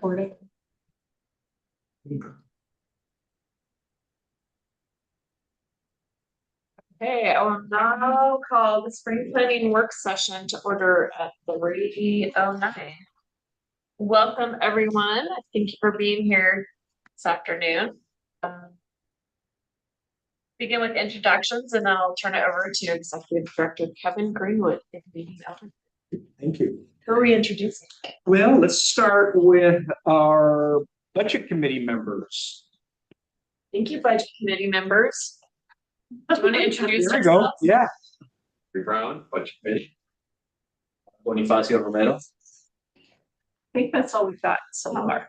recorded. Okay, I will now call the spring planning work session to order at 3:09. Welcome, everyone. Thank you for being here this afternoon. Begin with introductions, and I'll turn it over to Executive Director Kevin Greenwood. Thank you. Who are we introducing? Well, let's start with our budget committee members. Thank you, budget committee members. Do you want to introduce There you go. yourselves? Yeah. Brown, budget committee. Bonifacio Romero. I think that's all we've got so far.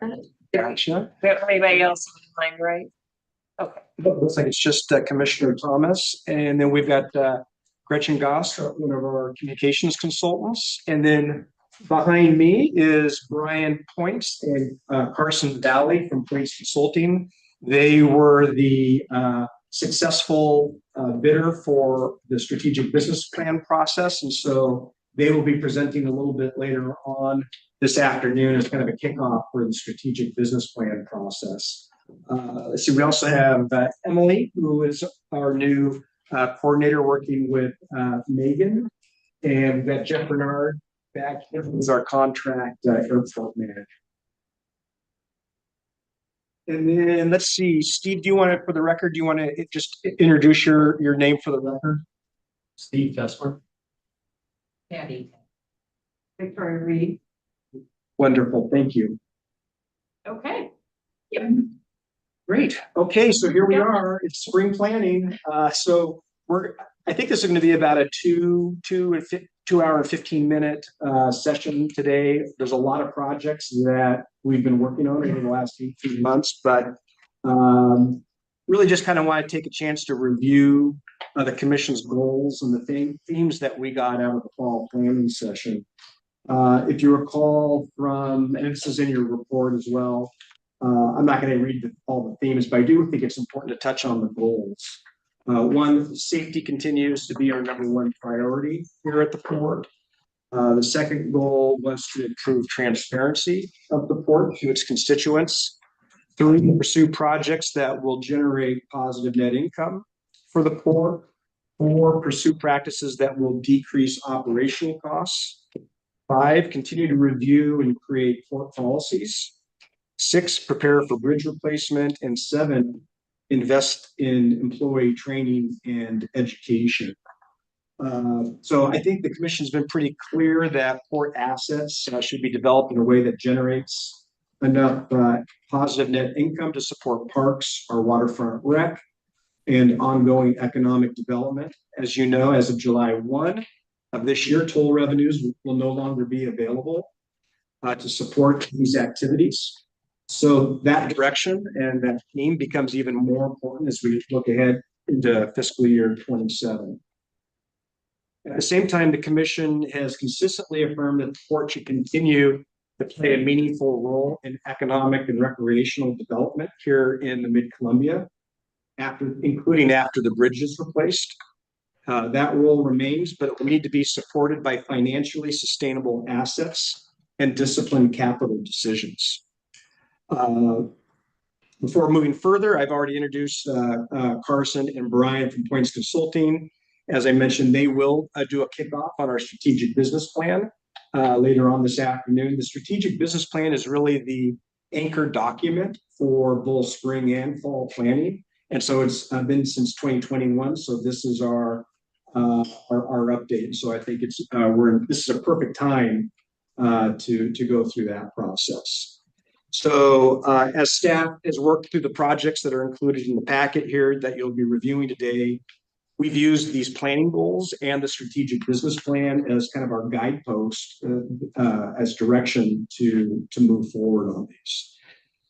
Gotcha. Anybody else in mind, right? Okay. Looks like it's just Commissioner Thomas, and then we've got Gretchen Goss, one of our communications consultants, and then behind me is Brian Points and Carson Valley from Points Consulting. They were the successful bidder for the strategic business plan process, and so they will be presenting a little bit later on this afternoon as kind of a kickoff for the strategic business plan process. Let's see, we also have Emily, who is our new coordinator working with Megan, and we've got Jeff Bernard back here, who's our contract airport manager. And then let's see, Steve, do you want to, for the record, do you want to just introduce your name for the record? Steve Kessler. Patty. Victoria Reed. Wonderful, thank you. Okay. Yep. Great. Okay, so here we are. It's spring planning. So I think this is going to be about a 2 hour and 15-minute session today. There's a lot of projects that we've been working on over the last 18 months, but really just kind of want to take a chance to review the commission's goals and the themes that we got out of the fall planning session. If you recall from, and this is in your report as well, I'm not going to read all the themes, but I do think it's important to touch on the goals. One, safety continues to be our #1 priority here at the port. The second goal was to improve transparency of the port to its constituents. 3, pursue projects that will generate positive net income for the port. 4, pursue practices that will decrease operational costs. 5, continue to review and create port policies. 6, prepare for bridge replacement, and 7, invest in employee training and education. So I think the commission's been pretty clear that port assets should be developed in a way that generates enough positive net income to support parks, our waterfront rec, and ongoing economic development. As you know, as of July 1 of this year, toll revenues will no longer be available to support these activities. So that direction and that theme becomes even more important as we look ahead into fiscal year 27. At the same time, the commission has consistently affirmed that the port should continue to play a meaningful role in economic and recreational development here in the Mid-Columbia, including after the bridge is replaced. That role remains, but it will need to be supported by financially sustainable assets and disciplined capital decisions. Before moving further, I've already introduced Carson and Brian from Points Consulting. As I mentioned, they will do a kickoff on our strategic business plan later on this afternoon. The strategic business plan is really the anchor document for both spring and fall planning. And so it's been since 2021. So this is our update. So I think this is a perfect time to go through that process. So as staff has worked through the projects that are included in the packet here that you'll be reviewing today, we've used these planning goals and the strategic business plan as kind of our guidepost as direction to move forward on these.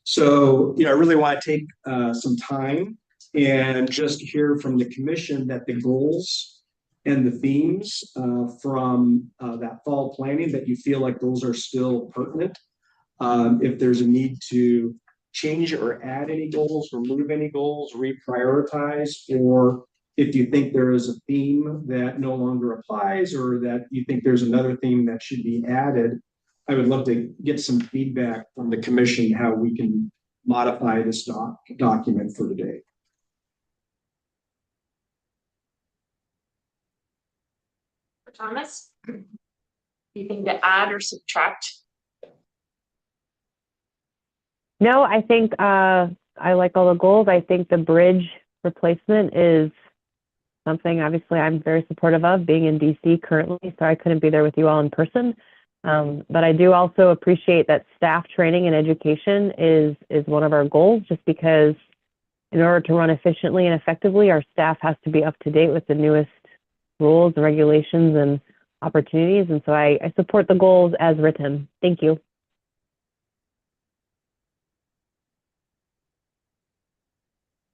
So, I really want to take some time and just hear from the commission that the goals and the themes from that fall planning, that you feel like those are still pertinent. If there's a need to change or add any goals, remove any goals, reprioritize, or if you think there is a theme that no longer applies, or that you think there's another theme that should be added, I would love to get some feedback from the commission, how we can modify this document for today. Thomas? Anything to add or subtract? No, I think I like all the goals. I think the bridge replacement is something obviously I'm very supportive of, being in DC currently, so I couldn't be there with you all in person. But I do also appreciate that staff training and education is one of our goals, just because in order to run efficiently and effectively, our staff has to be up to date with the newest rules and regulations and opportunities. And so I support the goals as written. Thank you.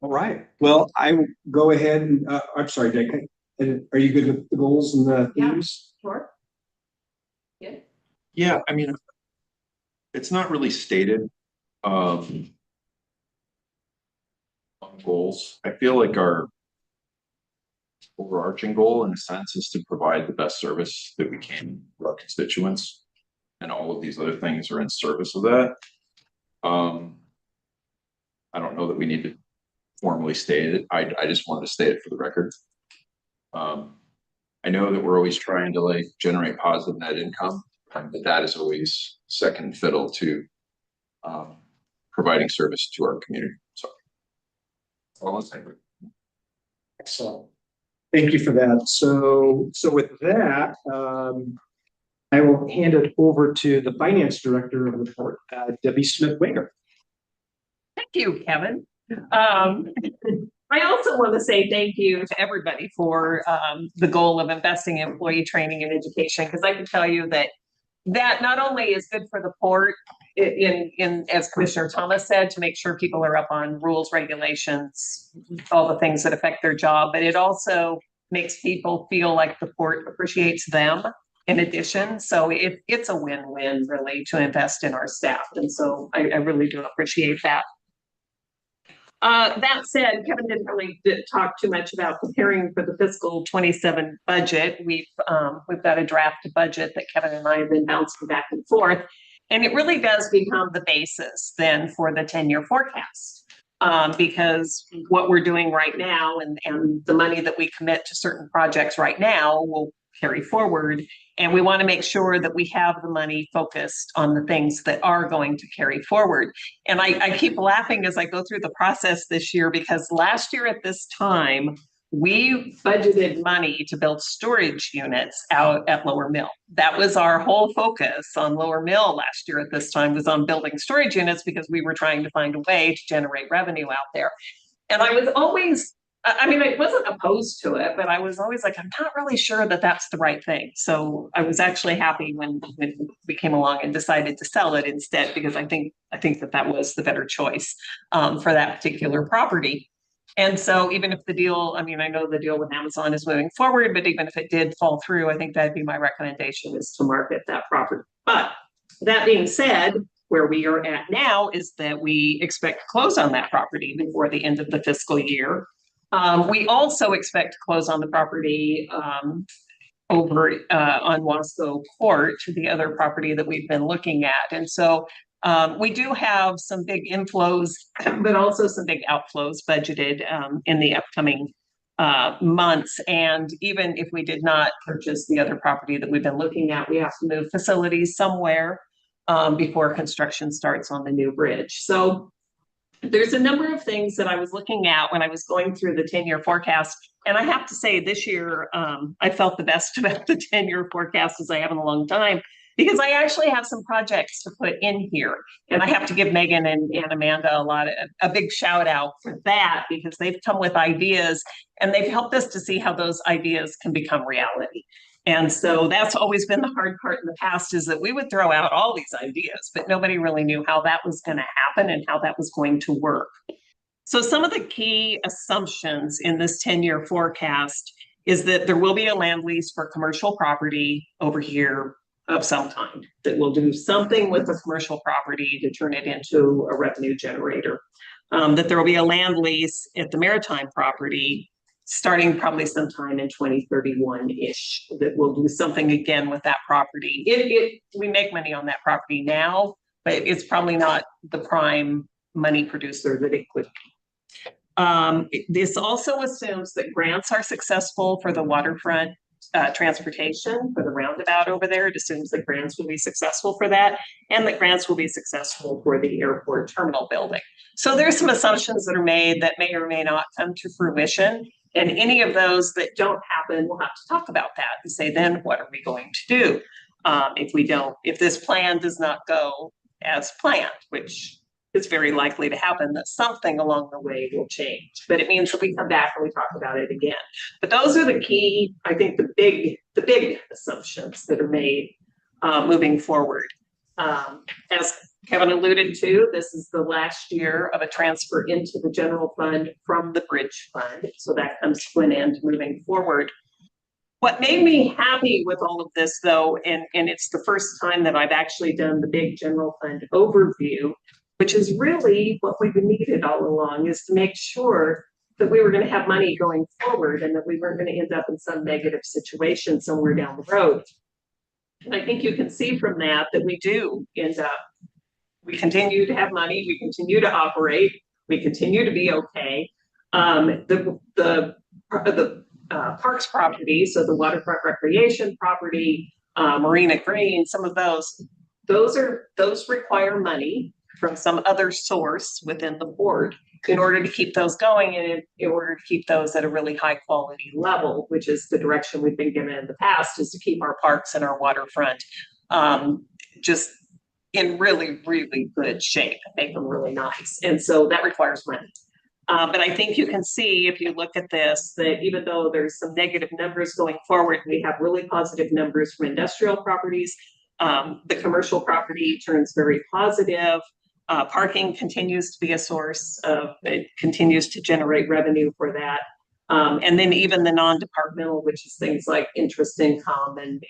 All right. Well, I will go ahead and, I'm sorry, Dick. And are you good with the goals and the Yeah. themes? Sure. Yeah. Yeah, I mean, it's not really stated, on goals. I feel like our overarching goal, in a sense, is to provide the best service that we can for our constituents. And all of these other things are in service of that. I don't know that we need to formally state it. I just wanted to state it for the record. I know that we're always trying to like generate positive net income, but that is always second fiddle to providing service to our community. So all I'm saying. Excellent. Thank you for that. So with that, I will hand it over to the finance director of the report, Debbie Smith-Wanger. Thank you, Kevin. I also want to say thank you to everybody for the goal of investing in employee training and education, because I can tell you that not only is good for the port in as Commissioner Thomas said, to make sure people are up on rules, regulations, all the things that affect their job, but it also makes people feel like the port appreciates them in addition. So it's a win-win really to invest in our staff. And so I really do appreciate that. That said, Kevin didn't really talk too much about preparing for the fiscal 27 budget. We've got a draft budget that Kevin and I have been bouncing back and forth, and it really does become the basis then for the 10-year forecast. Because what we're doing right now and the money that we commit to certain projects right now will carry forward. And we want to make sure that we have the money focused on the things that are going to carry forward. And I keep laughing as I go through the process this year, because last year at this time, we budgeted money to build storage units out at Lower Mill. That was our whole focus on Lower Mill last year at this time, was on building storage units, because we were trying to find a way to generate revenue out there. And I was always, I mean, I wasn't opposed to it, but I was always like, I'm not really sure that that's the right thing. So I was actually happy when we came along and decided to sell it instead, because I think that was the better choice for that particular property. And so even if the deal, I mean, I know the deal with Amazon is moving forward, but even if it did fall through, I think that'd be my recommendation, is to market that property. But that being said, where we are at now is that we expect to close on that property before the end of the fiscal year. We also expect to close on the property over on Wasco Court, the other property that we've been looking at. And so we do have some big inflows, but also some big outflows budgeted in the upcoming months. And even if we did not purchase the other property that we've been looking at, we have to move facilities somewhere before construction starts on the new bridge. So there's a number of things that I was looking at when I was going through the 10-year forecast. And I have to say this year, I felt the best about the 10-year forecast as I have in a long time, because I actually have some projects to put in here. And I have to give Megan and Amanda a big shout out for that, because they've come with ideas and they've helped us to see how those ideas can become reality. And so that's always been the hard part in the past, is that we would throw out all these ideas, but nobody really knew how that was going to happen and how that was going to work. So some of the key assumptions in this 10-year forecast is that there will be a land lease for commercial property over here of some kind, that will do something with the commercial property to turn it into a revenue generator. That there will be a land lease at the maritime property starting probably sometime in 2031-ish, that we'll do something again with that property. We make money on that property now, but it's probably not the prime money producer that it could be. This also assumes that grants are successful for the waterfront transportation for the roundabout over there. It assumes that grants will be successful for that, and that grants will be successful for the airport terminal building. So there's some assumptions that are made that may or may not come to fruition. And any of those that don't happen, we'll have to talk about that and say, then what are we going to do? If this plan does not go as planned, which is very likely to happen, that something along the way will change. But it means that we come back and we talk about it again. But those are the key, I think, the big assumptions that are made moving forward. As Kevin alluded to, this is the last year of a transfer into the general fund from the bridge fund. So that comes to an end moving forward. What made me happy with all of this, though, and it's the first time that I've actually done the big general fund overview, which is really what we've needed all along, is to make sure that we were going to have money going forward and that we weren't going to end up in some negative situation somewhere down the road. And I think you can see from that we do end up, we continue to have money, we continue to operate, we continue to be okay. The parks property, so the waterfront recreation property, Marina Green, some of those require money from some other source within the board in order to keep those going and in order to keep those at a really high quality level, which is the direction we've been given in the past, is to keep our parks and our waterfront just in really, really good shape, make them really nice. And so that requires money. But I think you can see, if you look at this, that even though there's some negative numbers going forward, we have really positive numbers from industrial properties. The commercial property turns very positive. Parking continues to be a source of, it continues to generate revenue for that. And then even the non-departmental, which is things like interest income and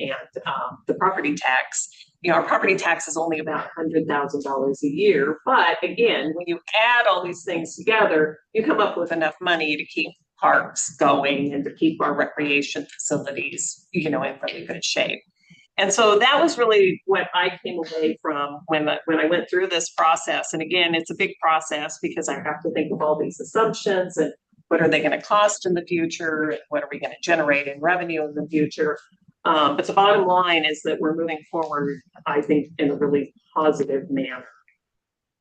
the property tax. You know, our property tax is only about $100,000 a year. But again, when you add all these things together, you come up with enough money to keep parks going and to keep our recreation facilities, you know, in really good shape. And so that was really what I came away from when I went through this process. And again, it's a big process because I have to think of all these assumptions and what are they going to cost in the future? And what are we going to generate in revenue in the future? But the bottom line is that we're moving forward, I think, in a really positive manner.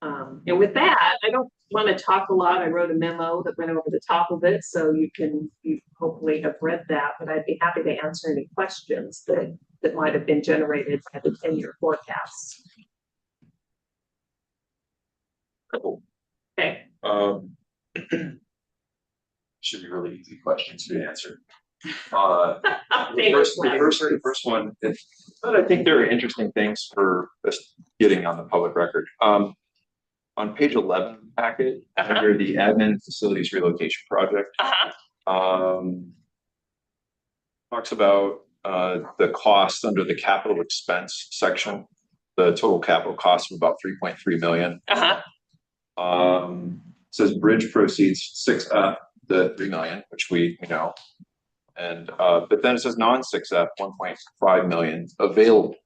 And with that, I don't want to talk a lot. I wrote a memo that went over the top of it, so you hopefully have read that, but I'd be happy to answer any questions that might have been generated by the 10-year forecasts. Cool. Okay. Should be really easy questions to answer. The first one, but I think there are interesting things for us getting on the public record. On page 11 packet, under the admin facilities relocation project, talks about the cost under the capital expense section, the total capital cost of about 3.3 million. Says bridge proceeds the 3 million, which we know. And but then it says non-6F 1.5 million available.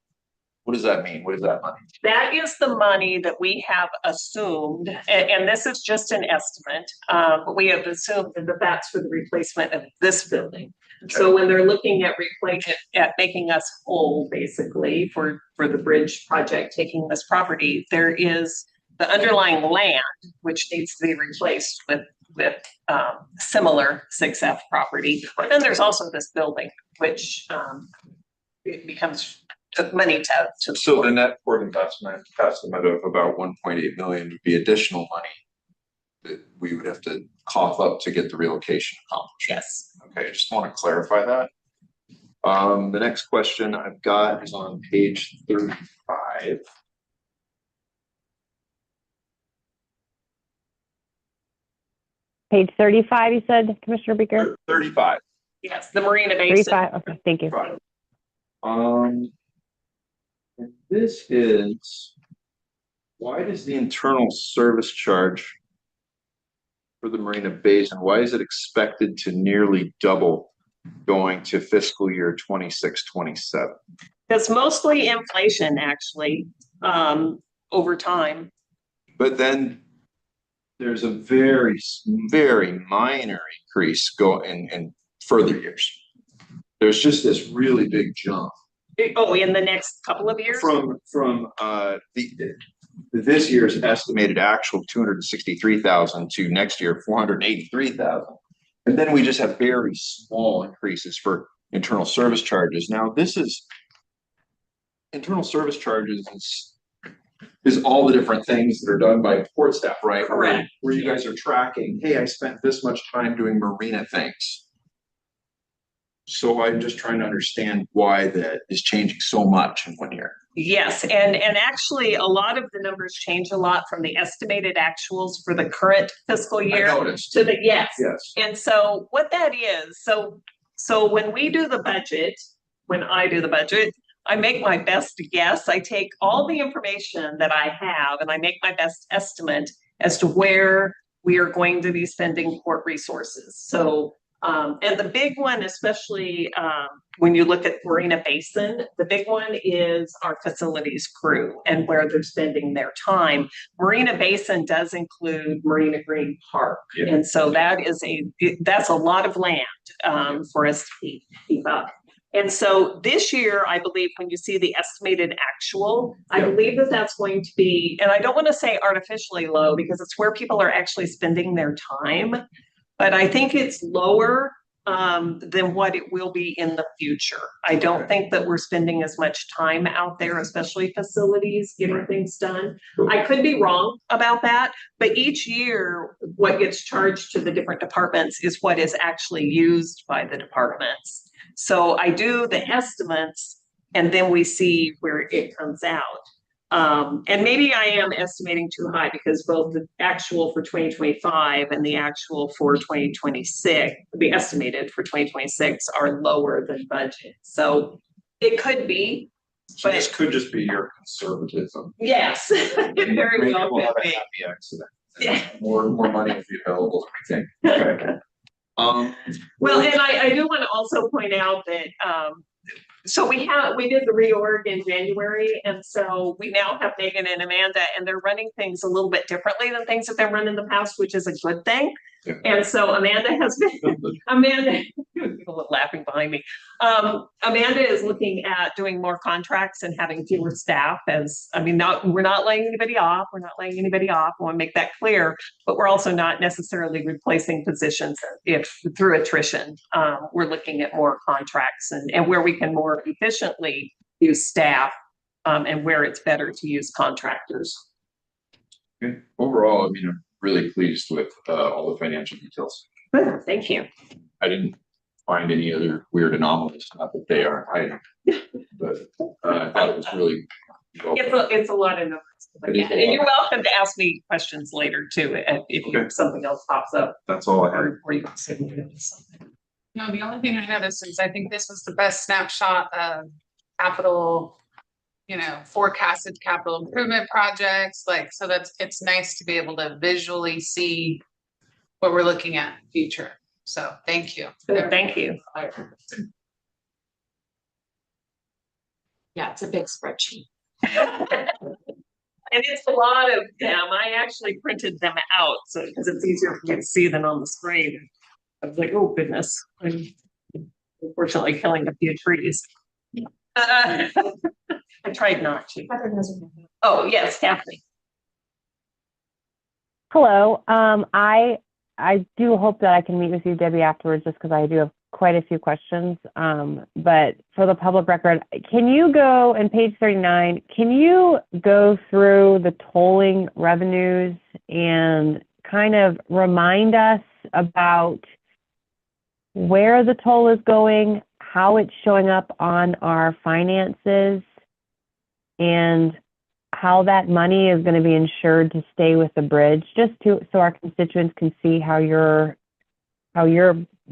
What does that mean? What is that money? That is the money that we have assumed, and this is just an estimate, but we have assumed that that's for the replacement of this building. Okay. So when they're looking at making us whole, basically, for the bridge project, taking this property, there is the underlying land, which needs to be replaced with similar 6F property. But then there's also this building, which it becomes money to so the net port investment estimate of about 1.8 million would be additional money that we would have to cough up to get the relocation accomplished. Yes. Okay, I just want to clarify that. The next question I've got is on page 35. Page 35, you said, Commissioner Beaker? 35. Yes, the Marina Basin. 35, okay, thank you. And this is, why does the internal service charge for the Marina Basin, why is it expected to nearly double going to fiscal year 26-27? That's mostly inflation, actually, over time. But then there's a very minor increase in further years. There's just this really big jump In the next couple of years? from this year's estimated actual 263,000 to next year 483,000. And then we just have very small increases for internal service charges. Now, this is internal service charges is all the different things that are done by port staff, right? Correct. Where you guys are tracking, hey, I spent this much time doing marina things. So I'm just trying to understand why that is changing so much in 1 year. Yes, and actually, a lot of the numbers change a lot from the estimated actuals for the current fiscal year noticed. to the, yes. Yes. And so what that is, so when we do the budget, when I do the budget, I make my best guess. I take all the information that I have and I make my best estimate as to where we are going to be spending port resources. So, and the big one, especially when you look at Marina Basin, the big one is our facilities crew and where they're spending their time. Marina Basin does include Marina Green Park. Yeah. And so that's a lot of land for us to keep up. And so this year, I believe when you see the estimated actual, I believe that that's going to be, and I don't want to say artificially low because it's where people are actually spending their time, but I think it's lower than what it will be in the future. I don't think that we're spending as much time out there, especially facilities, getting things done. I could be wrong about that, but each year, what gets charged to the different departments is what is actually used by the departments. So I do the estimates and then we see where it comes out. And maybe I am estimating too high because both the actual for 2025 and the actual for 2026, the estimated for 2026 are lower than budget. So it could be. So this could just be your conservatism. Yes, it very Maybe well we'll have could a be. happy accident. Yeah. More money will be available, I think. Okay. Well, and I do want to also point out that, so we did the reorg in January, and so we now have Megan and Amanda, and they're running things a little bit differently than things that they've run in the past, which is a good thing. Yeah. And so Amanda has been, people laughing behind me. Amanda is looking at doing more contracts and having fewer staff we're not laying anybody off. We're not laying anybody off. I want to make that clear, but we're also not necessarily replacing positions if through attrition. We're looking at more contracts and where we can more efficiently use staff and where it's better to use contractors. Okay. Overall, I'm really pleased with all the financial details. Good, thank you. I didn't find any other weird anomalies, not that they are hiding, but I thought it was really well. It's a lot of numbers. It is a And lot. you're welcome to ask me questions later too, if something else pops up That's all I have. or you can send me something. No, the only thing I noticed is I think this was the best snapshot of capital, forecasted capital improvement projects, so it's nice to be able to visually see what we're looking at in the future. So thank you. Thank you. Yeah, it's a big spreadsheet. And it's a lot of them. I actually printed them out because it's easier for me to see than on the screen. I was like, oh goodness, I'm unfortunately killing a few trees. I tried not to. Oh, yes, Kathleen. Hello. I do hope that I can meet with you, Debbie, afterwards, just because I do have quite a few questions. But for the public record, can you go on page 39, can you go through the tolling revenues and kind of remind us about where the toll is going, how it's showing up on our finances, and how that money is going to be insured to stay with the bridge, just so our constituents can see how you're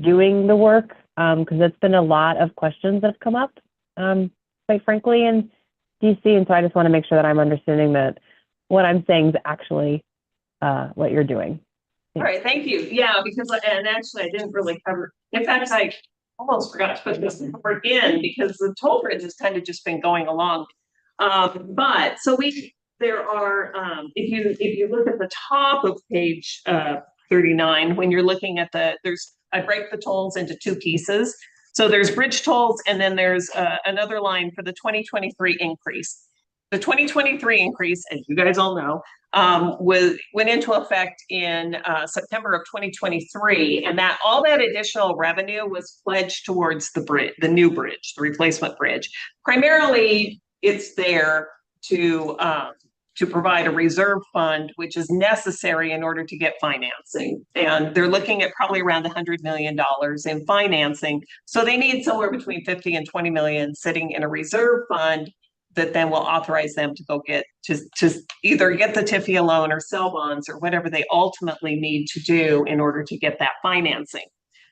doing the work, because it's been a lot of questions that have come up, quite frankly, in DC, and so I just want to make sure that I'm understanding that what I'm saying is actually what you're doing. All right, thank you. Yeah, because, and actually I didn't really cover, in fact, I almost forgot to put this report in because the toll bridge has kind of just been going along. But so there are, if you look at the top of page 39, when you're looking at I break the tolls into two pieces. So there's bridge tolls and then there's another line for the 2023 increase. The 2023 increase, as you guys all know, went into effect in September of 2023, and that all that additional revenue was pledged towards the new bridge, the replacement bridge. Primarily, it's there to provide a reserve fund, which is necessary in order to get financing. And they're looking at probably around $100 million in financing. So they need somewhere between 50 and 20 million sitting in a reserve fund that then will authorize them to go get to either get the TIFIA loan or sell bonds or whatever they ultimately need to do in order to get that financing.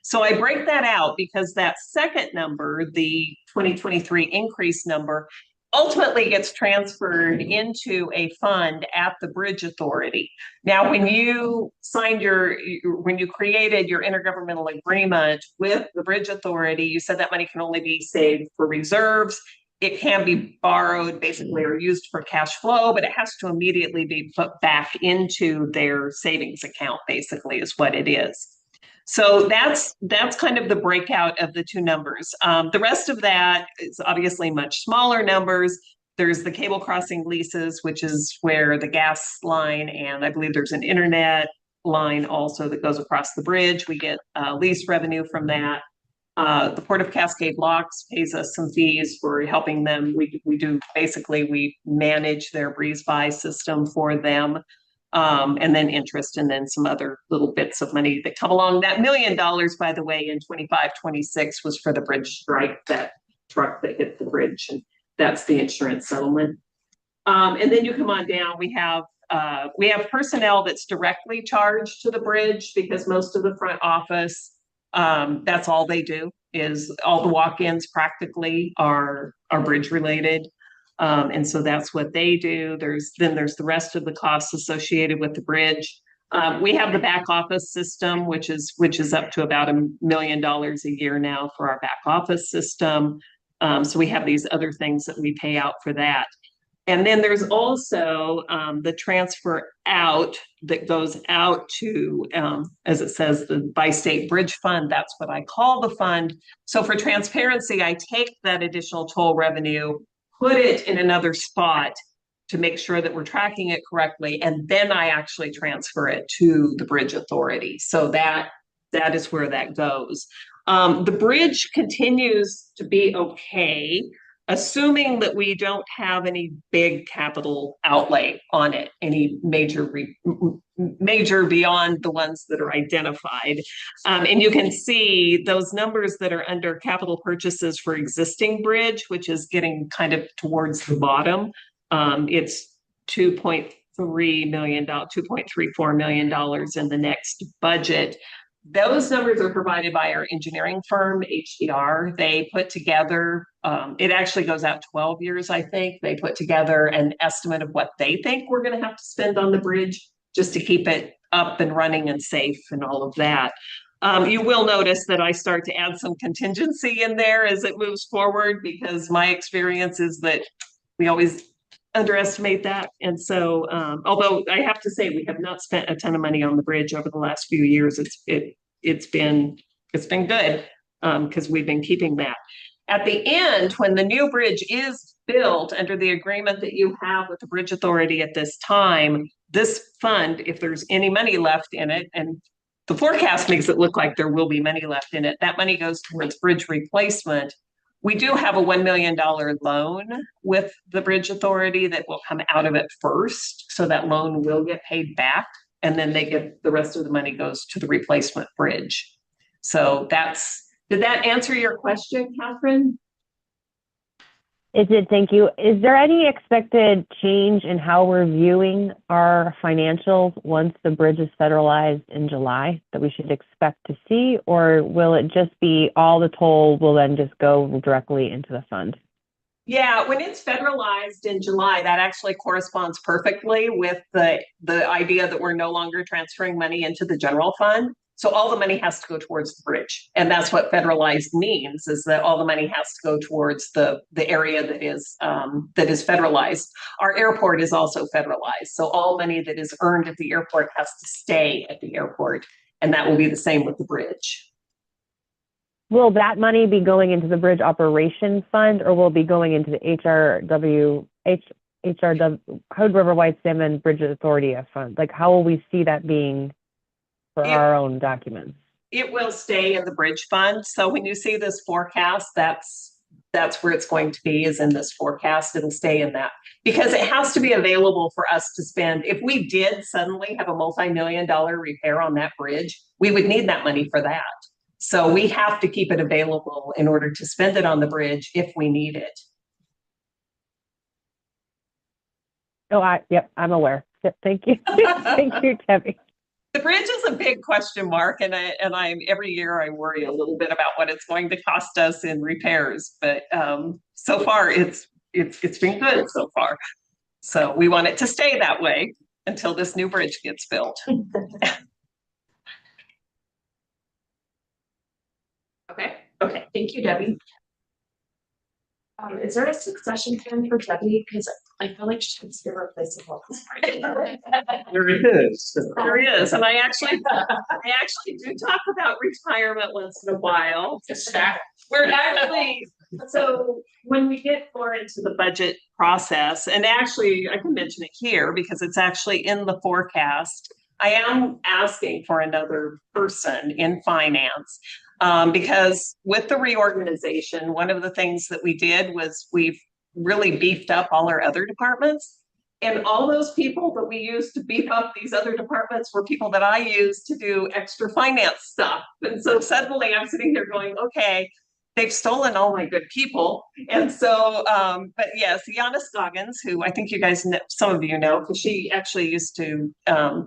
So I break that out because that second number, the 2023 increase number, ultimately gets transferred into a fund at the Bridge Authority. Now, when you created your intergovernmental agreement with the Bridge Authority, you said that money can only be saved for reserves. It can be borrowed basically or used for cash flow, but it has to immediately be put back into their savings account, basically, is what it is. So that's kind of the breakout of the two numbers. The rest of that is obviously much smaller numbers. There's the cable crossing leases, which is where the gas line, and I believe there's an internet line also that goes across the bridge. We get lease revenue from that. The Port of Cascade Locks pays us some fees for helping them. We manage their breeze-by system for them. And then interest, and then some other little bits of money that come along. That $1 million, by the way, in 25-26 was for the bridge strike, that truck that hit the bridge, and that's the insurance settlement. And then you come on down, we have personnel that's directly charged to the bridge because most of the front office, that's all they do, is all the walk-ins practically are bridge related. And so that's what they do. There's the rest of the costs associated with the bridge. We have the back office system, which is up to about $1 million a year now for our back office system. So we have these other things that we pay out for that. And then there's also the transfer out that goes out to, as it says, the Bi-State Bridge Fund. That's what I call the fund. So for transparency, I take that additional toll revenue, put it in another spot to make sure that we're tracking it correctly, and then I actually transfer it to the Bridge Authority. So that is where that goes. The bridge continues to be okay, assuming that we don't have any big capital outlay on it, any major beyond the ones that are identified. And you can see those numbers that are under capital purchases for existing bridge, which is getting kind of towards the bottom. It's $2.34 million in the next budget. Those numbers are provided by our engineering firm, HDR. They put together, it actually goes out 12 years, I think. They put together an estimate of what they think we're going to have to spend on the bridge just to keep it up and running and safe and all of that. You will notice that I start to add some contingency in there as it moves forward, because my experience is that we always underestimate that. And so, although I have to say we have not spent a ton of money on the bridge over the last few years, it's been good because we've been keeping that. At the end, when the new bridge is built under the agreement that you have with the Bridge Authority at this time, this fund, if there's any money left in it, and the forecast makes it look like there will be money left in it, that money goes towards bridge replacement. We do have a $1 million loan with the Bridge Authority that will come out of it first. So that loan will get paid back, and then the rest of the money goes to the replacement bridge. So did that answer your question, Catherine? It did, thank you. Is there any expected change in how we're viewing our financials once the bridge is federalized in July that we should expect to see, or will it just be all the toll will then just go directly into the fund? Yeah, when it's federalized in July, that actually corresponds perfectly with the idea that we're no longer transferring money into the general fund. So all the money has to go towards the bridge. And that's what federalized means, is that all the money has to go towards the area that is federalized. Our airport is also federalized. So all money that is earned at the airport has to stay at the airport. And that will be the same with the bridge. Will that money be going into the Bridge Operations Fund, or will it be going into the Hood River White Salmon Bridge Authority Fund? Like, how will we see that being for our own documents? It will stay in the bridge fund. So when you see this forecast, that's where it's going to be, is in this forecast. It'll stay in that because it has to be available for us to spend. If we did suddenly have a multi-million-dollar repair on that bridge, we would need that money for that. So we have to keep it available in order to spend it on the bridge if we need it. Oh, yep, I'm aware. Yep, thank you. Thank you, Debbie. The bridge is a big question mark, and I'm every year I worry a little bit about what it's going to cost us in repairs. But so far it's been good so far. So we want it to stay that way until this new bridge gets built. Okay, thank you, Debbie. Is there a succession plan for Debbie? Because I feel like she's irreplaceable. There it is. There is, and I actually do talk about retirement once in a while. We're actually, so when we get more into the budget process, and actually I can mention it here because it's actually in the forecast, I am asking for another person in finance. Because with the reorganization, one of the things that we did was we've really beefed up all our other departments. And all those people that we used to beef up these other departments were people that I used to do extra finance stuff. And so suddenly I'm sitting here going, okay, they've stolen all my good people. And so, but yes, Yana Scoggins, who I think you guys know, some of you know, because she actually used to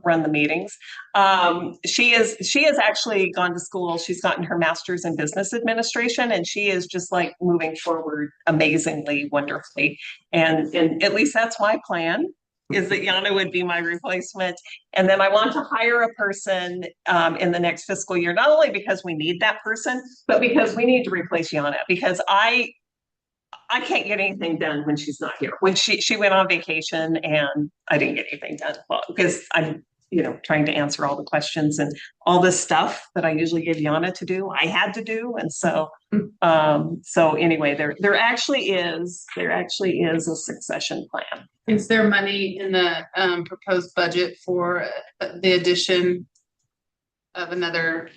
run the meetings. She has actually gone to school. She's gotten her master's in business administration, and she is just like moving forward amazingly, wonderfully. And at least that's my plan, is that Yana would be my replacement. And then I want to hire a person in the next fiscal year, not only because we need that person, but because we need to replace Yana, because I can't get anything done when she's not here. When she went on vacation and I didn't get anything done, well, because I'm trying to answer all the questions and all this stuff that I usually give Yana to do, I had to do. And so anyway, there actually is a succession plan. Is there money in the proposed budget for the addition of another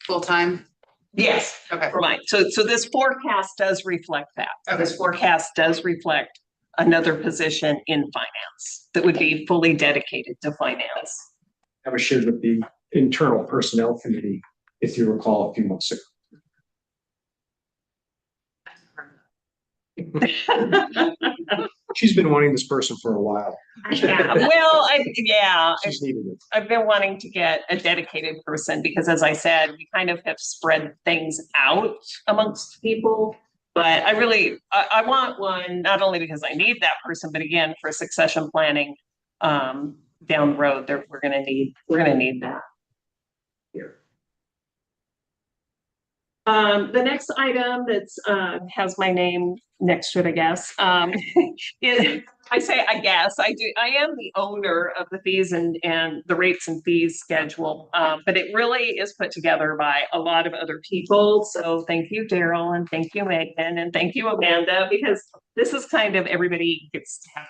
full-time? Yes. Okay. Right. So this forecast does reflect that. Okay. This forecast does reflect another position in finance that would be fully dedicated to finance. I was shared with the internal personnel committee, if you recall, a few months ago. She's been wanting this person for a while. Yeah. Well, She's needed it. I've been wanting to get a dedicated person because, as I said, we kind of have spread things out amongst people. But I want one, not only because I need that person, but again, for succession planning down the road, we're gonna need that here. The next item that's has my name next to it, I guess, is, I say I guess, I am the owner of the fees and the rates and fees schedule, but it really is put together by a lot of other people. So thank you, Daryl, and thank you, Megan, and thank you, Amanda, because this is kind of, everybody gets to have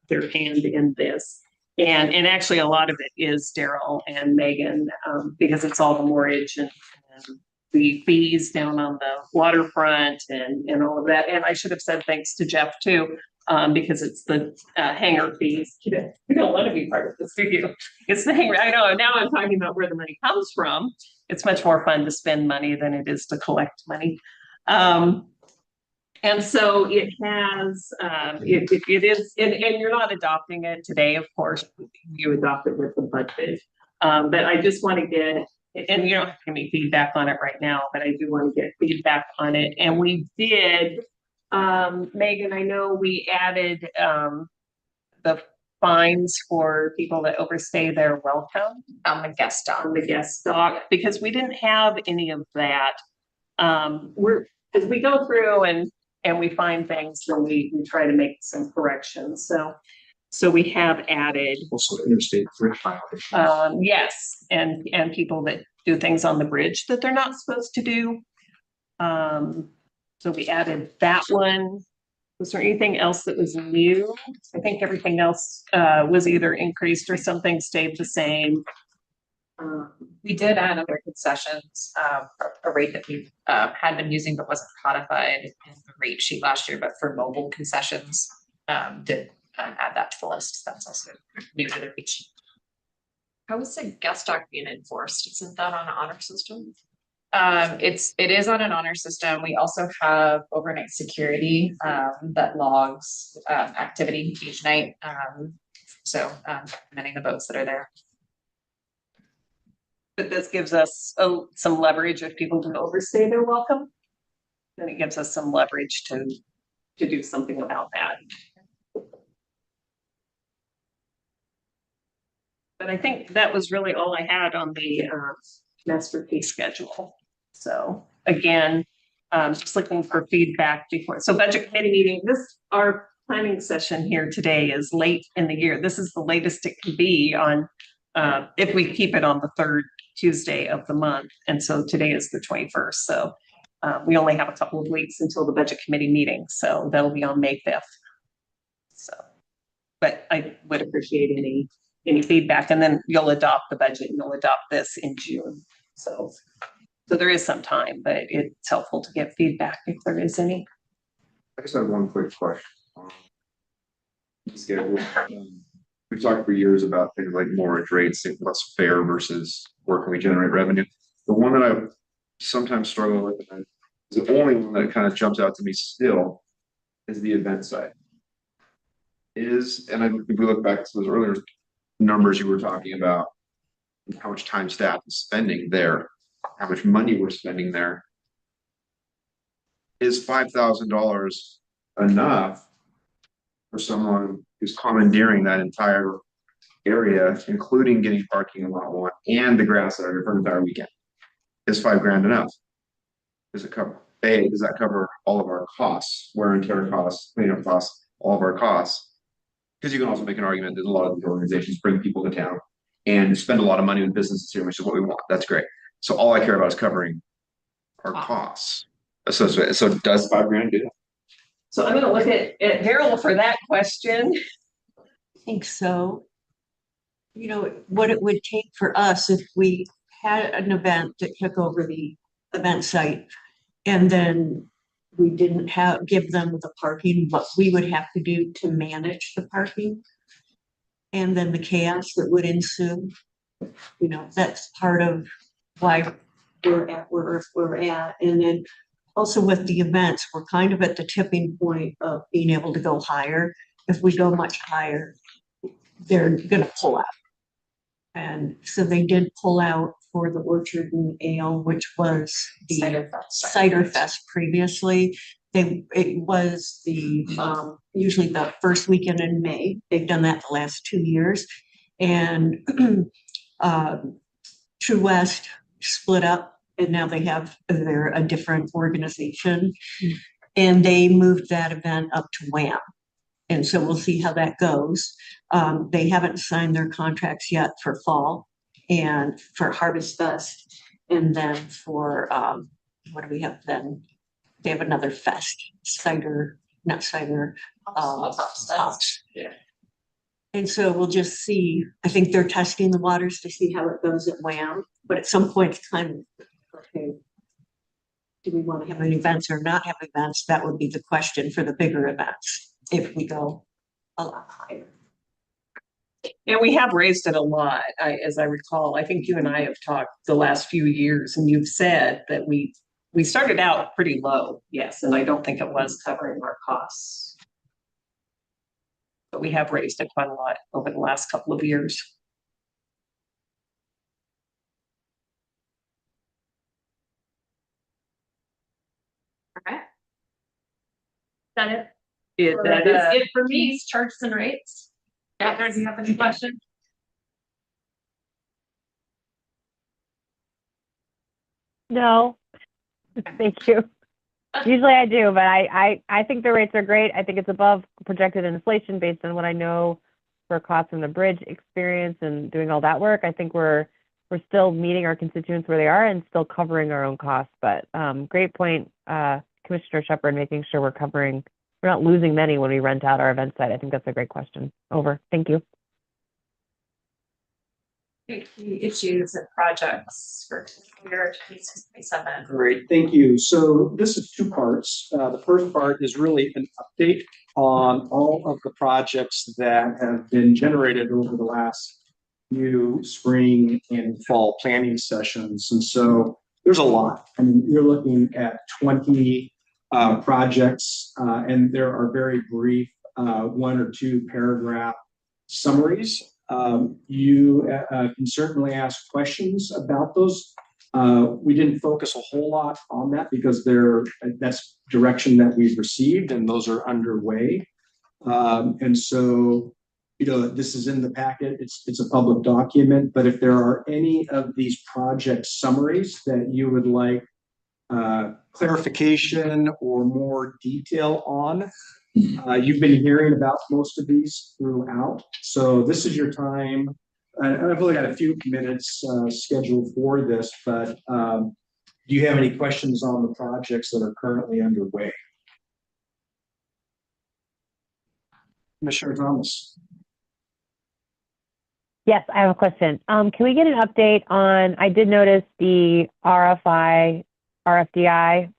their hand in this. And actually a lot of it is Daryl and Megan, because it's all the mortgage and the fees down on the waterfront and all of that. And I should have said thanks to Jeff too, because it's the hangar fees. You don't want to be part of this, do you? It's the hangar. I know, now I'm talking about where the money comes from. It's much more fun to spend money than it is to collect money. And so it has, it is, and you're not adopting it today, of course, you adopt it with the budget. But I just want to get, and you don't have to give me feedback on it right now, but I do want to get feedback on it. And we did Megan, I know we added, the fines for people that overstay their welcome On the guest doc. on the guest doc, because we didn't have any of that. As we go through and we find things, then we try to make some corrections, so we have added, Also interstate bridge violation. yes, and people that do things on the bridge that they're not supposed to do. So we added that one. Was there anything else that was new? I think everything else was either increased or something stayed the same. We did add under concessions, a rate that we had been using but wasn't codified in the rate sheet last year, but for mobile concessions, did add that to the list. That's also new to the rate sheet. How is the guest doc being enforced? Isn't that on an honor system? It is on an honor system. We also have overnight security that logs activity each night. So documenting the boats that are there. But this gives us some leverage if people do overstay their welcome. Then it gives us some leverage to do something about that. But I think that was really all I had on the master fee schedule. So again, just looking for feedback before. So budget committee meeting, our planning session here today is late in the year. This is the latest it can be on, if we keep it on the third Tuesday of the month. And so today is the 21st. So we only have a couple of weeks until the budget committee meeting. So that'll be on May 5th. So, but I would appreciate any feedback, and then you'll adopt the budget and you'll adopt this in June. So there is some time, but it's helpful to get feedback if there is any. I just have one quick question. Schedule. We've talked for years about things like mortgage rates, what's fair versus where can we generate revenue. The one that I sometimes struggle with, and is the only one that kind of jumps out to me still, is the event side. If we look back to those earlier numbers you were talking about, how much time staff is spending there, how much money we're spending there. Is $5,000 enough for someone who's commandeering that entire area, including getting parking in lot 1 and the grass area for an entire weekend? Is $5,000 enough? Does that cover all of our costs, wear and tear costs, cleanup costs, all of our costs? Because you can also make an argument that a lot of these organizations bring people to town and spend a lot of money on businesses here, which is what we want. That's great. So all I care about is covering our costs. So does $5,000 do that? So I'm gonna look at Harold for that question. I think so. You know, what it would take for us if we had an event that took over the event site and then we didn't give them the parking, what we would have to do to manage the parking. And then the chaos that would ensue, you know, that's part of why we're at where we're at. And then also with the events, we're kind of at the tipping point of being able to go higher. If we go much higher, they're gonna pull out. And so they did pull out for the Orchard and Ale, which was the Cider Fest previously. It was the usually the first weekend in May. They've done that the last 2 years. And True West split up and now they're a different organization. And they moved that event up to Wham. And so we'll see how that goes. They haven't signed their contracts yet for fall and for Harvest Fest. And then for, what do we have then? They have another fest, hops. Yeah. And so we'll just see. I think they're testing the waters to see how it goes at Wham. But at some point, it's kind of, okay, do we want to have any events or not have events? That would be the question for the bigger events if we go a lot higher. And we have raised it a lot, as I recall. I think you and I have talked the last few years, and you've said that we started out pretty low, yes, and I don't think it was covering our costs. But we have raised it quite a lot over the last couple of years. All right. that it? That is it for me. Fees, charges and rates? Catherine, do you have any questions? No, thank you. Usually I do, but I think the rates are great. I think it's above projected inflation based on what I know for costs from the bridge experience and doing all that work. I think we're still meeting our constituents where they are and still covering our own costs. But great point, Commissioner Shepherd, making sure we're not losing money when we rent out our event site. I think that's a great question. Over. Thank you. Key issues and projects for year 2027. Great, thank you. So this is two parts. The first part is really an update on all of the projects that have been generated over the last few spring and fall planning sessions. And so there's a lot. I mean, you're looking at 20 projects, and there are very brief 1 or 2 paragraph summaries. You can certainly ask questions about those. We didn't focus a whole lot on that because that's direction that we've received and those are underway. And so, this is in the packet. It's a public document, but if there are any of these project summaries that you would like clarification or more detail on, you've been hearing about most of these throughout. So this is your time. I've only got a few minutes scheduled for this, but do you have any questions on the projects that are currently underway? Commissioner Thomas. Yes, I have a question. Can we get an update on, I did notice the RFDI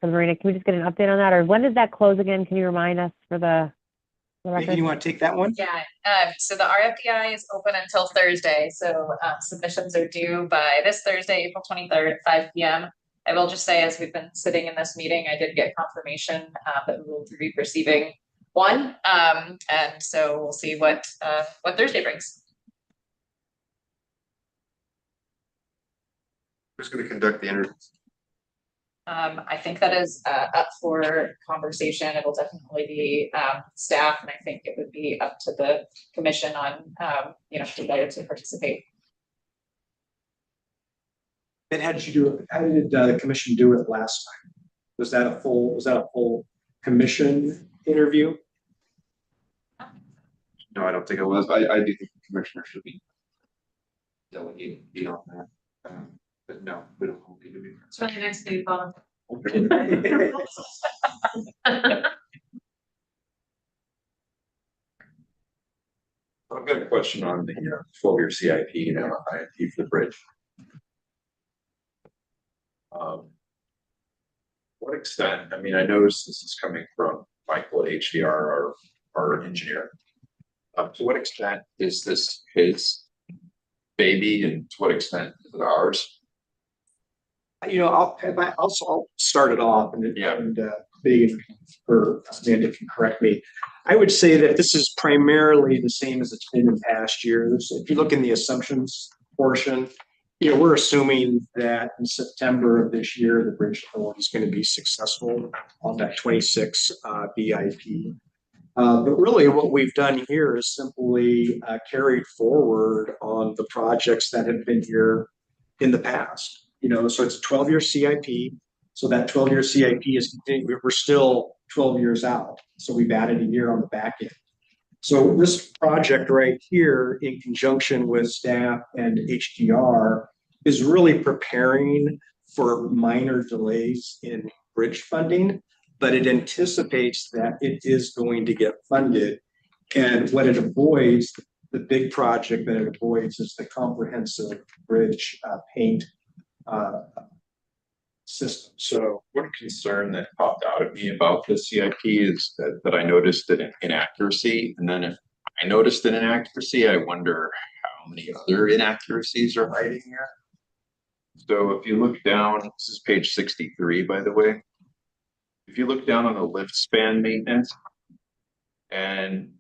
for the marina. Can we just get an update on that? Or when does that close again? Can you remind us for the Maybe record? you want to take that one? Yeah, so the RFDI is open until Thursday, so submissions are due by this Thursday, April 23rd at 5 p.m. I will just say, as we've been sitting in this meeting, I did get confirmation that we will be receiving one, and so we'll see what Thursday brings. Who's going to conduct the interview? I think that is up for conversation. It'll definitely be staff, and I think it would be up to the commission on desire to participate. And how did you do it? How did the commission do it last time? Was that a full commission interview? No, I don't think it was. I do think the commissioner should be delegating beyond that. But no, we don't hold it. It's really nice to be involved. I've got a question on the 12-year CIP and IIP for the bridge. What extent, I mean, I noticed this is coming from Michael at HDR, our engineer. To what extent is this his baby and to what extent is it ours? I'll start it off and Yeah. Megan or Amanda can correct me. I would say that this is primarily the same as it's been in past years. If you look in the assumptions portion, we're assuming that in September of this year, the Bridge Authority is going to be successful on that 26 BIP. But really what we've done here is simply carried forward on the projects that have been here in the past. So it's a 12-year CIP. So that 12-year CIP is continuing. We're still 12 years out. So we've added a year on the back end. So this project right here, in conjunction with staff and HDR, is really preparing for minor delays in bridge funding, but it anticipates that it is going to get funded. And what it avoids, the big project that it avoids, is the comprehensive bridge paint system. So one concern that popped out at me about the CIP is that I noticed an inaccuracy. And then if I noticed an inaccuracy, I wonder how many other inaccuracies are hiding here. So if you look down, this is page 63, by the way. If you look down on the lift span maintenance and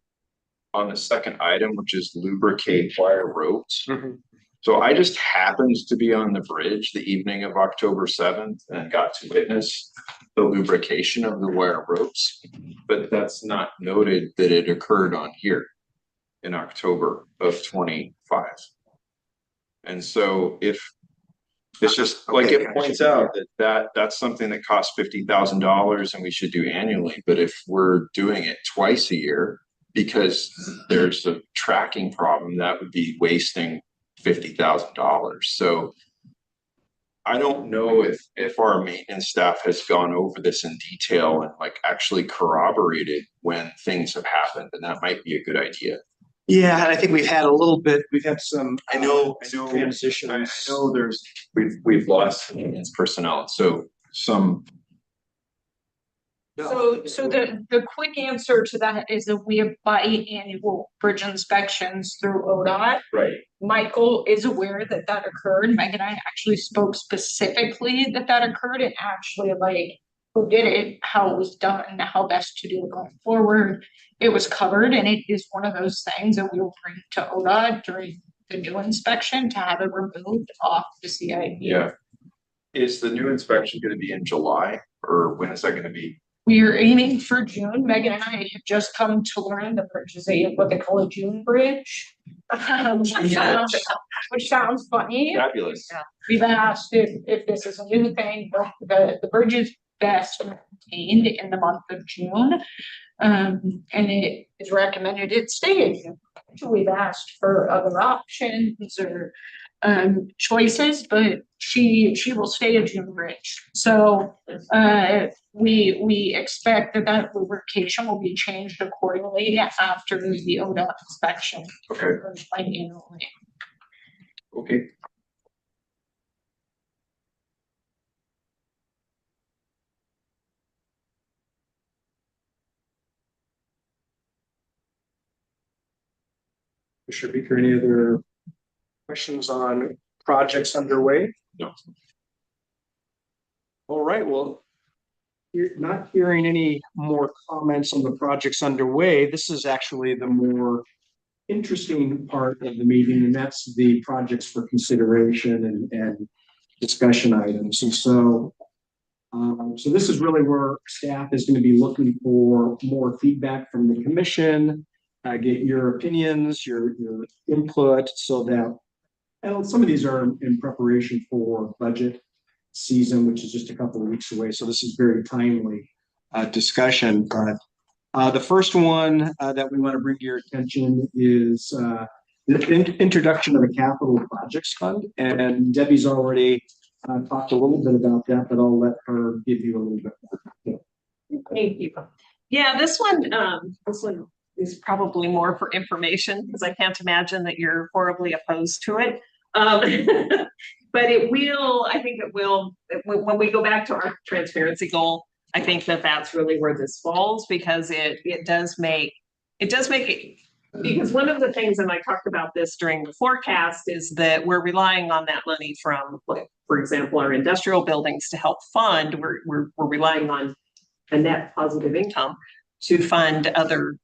on the second item, which is lubricate wire ropes, So I just happened to be on the bridge the evening of October 7th and got to witness the lubrication of the wire ropes. But that's not noted that it occurred on here in October of 25. And so if it's just like it points out that's something that costs $50,000 and we should do annually. But if we're doing it twice a year because there's a tracking problem, that would be wasting $50,000. So I don't know if our maintenance staff has gone over this in detail and like actually corroborated when things have happened, and that might be a good idea. Yeah, and I think we've had a little bit, we've had some. I know Transitions. I know we've lost maintenance personnel, so some. So the quick answer to that is that we have biannual bridge inspections through ODOT. Right. Michael is aware that that occurred. Meg and I actually spoke specifically that occurred, and actually like who did it, how it was done, how best to do it going forward. It was covered, and it is one of those things that we will bring to ODOT during the new inspection to have it removed off the CIP. Yeah. Is the new inspection going to be in July, or when is that going to be? We are aiming for June. Megan and I have just come to learn the bridge is what they call a June bridge. Which sounds funny. Fabulous. Yeah. We've asked if this is a new thing, but the bridge is best maintained in the month of June. And it is recommended it stay in June. So we've asked for other options or choices, but she will stay a June bridge. So we expect that lubrication will be changed accordingly after the ODOT inspection. Okay. Annually. Okay. Mr. Beaker, any other questions on projects underway? No. All right, well, you're not hearing any more comments on the projects underway. This is actually the more interesting part of the meeting, and that's the projects for consideration and discussion items. And so this is really where staff is going to be looking for more feedback from the commission, get your opinions, your input, so that, and some of these are in preparation for budget season, which is just a couple of weeks away. So this is very timely discussion. But the first one that we want to bring to your attention is the introduction of the Capital Projects Fund. And Debbie's already talked a little bit about that, but I'll let her give you a little bit more. Thank you. Yeah, this one is probably more for information because I can't imagine that you're horribly opposed to it. But I think it will, when we go back to our transparency goal, I think that's really where this falls, because it does make it, because one of the things, and I talked about this during the forecast, is that we're relying on that money from, like, for example, our industrial buildings to help fund, we're relying on a net positive income to fund other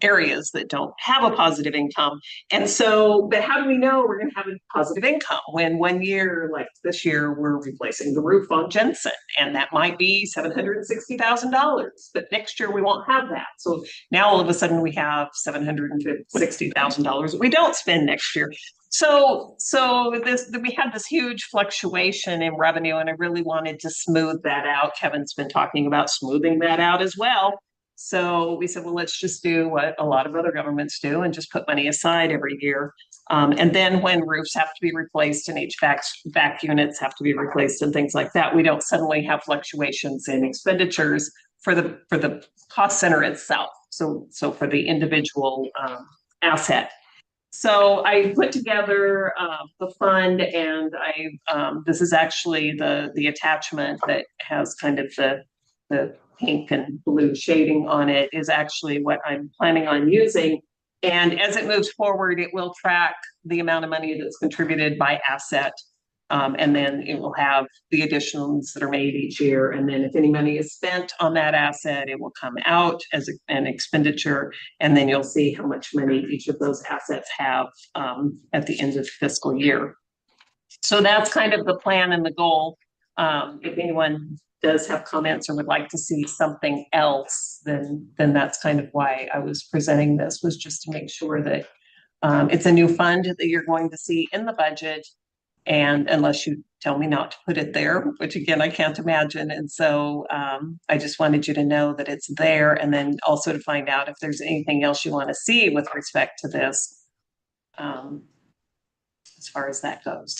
areas that don't have a positive income. And so, but how do we know we're going to have a positive income when one year, like this year, we're replacing the roof on Jensen, and that might be $760,000, but next year we won't have that. So now all of a sudden we have $760,000 that we don't spend next year. So we had this huge fluctuation in revenue, and I really wanted to smooth that out. Kevin's been talking about smoothing that out as well. So we said, well, let's just do what a lot of other governments do and just put money aside every year. And then when roofs have to be replaced and HVAC units have to be replaced and things like that, we don't suddenly have fluctuations in expenditures for the cost center itself. So for the individual asset. So I put together the fund, and this is actually the attachment that has kind of the pink and blue shading on it is actually what I'm planning on using. And as it moves forward, it will track the amount of money that's contributed by asset And then it will have the additions that are made each year. And then if any money is spent on that asset, it will come out as an expenditure. And then you'll see how much money each of those assets have at the end of the fiscal year. So that's kind of the plan and the goal. If anyone does have comments or would like to see something else, then that's kind of why I was presenting this, was just to make sure that it's a new fund that you're going to see in the budget. And unless you tell me not to put it there, which again, I can't imagine. And so I just wanted you to know that it's there, and then also to find out if there's anything else you want to see with respect to this, as far as that goes.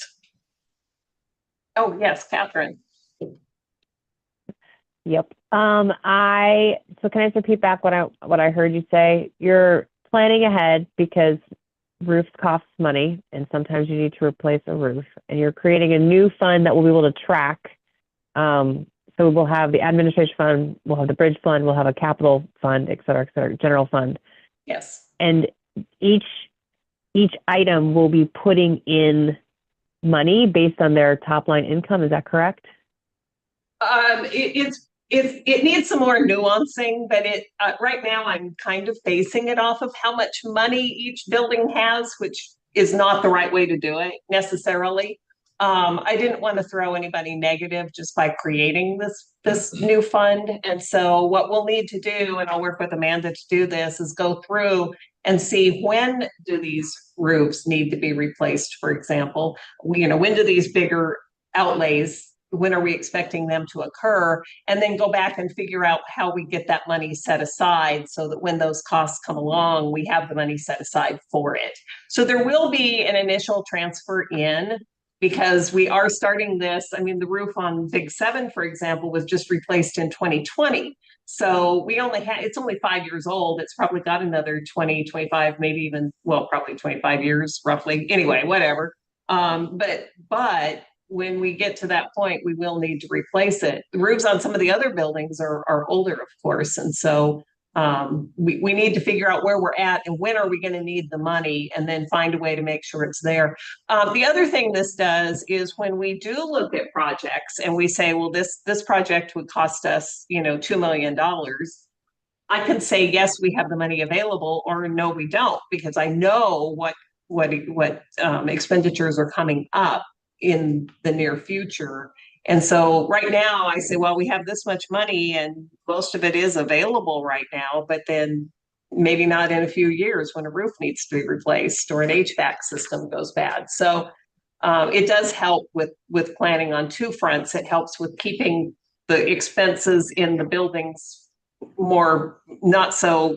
Oh, yes, Catherine. Yep. So can I just repeat back what I heard you say? You're planning ahead because roofs cost money, and sometimes you need to replace a roof, and you're creating a new fund that we'll be able to track. So we'll have the administration fund, we'll have the bridge fund, we'll have a capital fund, et cetera, general fund. Yes. And each item will be putting in money based on their top line income. Is that correct? It needs some more nuancing, but right now I'm kind of basing it off of how much money each building has, which is not the right way to do it necessarily. I didn't want to throw anybody negative just by creating this new fund. And so what we'll need to do, and I'll work with Amanda to do this, is go through and see, when do these roofs need to be replaced, for example? When do these bigger outlays, when are we expecting them to occur? And then go back and figure out how we get that money set aside so that when those costs come along, we have the money set aside for it. So there will be an initial transfer in, because we are starting this. I mean, the roof on Big 7, for example, was just replaced in 2020. So it's only 5 years old. It's probably got another 20, 25, maybe even, well, probably 25 years roughly. Anyway, whatever. But when we get to that point, we will need to replace it. The roofs on some of the other buildings are older, of course. And so we need to figure out where we're at and when are we going to need the money, and then find a way to make sure it's there. The other thing this does is, when we do look at projects and we say, well, this project would cost us, $2 million. I can say, yes, we have the money available, or no, we don't, because I know what expenditures are coming up in the near future. And so right now I say, well, we have this much money and most of it is available right now, but then maybe not in a few years when a roof needs to be replaced or an HVAC system goes bad. So it does help with planning on two fronts. It helps with keeping the expenses in the buildings more, not so,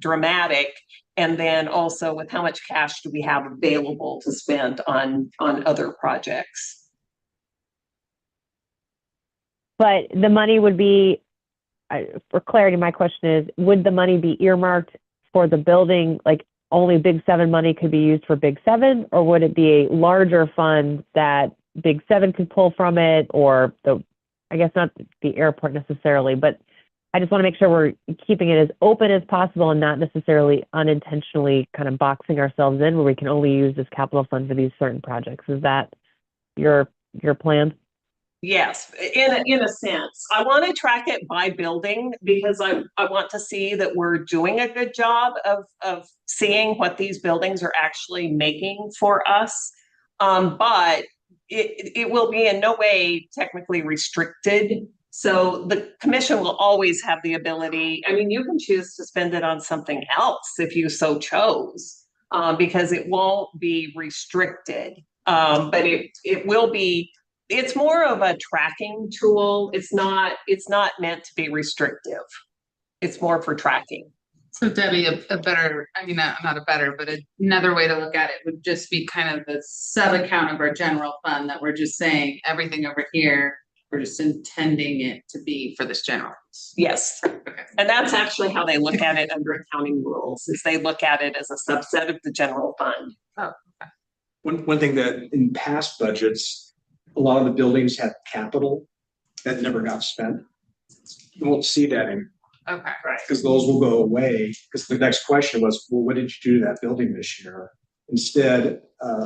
dramatic. And then also with how much cash do we have available to spend on other projects. But the money would be, for clarity, my question is, would the money be earmarked for the building, like only Big 7 money could be used for Big 7, or would it be a larger fund that Big 7 could pull from it, or I guess not the airport necessarily, but I just want to make sure we're keeping it as open as possible and not necessarily unintentionally kind of boxing ourselves in where we can only use this capital fund for these certain projects. Is that your plan? Yes, in a sense. I want to track it by building, because I want to see that we're doing a good job of seeing what these buildings are actually making for us. But it will be in no way technically restricted. So the commission will always have the ability. I mean, you can choose to spend it on something else if you so chose, because it won't be restricted. But it will be. It's more of a tracking tool. It's not meant to be restrictive. It's more for tracking. So Debbie, not a better, but another way to look at it would just be kind of the sub account of our general fund, that we're just saying everything over here, we're just intending it to be for this general. Yes. Okay. And that's actually how they look at it under accounting rules, is they look at it as a subset of the general fund. Oh, okay. One thing that in past budgets, a lot of the buildings had capital that never got spent. You won't see that anymore. Okay. Right. Because those will go away. Because the next question was, well, what did you do to that building this year? Instead,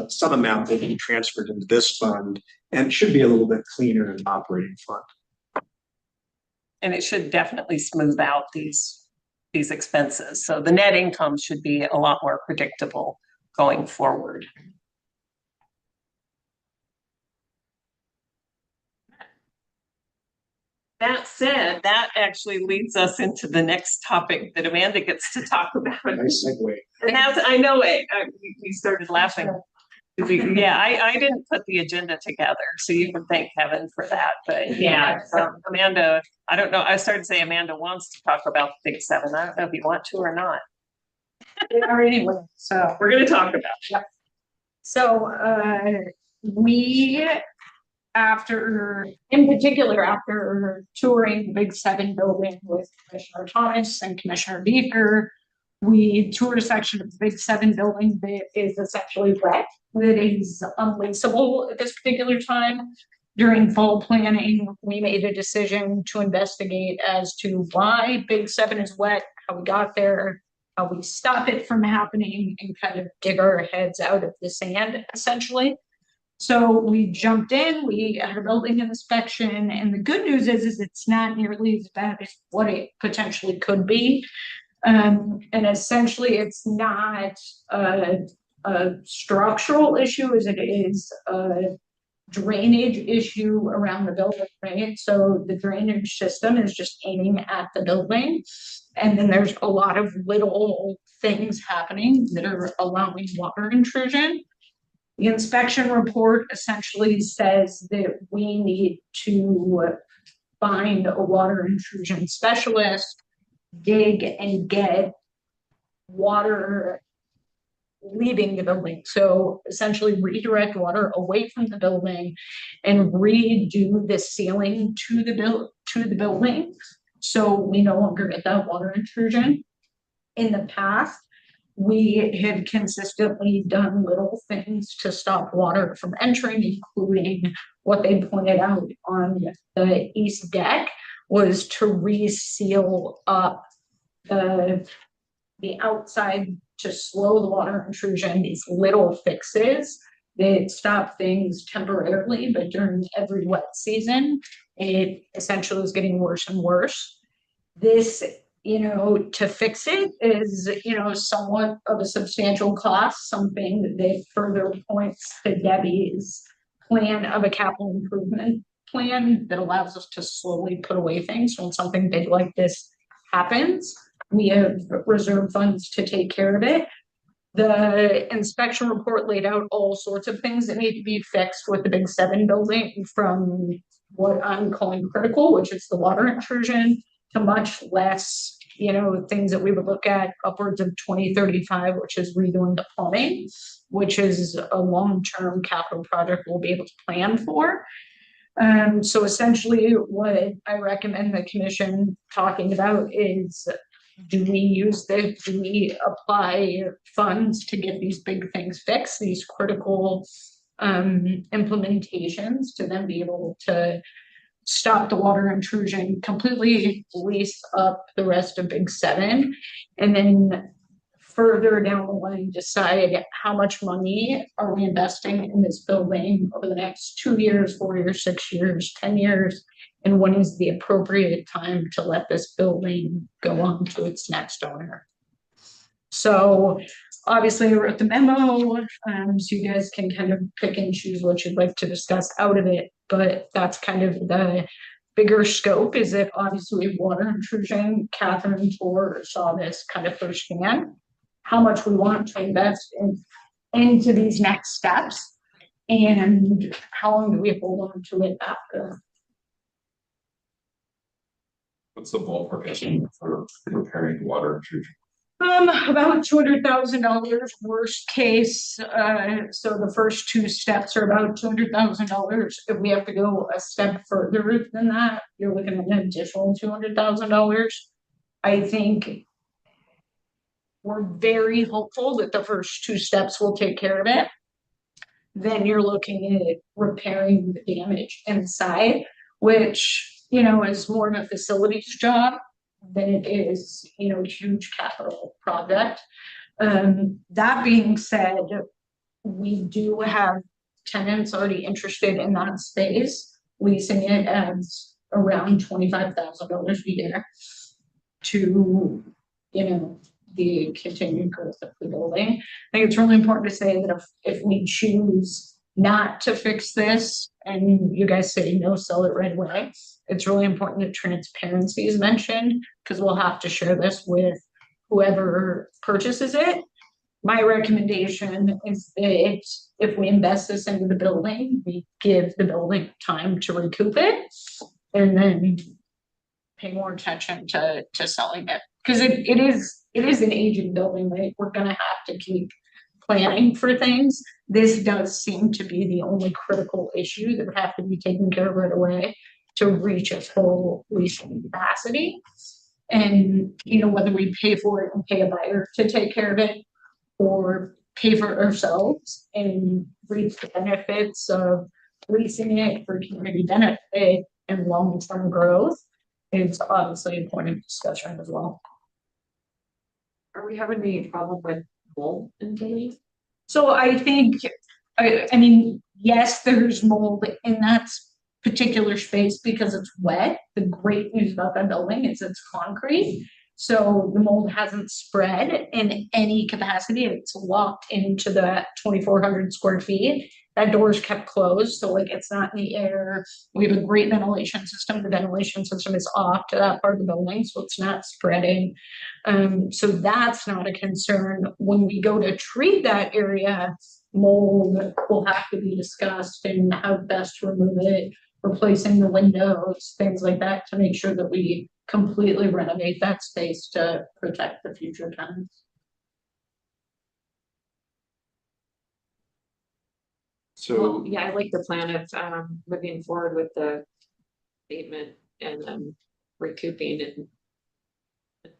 some amount that be transferred into this fund, and it should be a little bit cleaner in operating fund. And it should definitely smooth out these expenses. So the net income should be a lot more predictable going forward. That said, that actually leads us into the next topic that Amanda gets to talk about. Nice segue. And that's, I know it, we started laughing. Yeah, I didn't put the agenda together, so you can thank Kevin for that, but yeah, Amanda, I don't know, I started to say Amanda wants to talk about the Big Seven, I don't know if you want to or not. Anyway, so. We're gonna talk about it. So, we, in particular, after touring the Big Seven building with Commissioner Thomas and Commissioner Beaker, we toured a section of the Big Seven building that is essentially wet, that is unleasable at this particular time. During fall planning, we made a decision to investigate as to why Big Seven is wet, how we got there, how we stop it from happening, and kind of dig our heads out of the sand, essentially. So we jumped in, we had a building inspection, and the good news is it's not nearly as bad as what it potentially could be. And essentially it's not a structural issue as it is a drainage issue around the building, right? So the drainage system is just aiming at the building. And then there's a lot of little things happening that are allowing water intrusion. The inspection report essentially says that we need to find a water intrusion specialist, dig and get water leaving the building. So essentially redirect water away from the building and redo the ceiling to the building. So we no longer get that water intrusion. In the past, we had consistently done little things to stop water from entering, including what they pointed out on the east deck was to reseal up the outside to slow the water intrusion, these little fixes that stop things temporarily, but during every wet season, it essentially is getting worse and worse. This, to fix it is, somewhat of a substantial cost, something that further points to Debbie's plan of a capital improvement plan that allows us to slowly put away things when something big like this happens. We have reserve funds to take care of it. The inspection report laid out all sorts of things that need to be fixed with the Big Seven building, from what I'm calling critical, which is the water intrusion, to much less, things that we would look at upwards of 2035, which is redoing the plumbing, which is a long-term capital project we'll be able to plan for. So essentially what I recommend the commission talking about is, do we apply funds to get these big things fixed, these critical implementations, to then be able to stop the water intrusion, completely lease up the rest of Big Seven, and then further down the line decide how much money are we investing in this building over the next 2 years, 4 years, 6 years, 10 years, and when is the appropriate time to let this building go on to its next owner. So obviously I wrote the memo, so you guys can kind of pick and choose what you'd like to discuss out of it, but that's kind of the bigger scope. Is that obviously water intrusion? Catherine Tor saw this kind of firsthand, how much we want to invest into these next steps, and how long do we hold on to it after. What's the ballpark estimate for repairing water intrusion? About $200,000 worst case. So the first 2 steps are about $200,000. If we have to go a step further than that, you're looking at an additional $200,000. I think we're very hopeful that the first 2 steps will take care of it. Then you're looking at repairing the damage inside, which, is more of a facilities job than it is, a huge capital project. That being said, we do have tenants already interested in that space, leasing it as around $25,000 a year to, the continued growth of the building. I think it's really important to say that if we choose not to fix this and you guys say no, sell it right away, it's really important that transparency is mentioned, because we'll have to share this with whoever purchases it. My recommendation is that if we invest this into the building, we give the building time to recoup it and then pay more attention to selling it. Because it is an aging building, right? We're gonna have to keep planning for things. This does seem to be the only critical issue that would have to be taken care of right away to reach its full leasing capacity. And, whether we pay for it and pay a buyer to take care of it, or pay for it ourselves and reap the benefits of leasing it for community benefit and long-term growth, is obviously a point of discussion as well. Are we having any problem with mold in buildings? So I think, I mean, yes, there's mold in that particular space because it's wet. The great news about that building is it's concrete. So the mold hasn't spread in any capacity. It's locked into the 2,400 square feet. That door is kept closed, so it's not in the air. We have a great ventilation system. The ventilation system is off to that part of the building, so it's not spreading. So that's not a concern. When we go to treat that area, mold will have to be discussed and how best to remove it, replacing the windows, things like that, to make sure that we completely renovate that space to protect the future tenants. So, Yeah, I like the plan of moving forward with the abatement and recouping and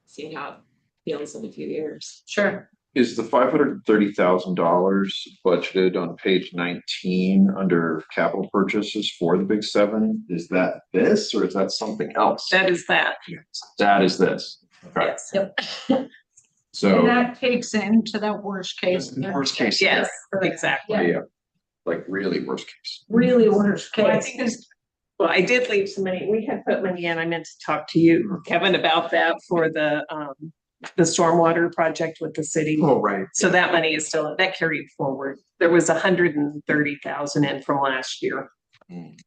seeing how it feels in a few years. Sure. is the $530,000 budgeted on page 19 under capital purchases for the big seven? Is that this, or is that something else? That is that. That is this. Okay. Yes. Yep. So. And that takes into that worst case. Worst case. Yes, Correct. exactly. Yeah, like really worst case. Really worst Well, I case. think this, well, I did leave some money. We had put money in. I meant to talk to you, Kevin, about that for the stormwater project with the city. Oh, right. So that money is still, that carried forward. There was 130,000 in from last year.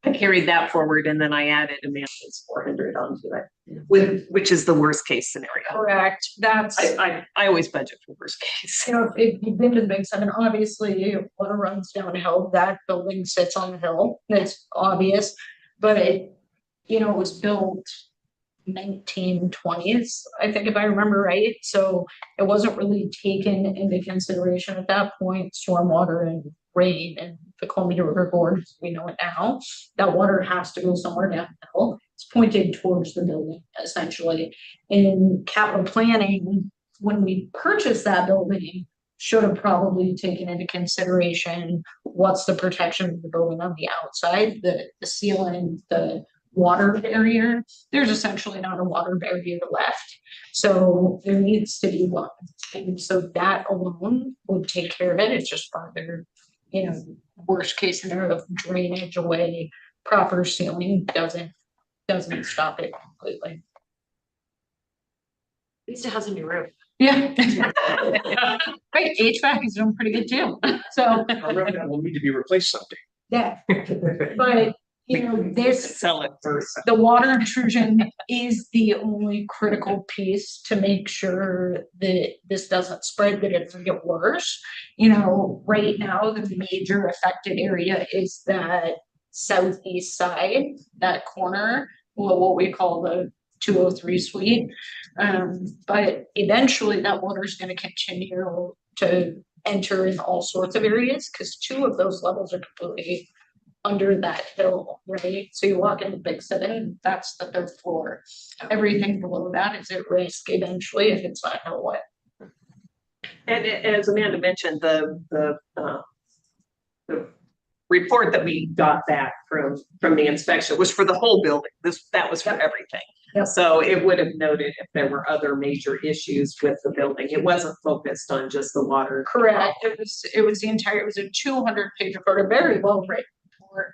I carried that forward and then I added Amanda's 400 onto it, which is the worst case scenario. Correct. That's, I always budget for worst case. if you've been to the Big Seven, obviously water runs downhill. That building sits on the hill. That's obvious. But it was built 1920s, I think, if I remember right. So it wasn't really taken into consideration at that point. Stormwater and rain and the Columbia River Gorge, we know it now. That water has to go somewhere downhill. It's pointed towards the building, essentially. In capital planning, when we purchased that building, should have probably taken into consideration what's the protection of the building on the outside, the ceiling, the water barrier. There's essentially not a water barrier left. So there needs to be one. And so that alone would take care of it. It's just farther, worst case scenario of drainage away, proper ceiling doesn't stop it completely. At least it has a new roof. Yeah. Right, HVAC is doing pretty good too. So, Will need to be replaced someday. yeah, but this, Sell it first. the water intrusion is the only critical piece to make sure that this doesn't spread, that it doesn't get worse. Right now, the major affected area is that southeast side, that corner, what we call the 203 suite. But eventually that water is going to continue to enter in all sorts of areas because 2 of those levels are completely under that hill, right? So you walk into Big Seven, that's the 3rd floor. Everything below that is at risk eventually if it's not hill wet. And as Amanda mentioned, the report that we got back from the inspection was for the whole building. That was for everything. So it would have noted if there were other major issues with the building. It wasn't focused on just the water. Correct, it was the entire, it was a 200-page report, a very well written report.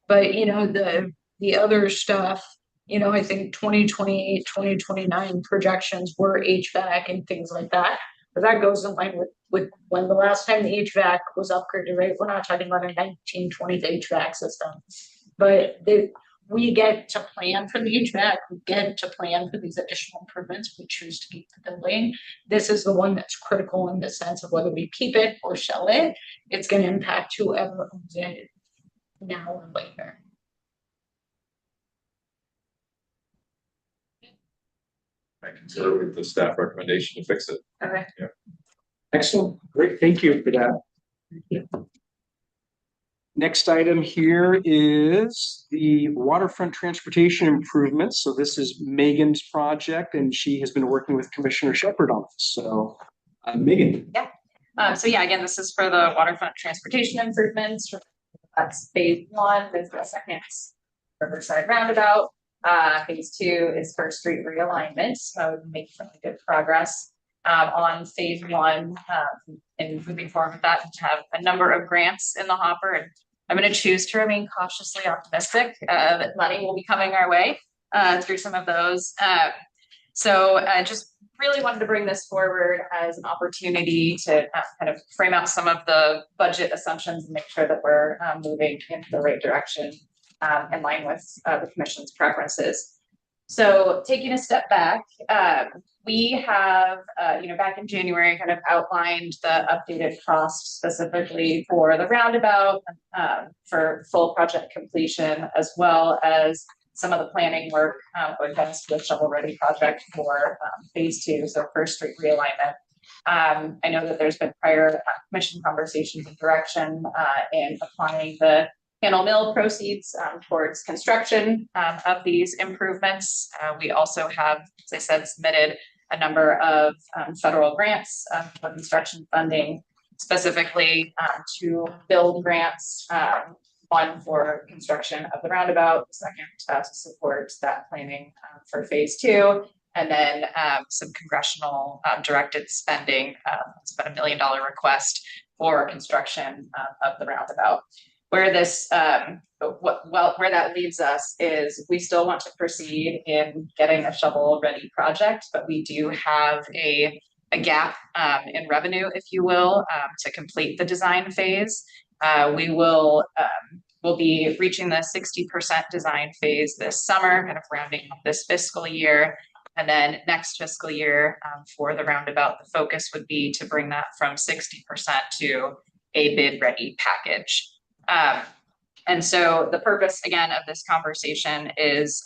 But you know, the other stuff, you know, I think 2028, 2029 projections were HVAC and things like that. But that goes in line with when the last time the HVAC was upgraded, right? We're not talking about a 1920s HVAC system. But we get to plan for the HVAC, we get to plan for these additional improvements, we choose to keep the building. This is the one that's critical in the sense of whether we keep it or sell it. It's gonna impact whoever owns it now or later. I consider with the staff recommendation to fix it. Okay. Excellent, great, thank you for that. Next item here is the waterfront transportation improvements. So this is Megan's project and she has been working with Commissioner Shepherd on this. So Megan. So yeah, again, this is for the waterfront transportation improvements. That's phase 1, there's the second Riverside Roundabout. Phase 2 is First Street realignment, so making really good progress on phase 1. And moving forward with that, we have a number of grants in the hopper, and I'm going to choose to remain cautiously optimistic that money will be coming our way through some of those. So I just really wanted to bring this forward as an opportunity to kind of frame out some of the budget assumptions and make sure that we're moving in the right direction in line with the commission's preferences. So taking a step back, we have, you know, back in January, kind of outlined the updated cost specifically for the roundabout for full project completion, as well as some of the planning work against the shovel-ready project for phase 2, so First Street realignment. I know that there's been prior commission conversations and direction in applying the Cannell Mill proceeds towards construction of these improvements. We also have, as I said, submitted a number of federal grants for construction funding, specifically to build grants. One for construction of the roundabout, the second to support that planning for phase 2, and then some congressional directed spending. It's about $1 million request for construction of the roundabout. Where this, where that leaves us is we still want to proceed in getting a shovel-ready project, but we do have a gap in revenue, if you will, to complete the design phase. We will we'll be reaching the 60% design phase this summer, kind of rounding up this fiscal year. And then next fiscal year for the roundabout, the focus would be to bring that from 60% to a bid-ready package. And so the purpose, again, of this conversation is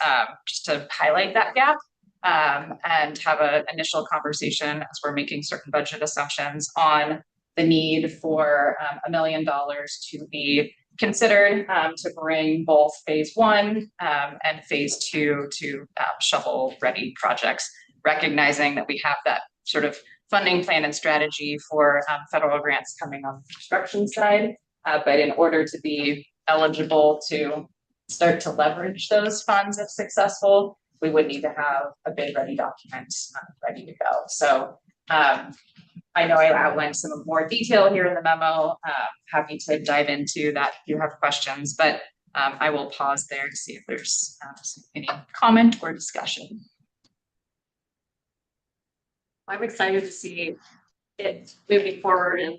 just to highlight that gap and have an initial conversation as we're making certain budget assumptions on the need for $1 million to be considered to bring both phase 1 and phase 2 to shovel-ready projects, recognizing that we have that sort of funding plan and strategy for federal grants coming on the construction side. But in order to be eligible to start to leverage those funds if successful, we would need to have a bid-ready document ready to go. So I know I outlined some more detail here in the memo. Happy to dive into that if you have questions, but I will pause there to see if there's any comment or discussion. I'm excited to see it moving forward in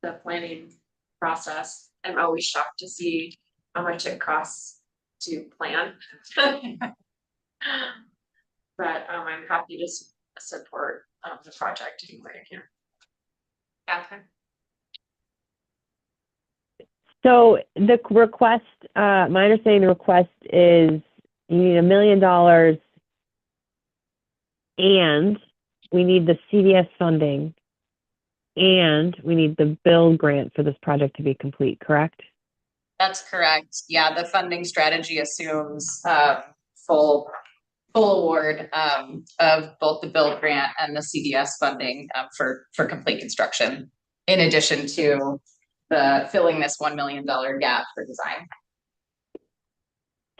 the planning process. I'm always shocked to see how much it costs to plan. But I'm happy to support the project anyway I can. Catherine? So the request, my understanding the request is you need $1 million and we need the CDS funding and we need the build grant for this project to be complete, correct? That's correct. Yeah, the funding strategy assumes full award of both the build grant and the CDS funding for complete construction, in addition to the filling this $1 million gap for design.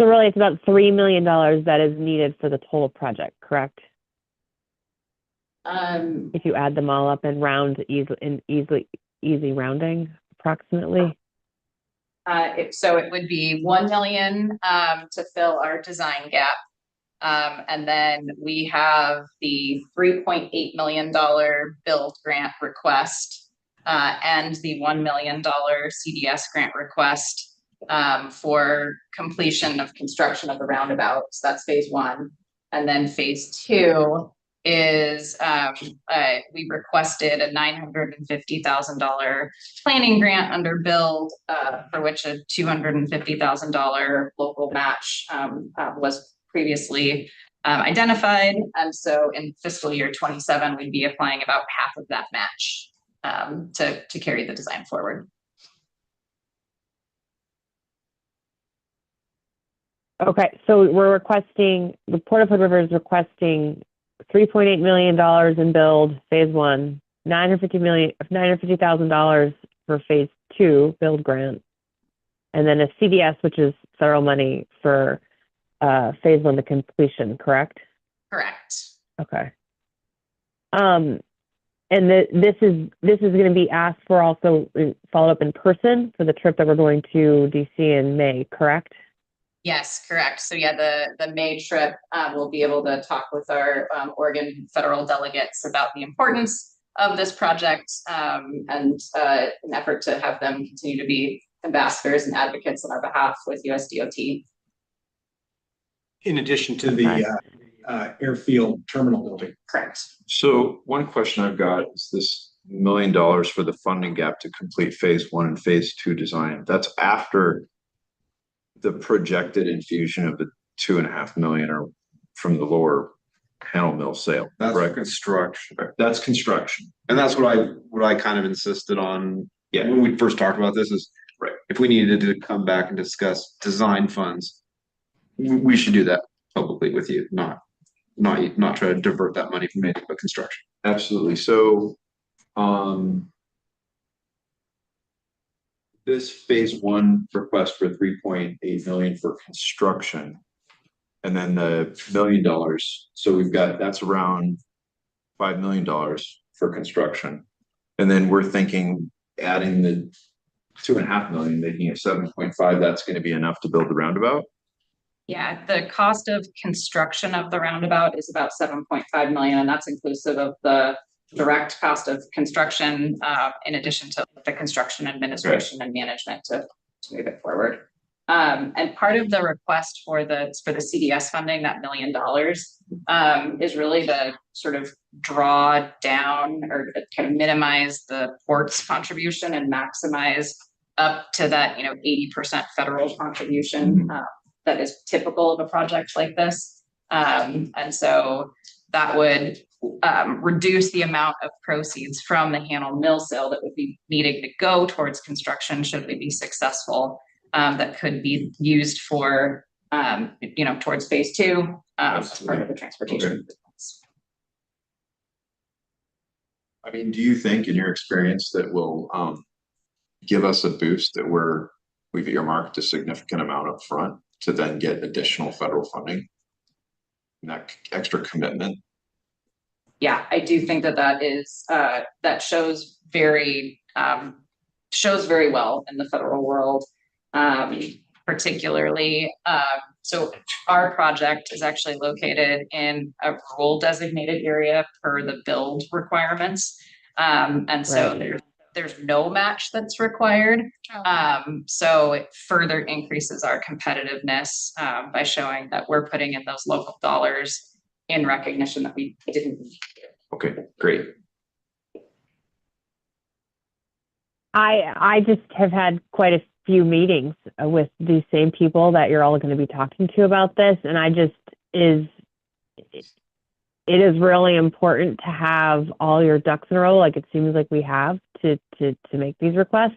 So really, it's about $3 million that is needed for the total project, correct? If you add them all up and round easy rounding approximately. So it would be 1 million, to fill our design gap. And then we have the $3.8 million build grant request, and the $1 million CDS grant request, for completion of construction of the roundabout. So that's phase 1. And then phase 2 is, we requested a $950,000 planning grant under build, for which a $250,000 local match, was previously identified. And so in fiscal year 27, we'd be applying about half of that match, to carry the design forward. Okay, so we're requesting, the Port of Hood River is requesting $3.8 million in build phase 1, $950,000 for phase 2 build grant, and then a CDS, which is federal money for phase 1 to completion, correct? Correct. Okay. And this is going to be asked for also followed up in person for the trip that we're going to DC in May, correct? Yes, correct. So yeah, the May trip, we'll be able to talk with our Oregon federal delegates about the importance of this project, and an effort to have them continue to be ambassadors and advocates on our behalf with USDOT. In addition to the airfield terminal building. Correct. So one question I've got is this $1 million for the funding gap to complete phase 1 and phase 2 design. That's after the projected infusion of the 2.5 million or from the lower panel mill sale. That's right? construction. That's construction. And that's what I kind of insisted on. Yeah. When we first talked about this is, Right. if we needed to come back and discuss design funds, we should do that publicly with you, not try to divert that money from anything but construction. Absolutely. So, this phase 1 request for 3.8 million for construction, and then the $1 million. So that's around $5 million for construction. And then we're thinking adding the 2.5 million, making it 7.5, that's going to be enough to build the roundabout. Yeah, the cost of construction of the roundabout is about 7.5 million, and that's inclusive of the direct cost of construction, in addition to the construction administration and management to move it forward. And part of the request for the CDS funding, that $1 million, is really to sort of draw down or kind of minimize the port's contribution and maximize up to that 80% federal contribution that is typical of a project like this. And so that would reduce the amount of proceeds from the Hanel Mill sale that would be needing to go towards construction should we be successful, that could be used for, towards phase 2 as part of the transportation. Okay. I mean, do you think in your experience that will give us a boost that we've earmarked a significant amount up front to then get additional federal funding? And that extra commitment? Yeah, I do think that is that shows very well in the federal world, particularly. So our project is actually located in a rural designated area per the build requirements, and so there's no match that's required. So it further increases our competitiveness by showing that we're putting in those local dollars in recognition that we didn't need to. Okay, great. I just have had quite a few meetings with these same people that you're all going to be talking to about this, and it is really important to have all your ducks in a row, like it seems like we have to make these requests.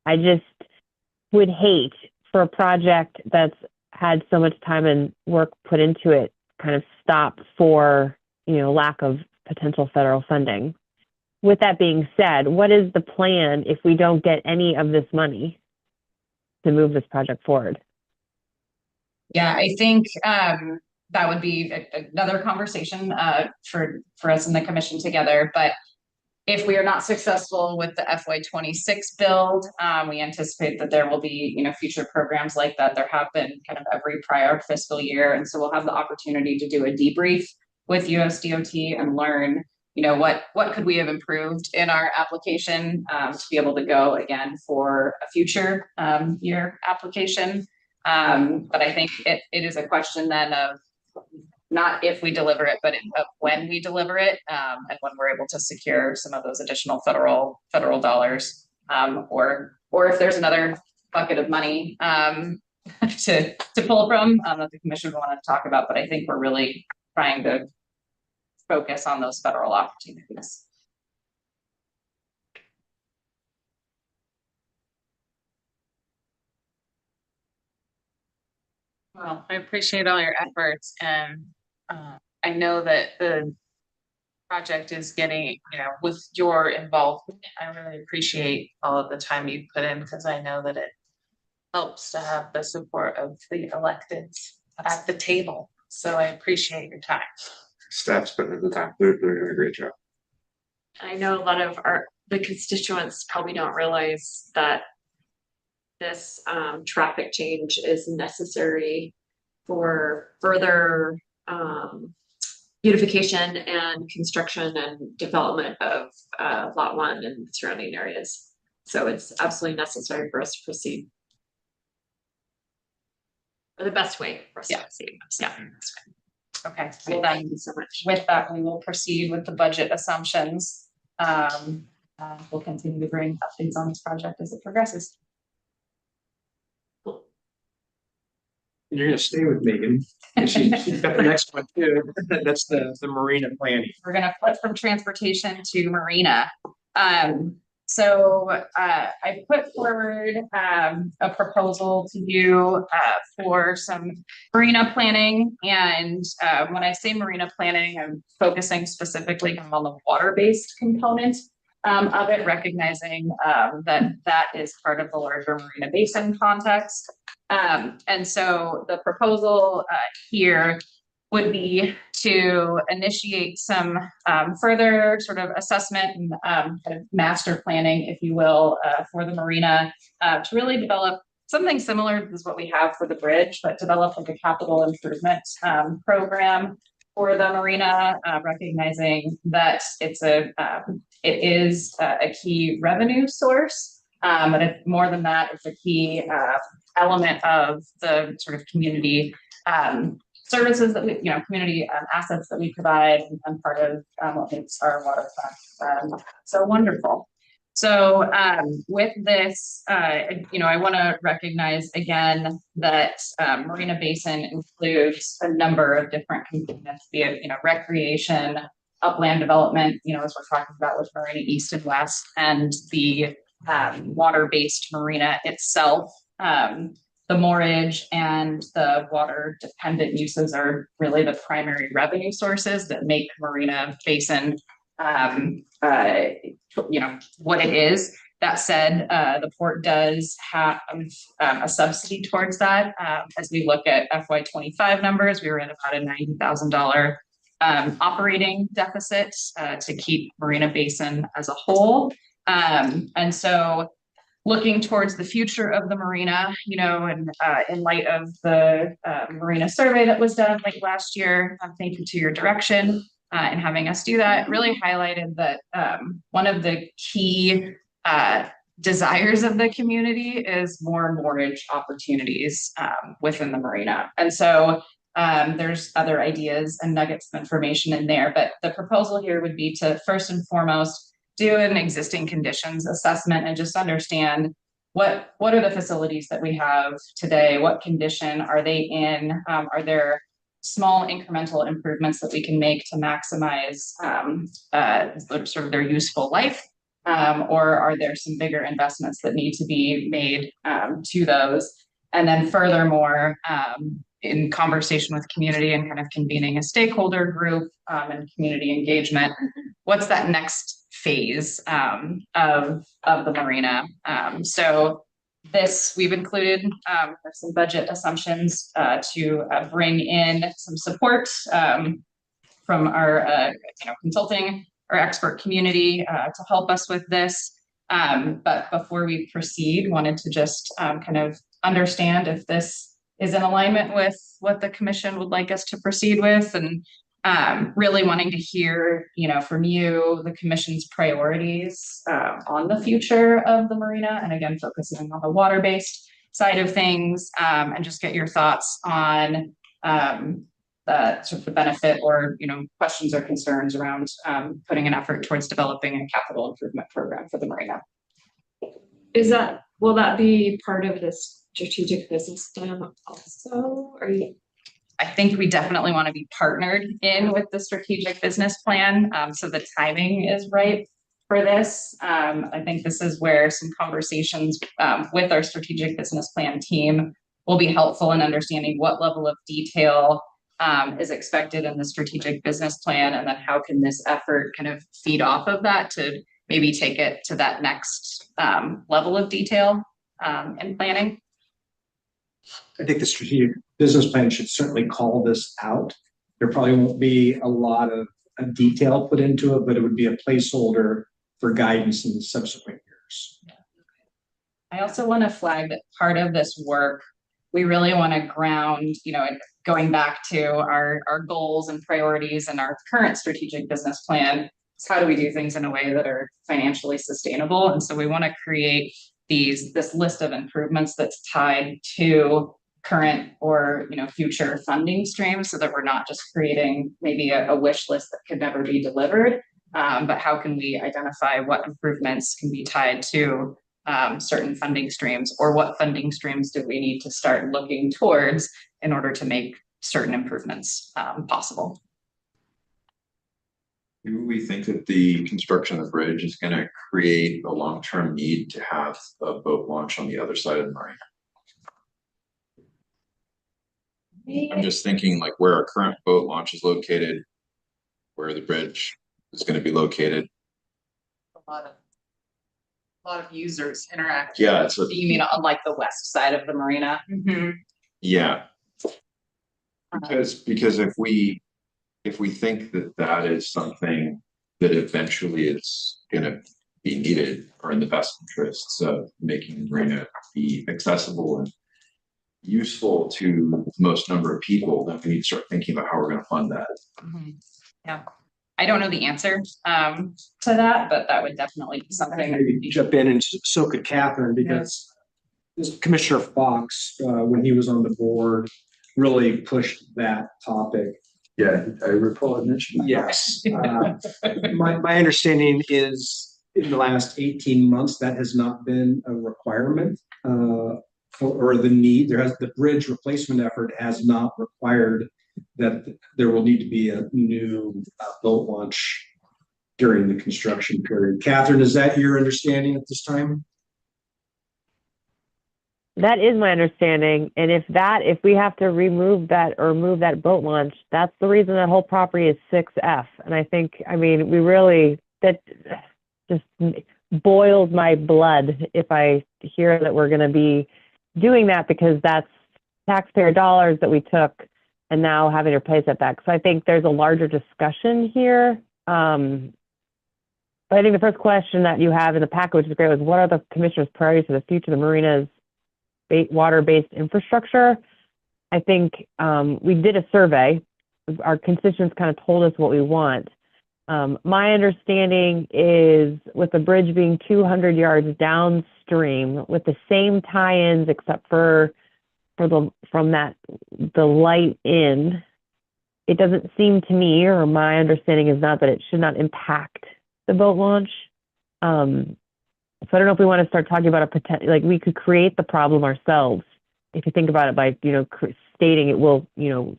I just would hate for a project that's had so much time and work put into it kind of stop for lack of potential federal funding. With that being said, what is the plan if we don't get any of this money to move this project forward? Yeah, I think that would be another conversation for us and the commission together. But if we are not successful with the FY26 build, we anticipate that there will be, future programs like that. There have been kind of every prior fiscal year. And so we'll have the opportunity to do a debrief with USDOT and learn, what could we have improved in our application to be able to go again for a future year application. But I think it is a question then of not if we deliver it, but of when we deliver it, and when we're able to secure some of those additional federal dollars, or if there's another bucket of money to pull from that the commission would want to talk about. But I think we're really trying to focus on those federal opportunities. Well, I appreciate all your efforts, and I know that the project is getting, with your involvement, I really appreciate all of the time you put in, because I know that it helps to have the support of the electeds at the table. So I appreciate your time. Staff's putting in the time. They're doing a great job. I know a lot of the constituents probably don't realize that this traffic change is necessary for further beautification and construction and development of Lot 1 and surrounding areas. So it's absolutely necessary for us to proceed. Or the best way for us to proceed. Yeah. Okay, Well, well thank then, you so much. with that, we will proceed with the budget assumptions. We'll continue to bring updates on this project as it progresses. You're gonna stay with Megan. She's got the next one too. That's the marina planning. We're gonna flip from transportation to marina. So I put forward a proposal to you for some marina planning. And when I say marina planning, I'm focusing specifically on the water-based component of it, recognizing that is part of the larger marina basin context. And so the proposal here would be to initiate some further sort of assessment and kind of master planning, if you will, for the marina to really develop something similar to what we have for the bridge, but develop like a capital improvement program for the marina, recognizing that it is a key revenue source. But more than that, it's a key element of the sort of community services that we, community assets that we provide, and part of what makes our waterfront so wonderful. So with this, I want to recognize again that Marina Basin includes a number of different components, be it, recreation, upland development, as we're talking about with Marina East and West, and the water-based marina itself. The moorage and the water dependent uses are really the primary revenue sources that make Marina Basin, what it is. That said, the port does have a subsidy towards that. As we look at FY25 numbers, we were at about a $90,000 operating deficit to keep Marina Basin as a whole. And so looking towards the future of the marina, and in light of the marina survey that was done late last year, thank you to your direction in having us do that, really highlighted that one of the key desires of the community is more moorage opportunities within the marina. And so there's other ideas and nuggets of information in there, but the proposal here would be to first and foremost do an existing conditions assessment and just understand what are the facilities that we have today, what condition are they in, are there small incremental improvements that we can make to maximize sort of their useful life, or are there some bigger investments that need to be made to those? And then furthermore, in conversation with community and kind of convening a stakeholder group and community engagement, what's that next phase of the marina? So we've included some budget assumptions to bring in some support from our consulting or expert community to help us with this. But before we proceed, wanted to just kind of understand if this is in alignment with what the commission would like us to proceed with, and really wanting to hear, from you, the commission's priorities on the future of the marina, and again, focusing on the water-based side of things, and just get your thoughts on sort of the benefit or, questions or concerns around putting an effort towards developing a capital improvement program for the marina. Will that be part of this strategic business plan also? I think we definitely want to be partnered in with the strategic business plan. So the timing is right for this. I think this is where some conversations with our strategic business plan team will be helpful in understanding what level of detail is expected in the strategic business plan, and then how can this effort kind of feed off of that to maybe take it to that next level of detail in planning. I think the strategic business plan should certainly call this out. There probably won't be a lot of detail put into it, but it would be a placeholder for guidance in the subsequent years. I also want to flag that part of this work, we really want to ground, going back to our goals and priorities and our current strategic business plan, is how do we do things in a way that are financially sustainable? And so we want to create this list of improvements that's tied to current or future funding streams, so that we're not just creating maybe a wish list that could never be delivered, but how can we identify what improvements can be tied to certain funding streams, or what funding streams do we need to start looking towards in order to make certain improvements possible. Do we think that the construction of the bridge is going to create a long-term need to have a boat launch on the other side of the marina? I'm just thinking like where our current boat launch is located, where the bridge is going to be located. A lot of users interact. Yeah, You mean on like the west side of the marina? Mm-hmm. Yeah. Because if we think that is something that eventually is going to be needed, or in the best interests of making the marina be accessible and useful to the most number of people, then we need to start thinking about how we're going to fund that. Mm-hmm. Yeah, I don't know the answer to that, but that would definitely be something. Maybe jump in, and so could Catherine, because Commissioner Fox, when he was on the board, really pushed that topic. Yeah, I recall it mentioned. Yes. My understanding is in the last 18 months, that has not been a requirement or the need. The bridge replacement effort has not required that there will need to be a new boat launch during the construction period. Catherine, is that your understanding at this time? That is my understanding. And if we have to remove that or move that boat launch, that's the reason that whole property is 6F. And I think, that just boils my blood if I hear that we're going to be doing that, because that's taxpayer dollars that we took and now having to replace that back. So I think there's a larger discussion here. But I think the first question that you have in the packet, which is great, was what are the commissioner's priorities for the future of the marina's water-based infrastructure? I think we did a survey. Our constituents kind of told us what we want. My understanding is with the bridge being 200 yards downstream with the same tie-ins except for the light in, it doesn't seem to me, or my understanding is not that it should not impact the boat launch. So I don't know if we want to start talking about a potential, like we could create the problem ourselves. If you think about it by, stating it will,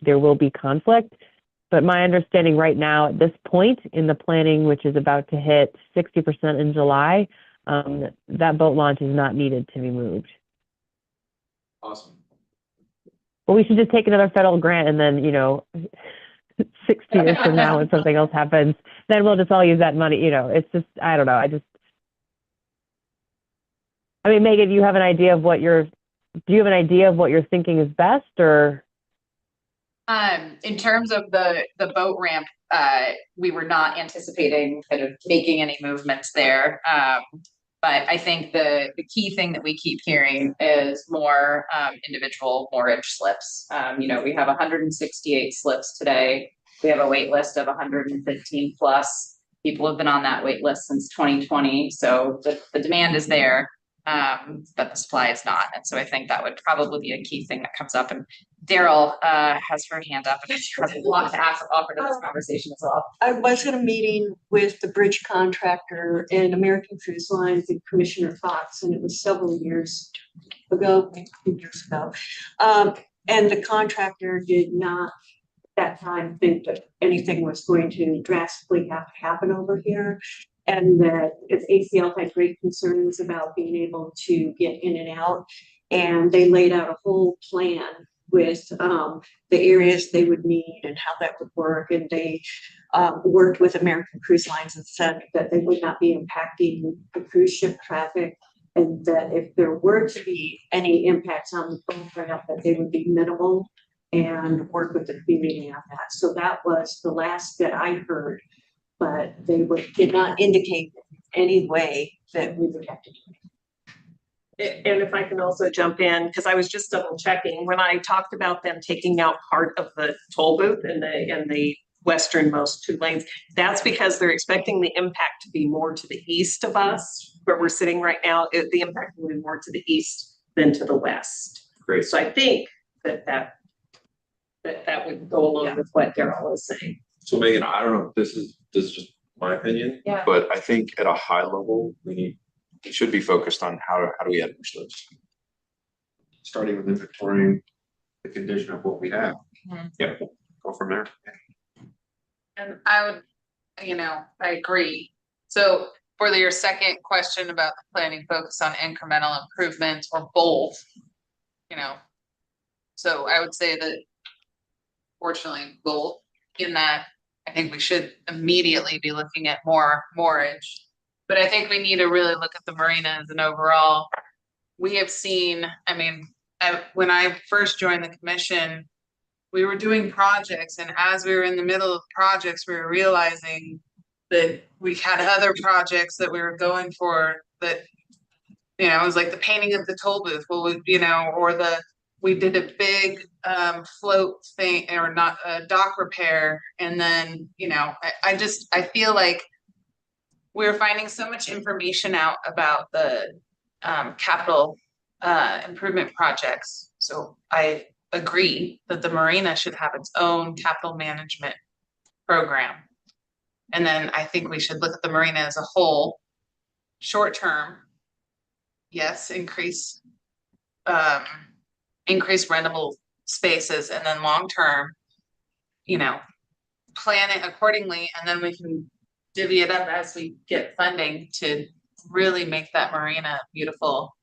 there will be conflict. But my understanding right now at this point in the planning, which is about to hit 60% in July, that boat launch is not needed to be moved. Awesome. But we should just take another federal grant and then, 60 years from now when something else happens, then we'll just all use that money. It's just, I don't know. I mean, Megan, do you have an idea of what you're thinking is best, or? In terms of the boat ramp, we were not anticipating kind of making any movements there. But I think the key thing that we keep hearing is more individual mortgage slips. You know, we have 168 slips today. We have a wait list of 115 plus. People have been on that wait list since 2020. So the demand is there, but the supply is not. And so I think that would probably be a key thing that comes up. And Daryl has her hand up and has a lot to offer to this conversation as well. I was in a meeting with the bridge contractor and American Cruise Lines and Commissioner Fox, and it was several years ago, maybe 2 years ago. And the contractor did not at that time think that anything was going to drastically have to happen over here. And that if ACL had great concerns about being able to get in and out. And they laid out a whole plan with the areas they would need and how that would work. And they worked with American Cruise Lines and said that they would not be impacting the cruise ship traffic. And that if there were to be any impacts on the boat ramp, that they would be minimal, and work with the community on that. So that was the last that I heard, but they did not indicate in any way that we would have to do it. And if I can also jump in, because I was just double checking, when I talked about them taking out part of the toll booth in the westernmost 2 lanes, that's because they're expecting the impact to be more to the east of us, where we're sitting right now. The impact will be more to the east than to the west. Great. So I think that would go along with what Daryl was saying. So Megan, I don't know if this is just my opinion, Yeah. but I think at a high level, we should be focused on how do we add those. Starting with inventorying the condition of what we have. Yeah. Go from there. And I would, I agree. So for your second question about the planning focus on incremental improvements or both, so I would say that fortunately both, in that I think we should immediately be looking at more moorage. But I think we need to really look at the marinas and overall. We have seen, when I first joined the commission, we were doing projects, and as we were in the middle of projects, we were realizing that we had other projects that we were going for that, it was like the painting of the toll booth, we did a big float thing, or not a dock repair. And then, I feel like we're finding so much information out about the capital improvement projects. So I agree that the marina should have its own capital management program. And then I think we should look at the marina as a whole. Short term, yes, increase rentable spaces, and then long term, plan it accordingly, and then we can divvy it up as we get funding to really make that marina a beautiful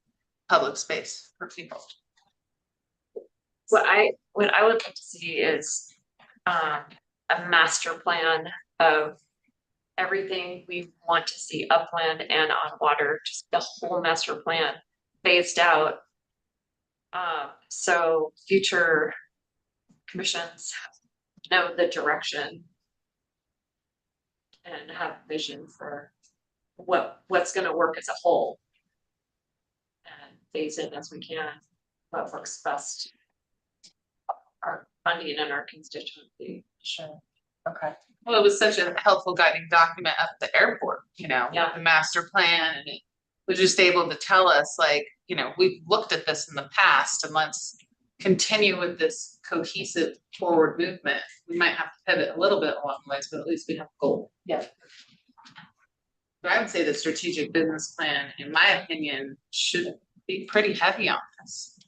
public space for people. What I would like to see is a master plan of everything we want to see upland and on water, just the whole master plan phased out. So future commissions know the direction and have vision for what's going to work as a whole, and phase in as we can what works best, our funding and our constituency. Sure. Okay. Well, it was such a helpful guiding document at the airport, Yeah. the master plan, and it was just able to tell us, like, we've looked at this in the past, and let's continue with this cohesive forward movement. We might have to pivot a little bit along the ways, but at least we have a goal. Yeah. But I would say the strategic business plan, in my opinion, should be pretty heavy on this.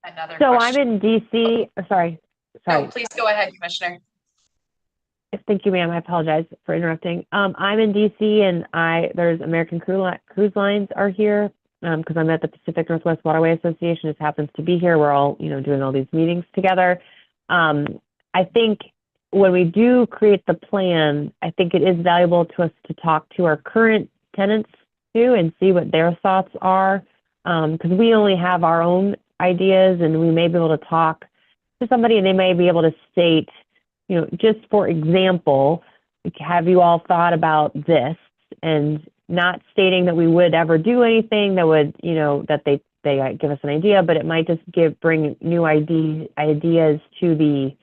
Another So question. I'm in DC, sorry. No, please go ahead, Commissioner. Thank you, ma'am. I apologize for interrupting. I'm in DC, and there's American Cruise Lines are here because I'm at the Pacific Northwest Waterway Association. Just happens to be here. We're all, doing all these meetings together. I think when we do create the plan, I think it is valuable to us to talk to our current tenants too and see what their thoughts are. Because we only have our own ideas, and we may be able to talk to somebody and they may be able to state, you know, just for example, have you all thought about this? And not stating that we would ever do anything that would, you know, that they give us an idea, but it might just bring new ideas to the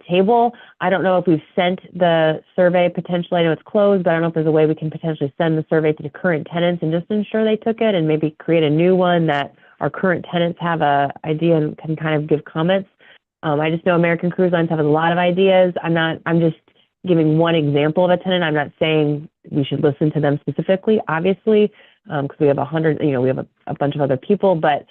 table. I don't know if we've sent the survey potentially. I know it's closed, but I don't know if there's a way we can potentially send the survey to the current tenants and just ensure they took it, and maybe create a new one that our current tenants have a idea and can kind of give comments. I just know American Cruise Lines have a lot of ideas. I'm just giving one example of a tenant. I'm not saying we should listen to them specifically, obviously, because we have 100, you know, we have a bunch of other people, but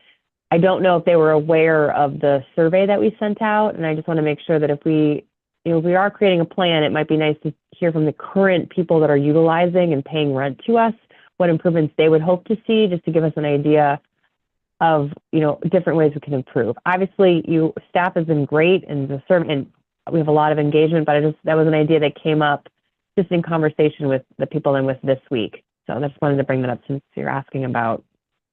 I don't know if they were aware of the survey that we sent out. And I just want to make sure that if we, you know, if we are creating a plan, it might be nice to hear from the current people that are utilizing and paying rent to us, what improvements they would hope to see, just to give us an idea of, you know, different ways we can improve. Obviously, staff has been great, and we have a lot of engagement, but that was an idea that came up just in conversation with the people I'm with this week. So I just wanted to bring that up since you're asking about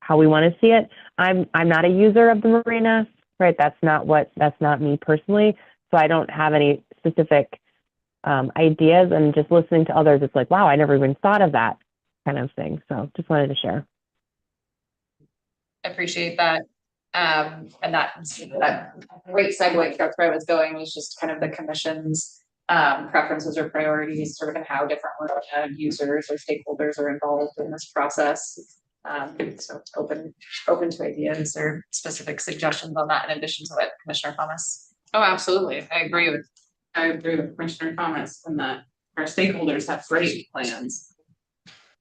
how we want to see it. I'm not a user of the marina, right? That's not me personally. So I don't have any specific ideas, and just listening to others, it's like, wow, I never even thought of that kind of thing. So just wanted to share. I appreciate that. And that great segue, that's where I was going, was just kind of the commission's preferences or priorities, sort of, and how different users or stakeholders are involved in this process. So open to ideas or specific suggestions on that, in addition to what Commissioner Thomas. Oh, absolutely. I agree with Commissioner Thomas, and that our stakeholders have great plans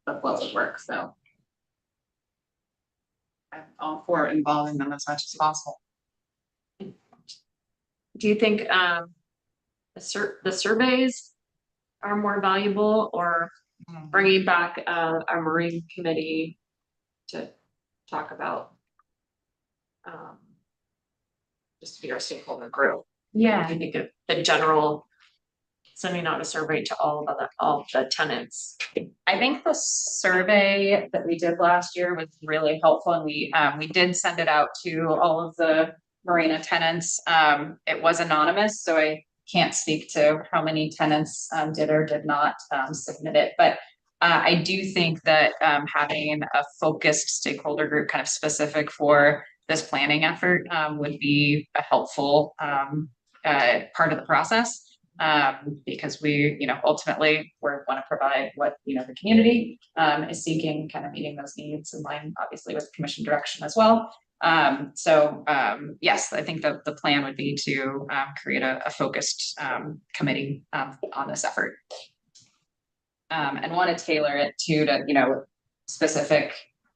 of what would work, so I'm all for involving them as much as possible. Do you think the surveys are more valuable, or bringing back our marine committee to talk about just to be our stakeholder group? Yeah. I think of the general sending out a survey to all the tenants. I think the survey that we did last year was really helpful, and we did send it out to all of the marina tenants. It was anonymous, so I can't speak to how many tenants did or did not submit it, but I do think that having a focused stakeholder group kind of specific for this planning effort would be a helpful part of the process. Because we, you know, ultimately we want to provide what, you know, the community is seeking, kind of meeting those needs in line, obviously, with commission direction as well. Yes, I think that the plan would be to create a focused committee on this effort. And want to tailor it to, you know, specific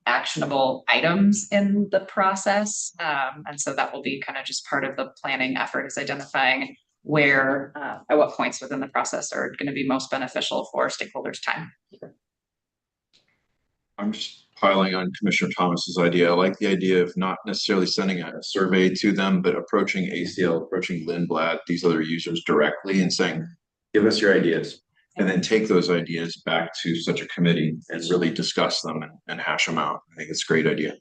actionable items in the process. And so that will be kind of just part of the planning effort, is identifying where, at what points within the process are going to be most beneficial for stakeholders' time. I'm just piling on Commissioner Thomas's idea. I like the idea of not necessarily sending a survey to them, but approaching ACL, approaching Lindblad, these other users directly, and saying, give us your ideas, and then take those ideas back to such a committee and really discuss them and hash them out. I think it's a great idea.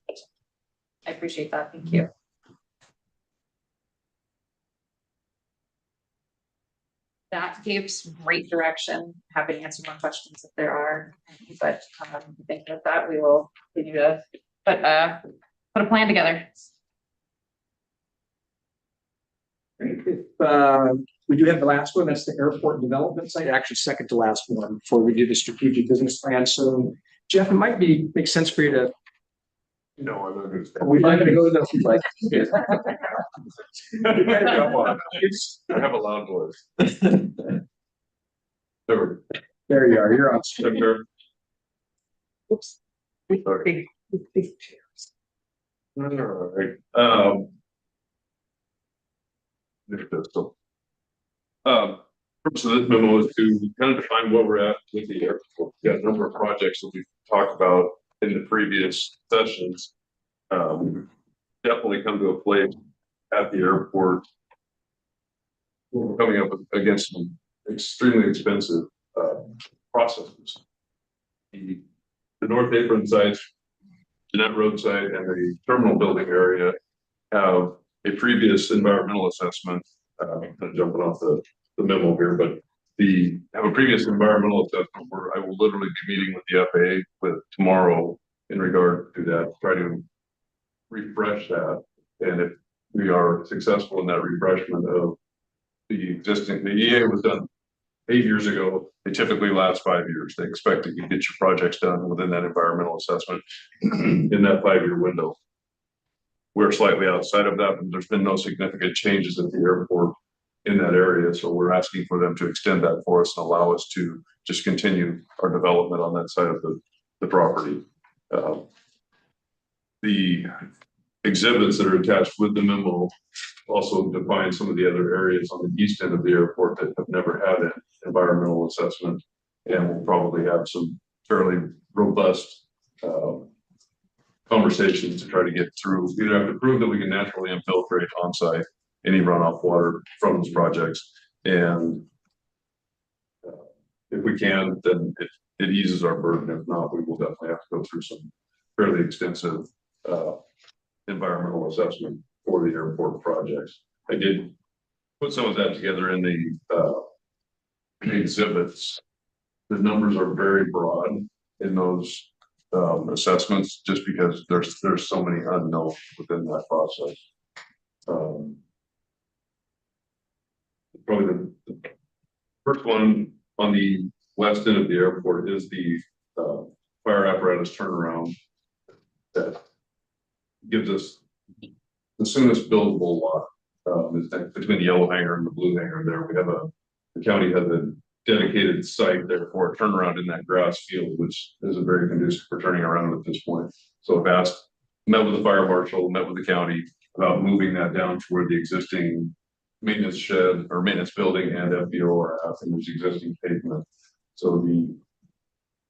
I appreciate that. Thank you. That gives great direction. Happy to answer more questions if there are, but I think that we will continue to put a plan together. We do have the last one, that's the airport development site, actually second to last one before we do the strategic business plan. So Jeff, it might make sense for you to. No, I'm not gonna. We'd like to go to the. Like, I have a loud voice. There you are, you're on. Oops. Sorry. Big chairs. All right. Purpose of this memo is to kind of define where we're at with the airport. We've got a number of projects that we've talked about in the previous sessions. Definitely come to a place at the airport we're coming up against some extremely expensive processes. The North Apron sites, Jeanette Road site, and the terminal building area have a previous environmental assessment. I'm jumping off the memo here, but have a previous environmental assessment where I will literally be meeting with the FAA tomorrow in regard to that, try to refresh that. And if we are successful in that refreshment of the EA was done 8 years ago. They typically last 5 years. They expect that you get your projects done within that environmental assessment in that 5-year window. We're slightly outside of that, and there's been no significant changes at the airport in that area. So we're asking for them to extend that for us and allow us to just continue our development on that side of the property. The exhibits that are attached with the memo also define some of the other areas on the east end of the airport that have never had an environmental assessment, and will probably have some fairly robust conversations to try to get through. We have to prove that we can naturally infiltrate on site any runoff water from those projects, and if we can, then it eases our burden. If not, we will definitely have to go through some fairly extensive environmental assessment for the airport projects. I did put some of that together in the exhibits. The numbers are very broad in those assessments, just because there's so many unknowns within that process. Probably the first one on the west end of the airport is the fire apparatus turnaround that gives us the soonest buildable lot. Between the yellow hangar and the blue hangar there, we have the county has a dedicated site there for a turnaround in that grass field, which isn't very conducive for turning around at this point. So I've met with the fire marshal, met with the county about moving that down to where the existing maintenance shed or maintenance building and FBO are at, and there's existing pavement. So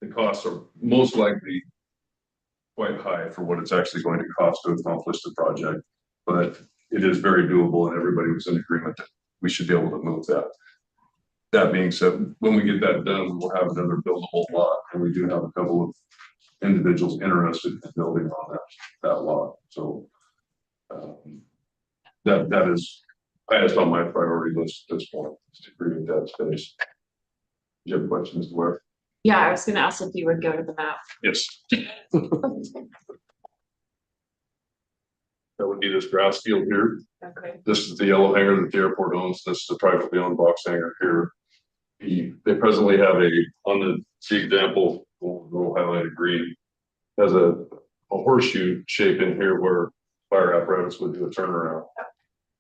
the costs are most likely quite high for what it's actually going to cost to accomplish the project, but it is very doable, and everybody was in agreement that we should be able to move that. That being said, when we get that done, we'll have another buildable lot, and we do have a couple of individuals interested in building on that lot. So that is highest on my priority list at this point, is to create that space. Do you have questions, where? Yeah, I was gonna ask if you would go to the map. Yes. That would be this grass field here. Okay. This is the yellow hangar that the airport owns. This is a privately owned box hangar here. They presently have on the example, we'll highlight it green, has a horseshoe shape in here where fire apparatus would do a turnaround.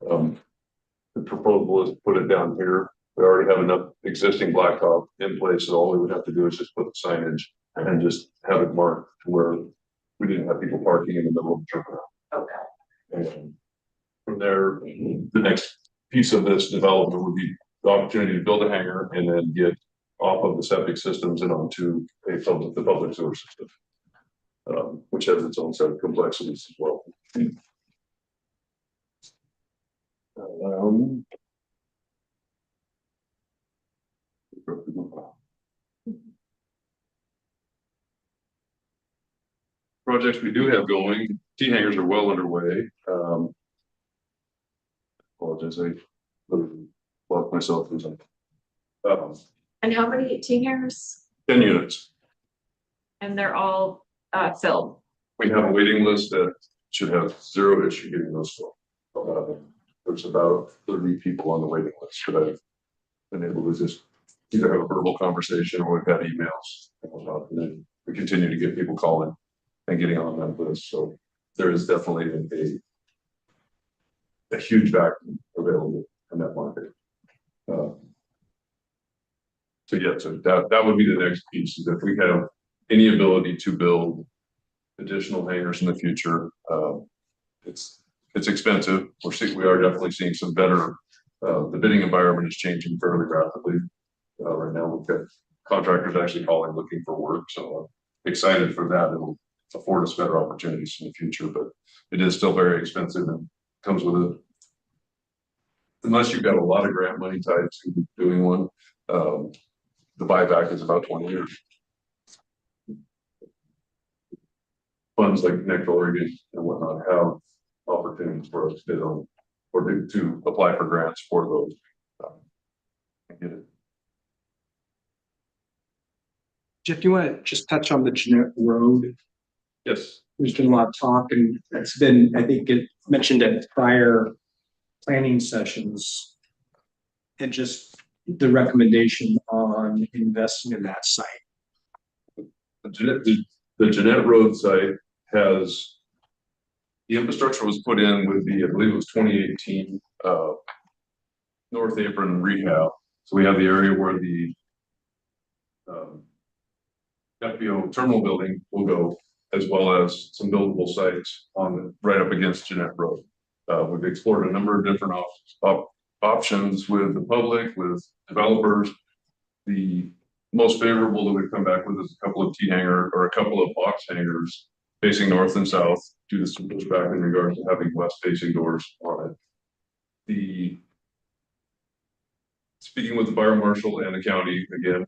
The proposal is to put it down here. We already have enough existing blacktop in place, so all we would have to do is just put the signage and just have it marked to where we didn't have people parking in the middle of the turnaround. Okay. And from there, the next piece of this development would be the opportunity to build a hangar and then get off of the septic systems and onto the public sewer system, which has its own set of complexities as well. Projects we do have going, T hangars are well underway. Apologize, I blocked myself from something. And how many teen hangars? 10 units. And they're all filled. We have a waiting list that should have zero issue getting those filled. There's about 30 people on the waiting list that I've been able to just either have a verbal conversation or we've got emails. And then we continue to get people calling and getting on that list. So there is definitely a huge vacuum available in that market. So yeah, so that would be the next piece, is if we have any ability to build additional hangars in the future. It's expensive. We are definitely seeing some better. The bidding environment is changing fairly rapidly. Right now, we've got contractors actually calling looking for work. So I'm excited for that. It'll afford us better opportunities in the future, but it is still very expensive and comes with unless you've got a lot of grant money tied to doing one, the buyback is about 20 years. Funds like Connect Oregon and whatnot have opportunities for us to bid on or to apply for grants for those. Get it. Jeff, do you want to just touch on the Jeanette Road? Yes. There's been a lot of talk, and it's been, I think, it mentioned at prior planning sessions. And just the recommendation on investing in that site. The Jeanette Road site has, the infrastructure was put in with the, I believe it was 2018 North Apron rehab. So we have the area where the FBO terminal building will go, as well as some buildable sites on right up against Jeanette Road. We've explored a number of different options with the public, with developers. The most favorable that we've come back with is a couple of T-hanger or a couple of box hangers facing north and south due to some pushback in regards to having west facing doors on it. Speaking with the fire marshal and the county again,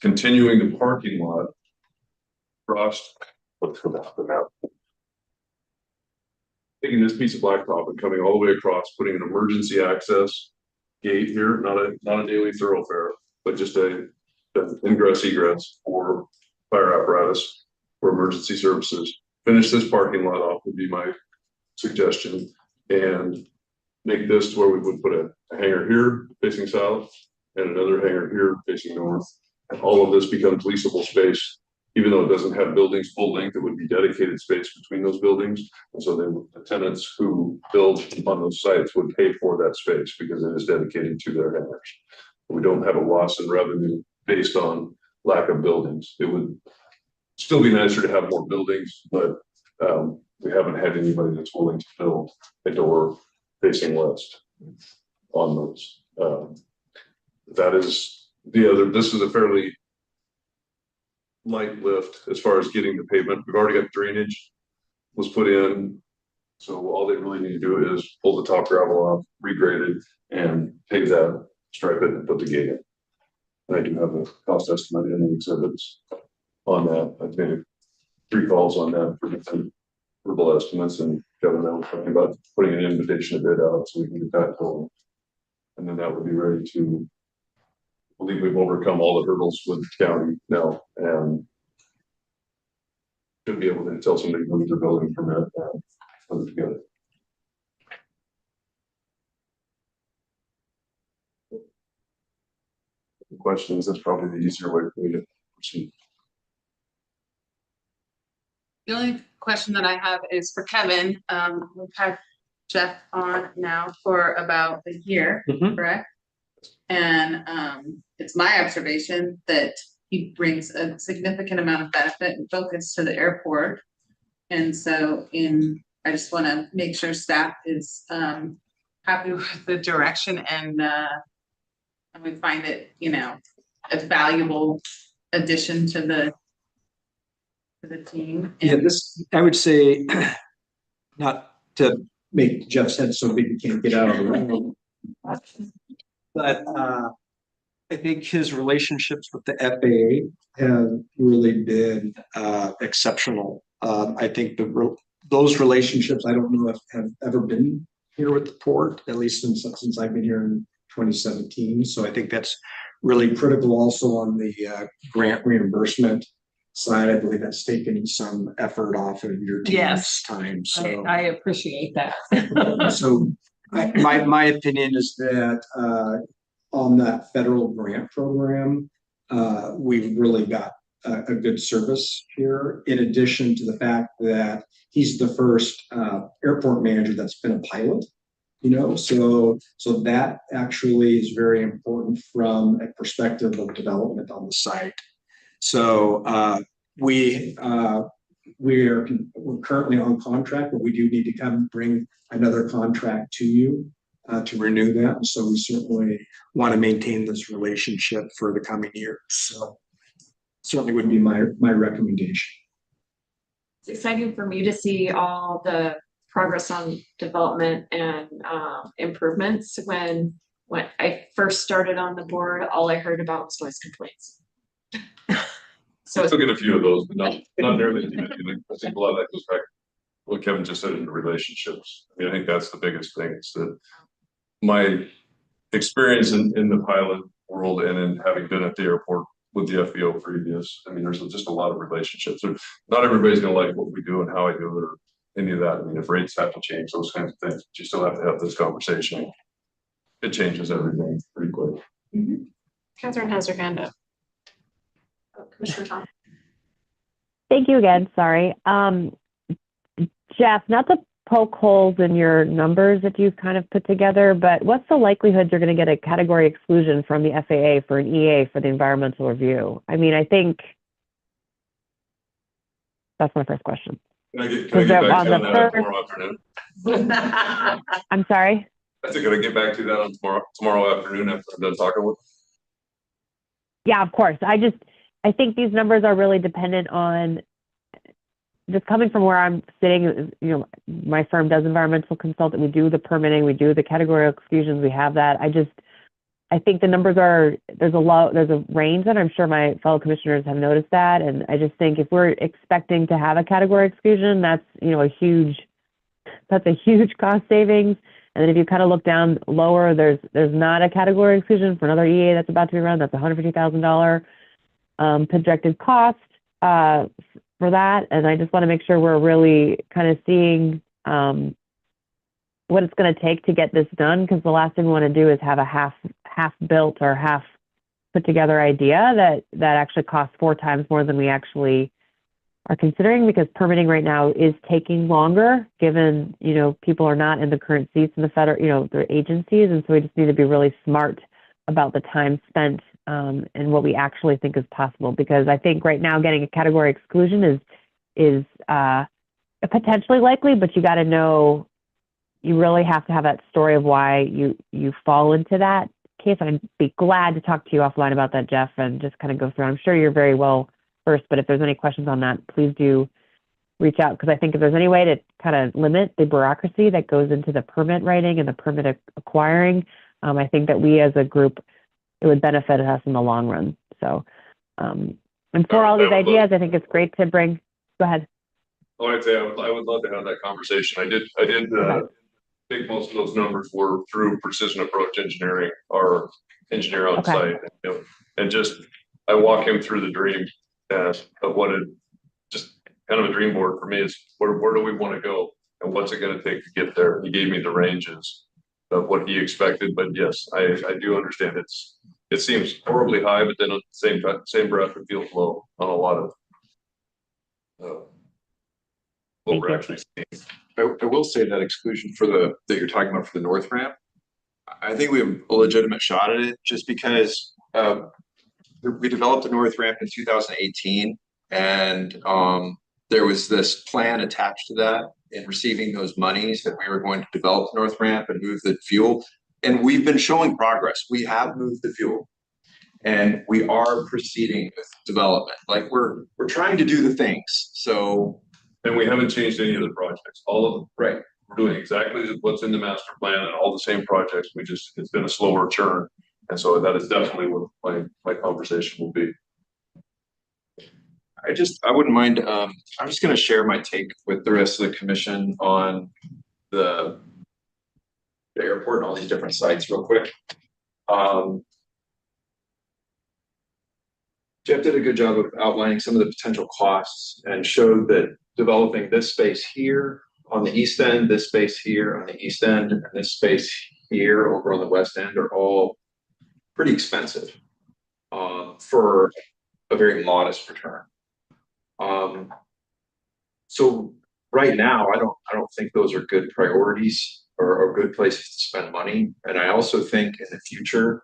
continuing the parking lot across, let's go back to the map. Taking this piece of blacktop and coming all the way across, putting an emergency access gate here, not a daily thoroughfare, but just an ingress egress for fire apparatus for emergency services. Finish this parking lot off would be my suggestion, and make this to where we would put a hangar here facing south and another hangar here facing north. And all of this becomes leasable space, even though it doesn't have buildings full length, it would be dedicated space between those buildings. And so then the tenants who build on those sites would pay for that space because it is dedicated to their hangars. We don't have a loss in revenue based on lack of buildings. It would still be nicer to have more buildings, but we haven't had anybody that's willing to build a door facing west on those. That is the other, this is a fairly light lift as far as getting the pavement. We've already got drainage was put in. So all they really need to do is pull the top gravel off, regrade it, and pave that, stripe it, and put the gate in. And I do have a cost estimate in the exhibits on that. I've made 3 calls on that for different verbal estimates, and Kevin and I were talking about putting an invitation to bid out so we can get that going. And then that would be ready to, I believe we've overcome all the hurdles with the county now and should be able to tell somebody who's a building permit and put it together. Questions, that's probably the easier way for me to proceed. The only question that I have is for Kevin. We've had Jeff on now for about a year, correct? And it's my observation that he brings a significant amount of benefit and focus to the airport. And so I just want to make sure staff is happy with the direction and we find it, a valuable addition to the team. Yeah, this, I would say, not to make Jeff's head so big he can't get out of the room, but I think his relationships with the FAA have really been exceptional. I think those relationships, I don't know if have ever been here with the port, at least since I've been here in 2017. So I think that's really critical also on the grant reimbursement side. I believe that's taken some effort off of your team's time. So I appreciate that. So my opinion is that on that federal grant program, we've really got a good service here, in addition to the fact that he's the first airport manager that's been a pilot. So that actually is very important from a perspective of development on the site. So we're currently on contract, but we do need to come bring another contract to you to renew that. And so we certainly want to maintain this relationship for the coming years. So certainly would be my recommendation. It's exciting for me to see all the progress on development and improvements. When I first started on the board, all I heard about was noise complaints. So I still get a few of those, but not nearly as many. I think a lot of that goes back to what Kevin just said in the relationships. I mean, I think that's the biggest thing, is that my experience in the pilot world and in having been at the airport with the FBO previous, I mean, there's just a lot of relationships. Not everybody's gonna like what we do and how I do it or any of that. I mean, if rates have to change, those kinds of things, but you still have to have this conversation. It changes everything pretty quick. Catherine has her hand up. Commissioner Tom. Thank you again. Sorry. Jeff, not to poke holes in your numbers that you've kind of put together, but what's the likelihood you're going to get a category exclusion from the FAA for an EA for the environmental review? I mean, I think that's my first question. Can I get back to you on that tomorrow afternoon? I'm sorry? I think, can I get back to that on tomorrow afternoon after I'm done talking with? Yeah, of course. I think these numbers are really dependent on just coming from where I'm sitting. You know, my firm does environmental consulting. We do the permitting, we do the category exclusions, we have that. I think the numbers there's a range, and I'm sure my fellow commissioners have noticed that. And I just think if we're expecting to have a category exclusion, that's, you know, a huge cost savings. And then if you kind of look down lower, there's not a category exclusion for another EA that's about to be run. That's $150,000 projected cost for that. And I just want to make sure we're really kind of seeing what it's going to take to get this done, because the last thing we want to do is have a half built or half put together idea that actually costs 4 times more than we actually are considering, because permitting right now is taking longer, given, you know, people are not in the current seats in the federal, you know, the agencies. And so we just need to be really smart about the time spent and what we actually think is possible. Because I think right now getting a category exclusion is potentially likely, but you got to know, you really have to have that story of why you fall into that case. I'd be glad to talk to you offline about that, Jeff, and just kind of go through. I'm sure you're very well versed, but if there's any questions on that, please do reach out, because I think if there's any way to kind of limit the bureaucracy that goes into the permit writing and the permit acquiring, I think that we as a group, it would benefit us in the long run. So, and for all these ideas, I think it's great to bring. Go ahead. Oh, I'd say I would love to have that conversation. I did think most of those numbers were through Precision Approach Engineering, our engineer on site, you know, and just I walk him through the dream of what it just kind of a dream board for me is where do we want to go and what's it going to take to get there. He gave me the ranges of what he expected, but yes, I do understand it seems horribly high, but then at the same breath it feels low on a lot of what we're actually seeing. I will say that exclusion that you're talking about for the north ramp, I think we have a legitimate shot at it, just because we developed the north ramp in 2018, and there was this plan attached to that in receiving those monies that we were going to develop the north ramp and move the fuel. And we've been showing progress. We have moved the fuel, and we are proceeding with development. Like we're trying to do the things. So. And we haven't changed any of the projects, all of them. Right. We're doing exactly what's in the master plan and all the same projects. It's been a slower churn. And so that is definitely what my conversation will be. I wouldn't mind, I'm just going to share my take with the rest of the commission on the airport and all these different sites real quick. Jeff did a good job of outlining some of the potential costs and showed that developing this space here on the east end, this space here on the east end, and this space here over on the west end are all pretty expensive for a very modest return. So right now, I don't think those are good priorities or good places to spend money. And I also think in the future,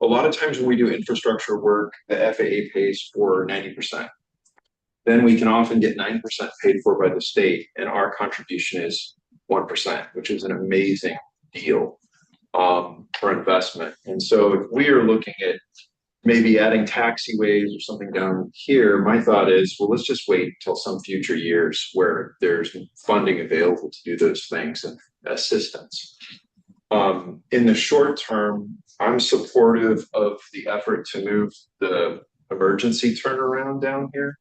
a lot of times when we do infrastructure work, the FAA pays for 90%. Then we can often get 9% paid for by the state, and our contribution is 1%, which is an amazing deal for investment. And so if we are looking at maybe adding taxiways or something down here, my thought is, well, let's just wait until some future years where there's funding available to do those things and assistance. In the short term, I'm supportive of the effort to move the emergency turnaround down here.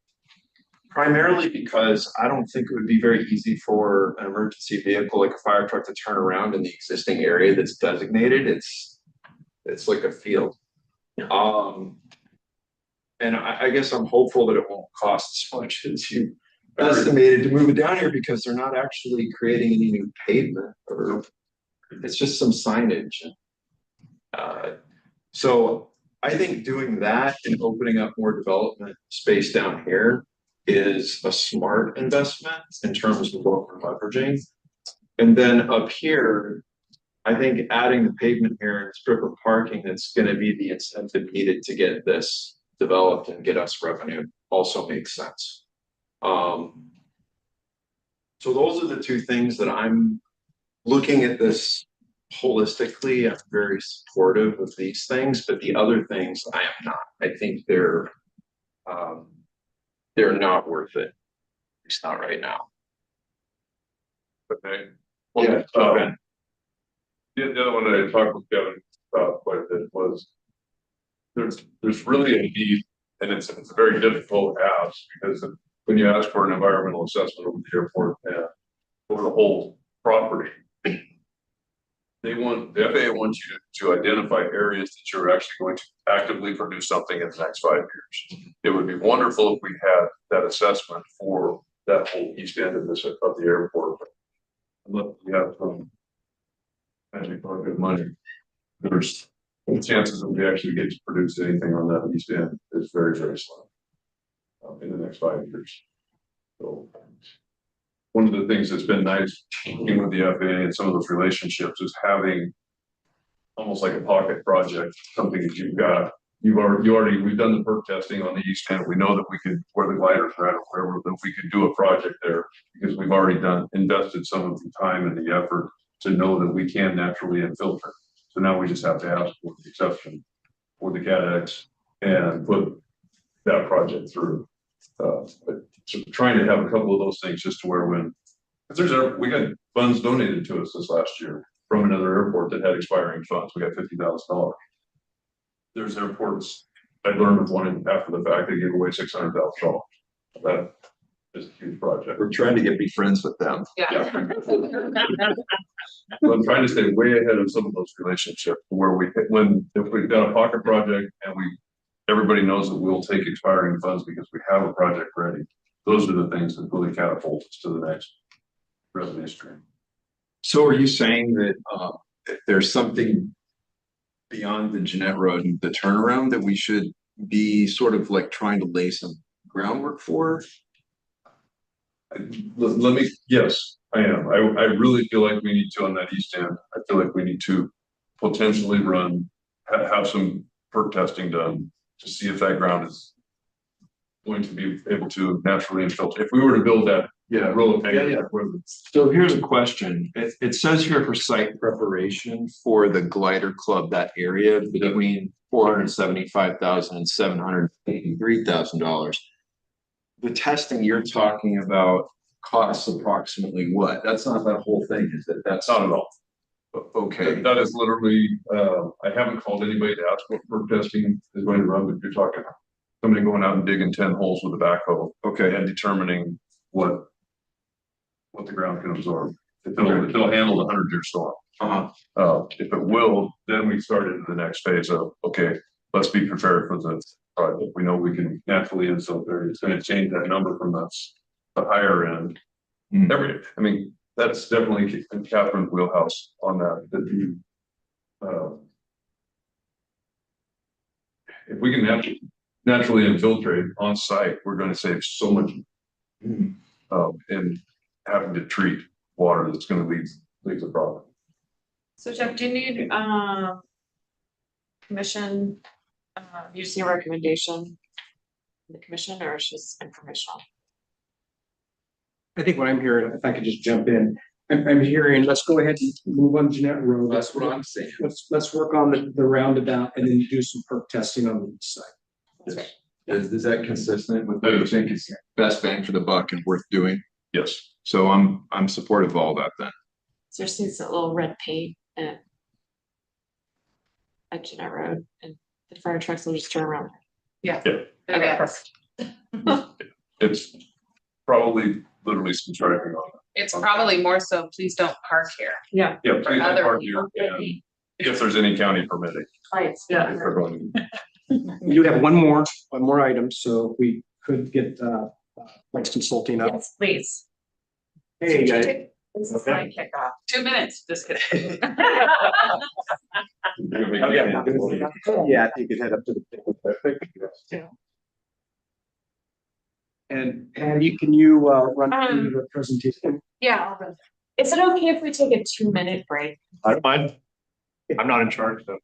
Primarily because I don't think it would be very easy for an emergency vehicle like a fire truck to turn around in the existing area that's designated. It's like a field. And I guess I'm hopeful that it won't cost as much as you estimated to move it down here, because they're not actually creating any new pavement, or it's just some signage. So I think doing that and opening up more development space down here is a smart investment in terms of what we're leveraging. And then up here, I think adding the pavement here and strip of parking, that's going to be the incentive needed to get this developed and get us revenue, also makes sense. So those are the two things that I'm looking at this holistically. I'm very supportive of these things, but the other things I am not. I think they're not worth it. It's not right now. Okay. Yeah. The other one that I talked with Kevin about quite a bit was there's really a need, and it's a very difficult ask, because when you ask for an environmental assessment over the airport and over the whole property, the FAA wants you to identify areas that you're actually going to actively produce something in the next 5 years. It would be wonderful if we had that assessment for that whole east end of the airport. Unless we have some magic bucket of money, there's the chances that we actually get to produce anything on that east end is very, very slim in the next 5 years. So one of the things that's been nice working with the FAA and some of those relationships is having almost like a pocket project, something that we've done the perk testing on the east end. We know that we could, where the gliders are at or wherever, that we could do a project there, because we've already invested some of the time and the effort to know that we can naturally infiltrate. So now we just have to ask for the exception for the CADX and put that project through. But so trying to have a couple of those things just to where we got funds donated to us this last year from another airport that had expiring funds. We got $50,000. There's airports, I learned of one after the fact, they gave away $600,000. That is a huge project. We're trying to be friends with them. Yeah. So I'm trying to stay way ahead of some of those relationships where if we've got a pocket project and everybody knows that we'll take expiring funds because we have a project ready. Those are the things that really catapult us to the next revenue stream. So are you saying that if there's something beyond the Jeanette Road and the turnaround that we should be sort of like trying to lay some groundwork for? Yes, I am. I really feel like we need to, on that east end, I feel like we need to potentially have some perk testing done to see if that ground is going to be able to naturally infiltrate. If we were to build that row of equipment. So here's a question. It says here for site preparation for the glider club, that area between $475,000 and $783,000. The testing you're talking about costs approximately what? That's not that whole thing, is it? That's Not at all. okay. That is literally, I haven't called anybody to ask what perk testing is going to run, but you're talking somebody going out and digging 10 holes with a backhoe. Okay. And determining what the ground can absorb. If it'll handle the 100-year storm. If it will, then we start into the next phase of, okay, let's be prepared for the project. We know we can naturally infiltrate. It's going to change that number from the higher end. That's definitely in Catherine's wheelhouse on that. If we can naturally infiltrate on site, we're going to save so much in having to treat water that's going to lead to problem. So Jeff, do you need, commission, you see a recommendation from the commission, or it's just informational? I think what I'm hearing, if I could just jump in, I'm hearing, let's go ahead and move on Jeanette Road. That's what I'm saying. Let's work on the roundabout and then do some perk testing on the east side. Is that consistent with what you think is best bang for the buck and worth doing? Yes. So I'm supportive of all that then. So there's this little red paint at Jeanette Road, and the fire trucks will just turn around. Okay, Okay. perfect. It's probably literally some striping on It's probably more so, please don't park here. it. Yeah, please don't other park here, and if there's any county permitting. Lights. Yeah. if they're going- We do have one more item, so if we could get Flex Consulting up. Yes, please. Hey, guys. This is my kickoff. 2 minutes, just kidding. Yeah, I think you could head up to the. And Andy, can you run through the presentation? Yeah. Is it okay if we take a 2-minute break? I don't mind. I'm not in charge, though.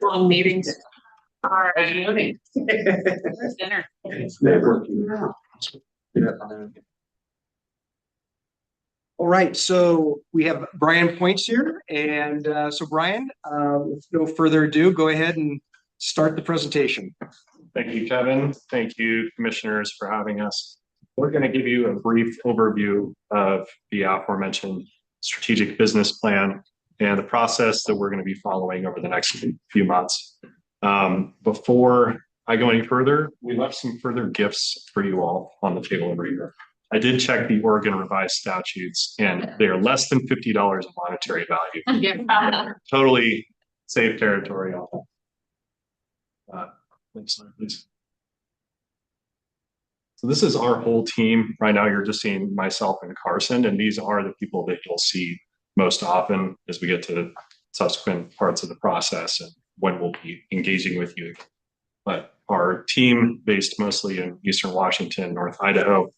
Long meetings. All right. Where's dinner? It's networking. All right, so we have Brian Points here, and so Brian, with no further ado, go ahead and start the presentation. Thank you, Kevin. Thank you, commissioners, for having us. We're going to give you a brief overview of the aforementioned strategic business plan and the process that we're going to be following over the next few months. Before I go any further, we left some further gifts for you all on the table over here. I did check the Oregon revised statutes, and they are less than $50 in monetary value. Yeah. Totally safe territory on that. Next slide, please. So this is our whole team. Right now, you're just seeing myself and Carson, and these are the people that you'll see most often as we get to subsequent parts of the process and when we'll be engaging with you. But our team, based mostly in Eastern Washington, North Idaho,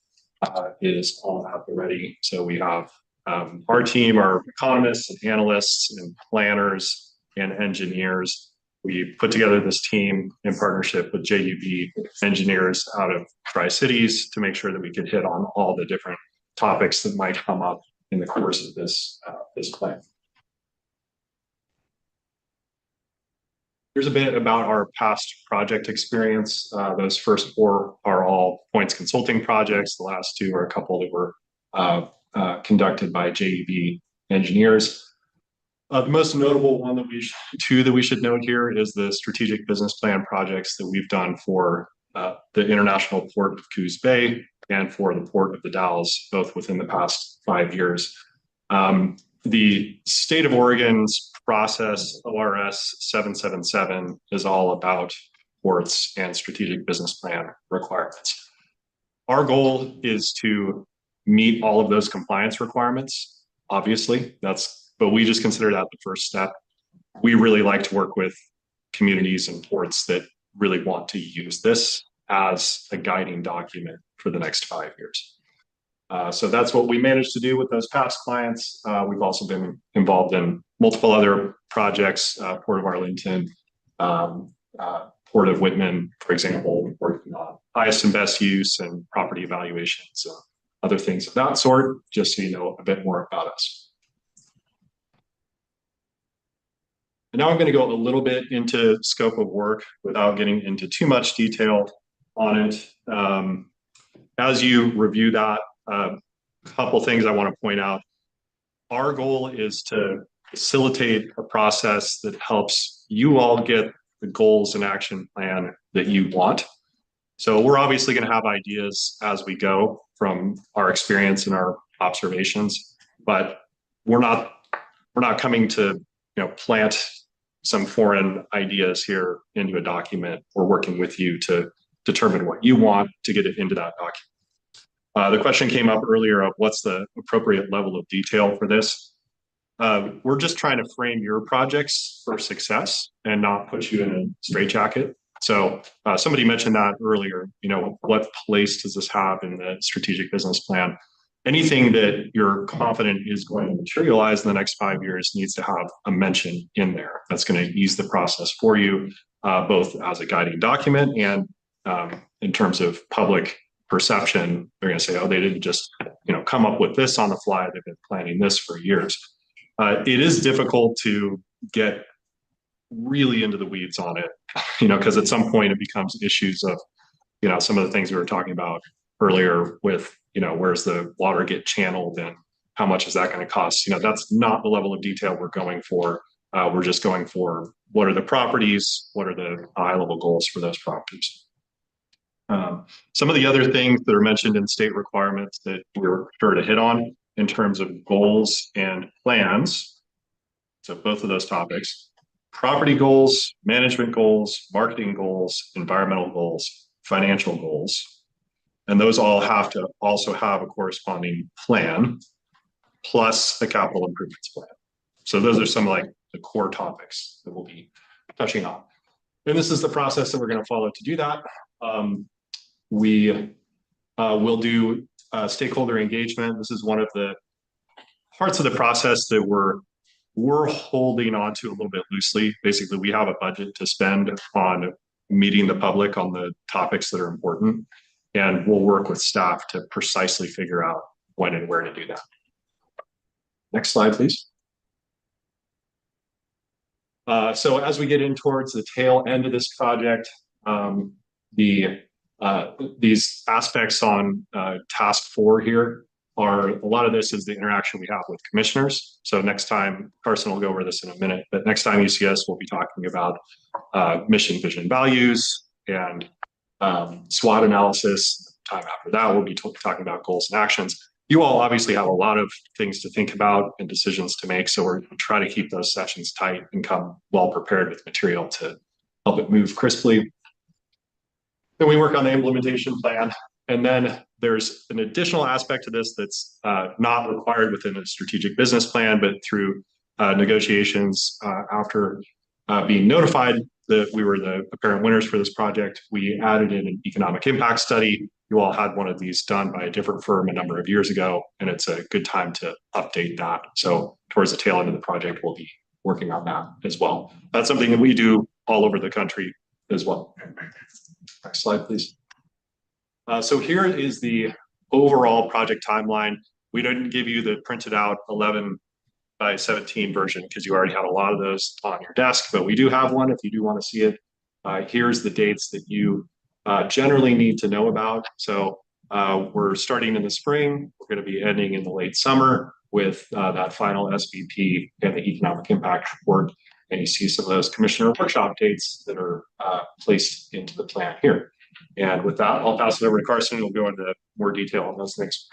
is all out there ready. So we have our team, our economists and analysts and planners and engineers. We put together this team in partnership with JUB engineers out of Tri-Cities to make sure that we could hit on all the different topics that might come up in the course of this plan. Here's a bit about our past project experience. Those first 4 are all Points Consulting projects. The last 2 are a couple that were conducted by JUB engineers. The most notable one that we should note here is the strategic business plan projects that we've done for the International Port of Coos Bay and for the Port of the Dalles, both within the past 5 years. The state of Oregon's process, ORS 777, is all about ports and strategic business plan requirements. Our goal is to meet all of those compliance requirements, obviously, but we just consider that the first step. We really like to work with communities and ports that really want to use this as a guiding document for the next 5 years. So that's what we managed to do with those past clients. We've also been involved in multiple other projects, Port of Arlington, Port of Whitman, for example, working on highest and best use and property evaluations, other things of that sort, just so you know a bit more about us. And now I'm going to go a little bit into scope of work without getting into too much detail on it. As you review that, a couple things I want to point out. Our goal is to facilitate a process that helps you all get the goals and action plan that you want. So we're obviously going to have ideas as we go from our experience and our observations, but we're not coming to plant some foreign ideas here into a document. We're working with you to determine what you want to get it into that document. The question came up earlier of what's the appropriate level of detail for this. We're just trying to frame your projects for success and not put you in a straitjacket. So somebody mentioned that earlier, what place does this have in the strategic business plan? Anything that you're confident is going to materialize in the next 5 years needs to have a mention in there. That's going to ease the process for you, both as a guiding document and in terms of public perception. They're going to say, oh, they didn't just come up with this on the fly. They've been planning this for years. It is difficult to get really into the weeds on it, because at some point it becomes issues of, some of the things we were talking about earlier with, where's the water get channeled and how much is that going to cost? That's not the level of detail we're going for. We're just going for what are the properties, what are the high level goals for those properties. Some of the other things that are mentioned in state requirements that we're sure to hit on in terms of goals and plans. So both of those topics, property goals, management goals, marketing goals, environmental goals, financial goals. And those all have to also have a corresponding plan plus a capital improvements plan. So those are some like the core topics that we'll be touching on. And this is the process that we're going to follow to do that. We will do stakeholder engagement. This is one of the parts of the process that we're we're holding on to a little bit loosely. Basically, we have a budget to spend on meeting the public on the topics that are important. And we'll work with staff to precisely figure out when and where to do that. Next slide, please. So as we get in towards the tail end of this project, these aspects on task 4 here are, a lot of this is the interaction we have with commissioners. So next time, Carson will go over this in a minute, but next time you see us, we'll be talking about mission, vision, values, and SWOT analysis. Time after that, we'll be talking about goals and actions. You all obviously have a lot of things to think about and decisions to make, so we're trying to keep those sessions tight and come well prepared with material to help it move crisply. Then we work on the implementation plan, and then there's an additional aspect to this that's not required within a strategic business plan, but through negotiations after being notified that we were the apparent winners for this project, we added in an economic impact study. You all had one of these done by a different firm a number of years ago, and it's a good time to update that. So towards the tail end of the project, we'll be working on that as well. That's something that we do all over the country as well. Next slide, please. So here is the overall project timeline. We didn't give you the printed out 11:17 version because you already had a lot of those on your desk, but we do have one if you do want to see it. Here's the dates that you generally need to know about. So we're starting in the spring. We're going to be ending in the late summer with that final SVP and the economic impact report. And you see some of those commissioner workshop dates that are placed into the plan here. And with that, I'll pass it over to Carson. We'll go into more detail on those things.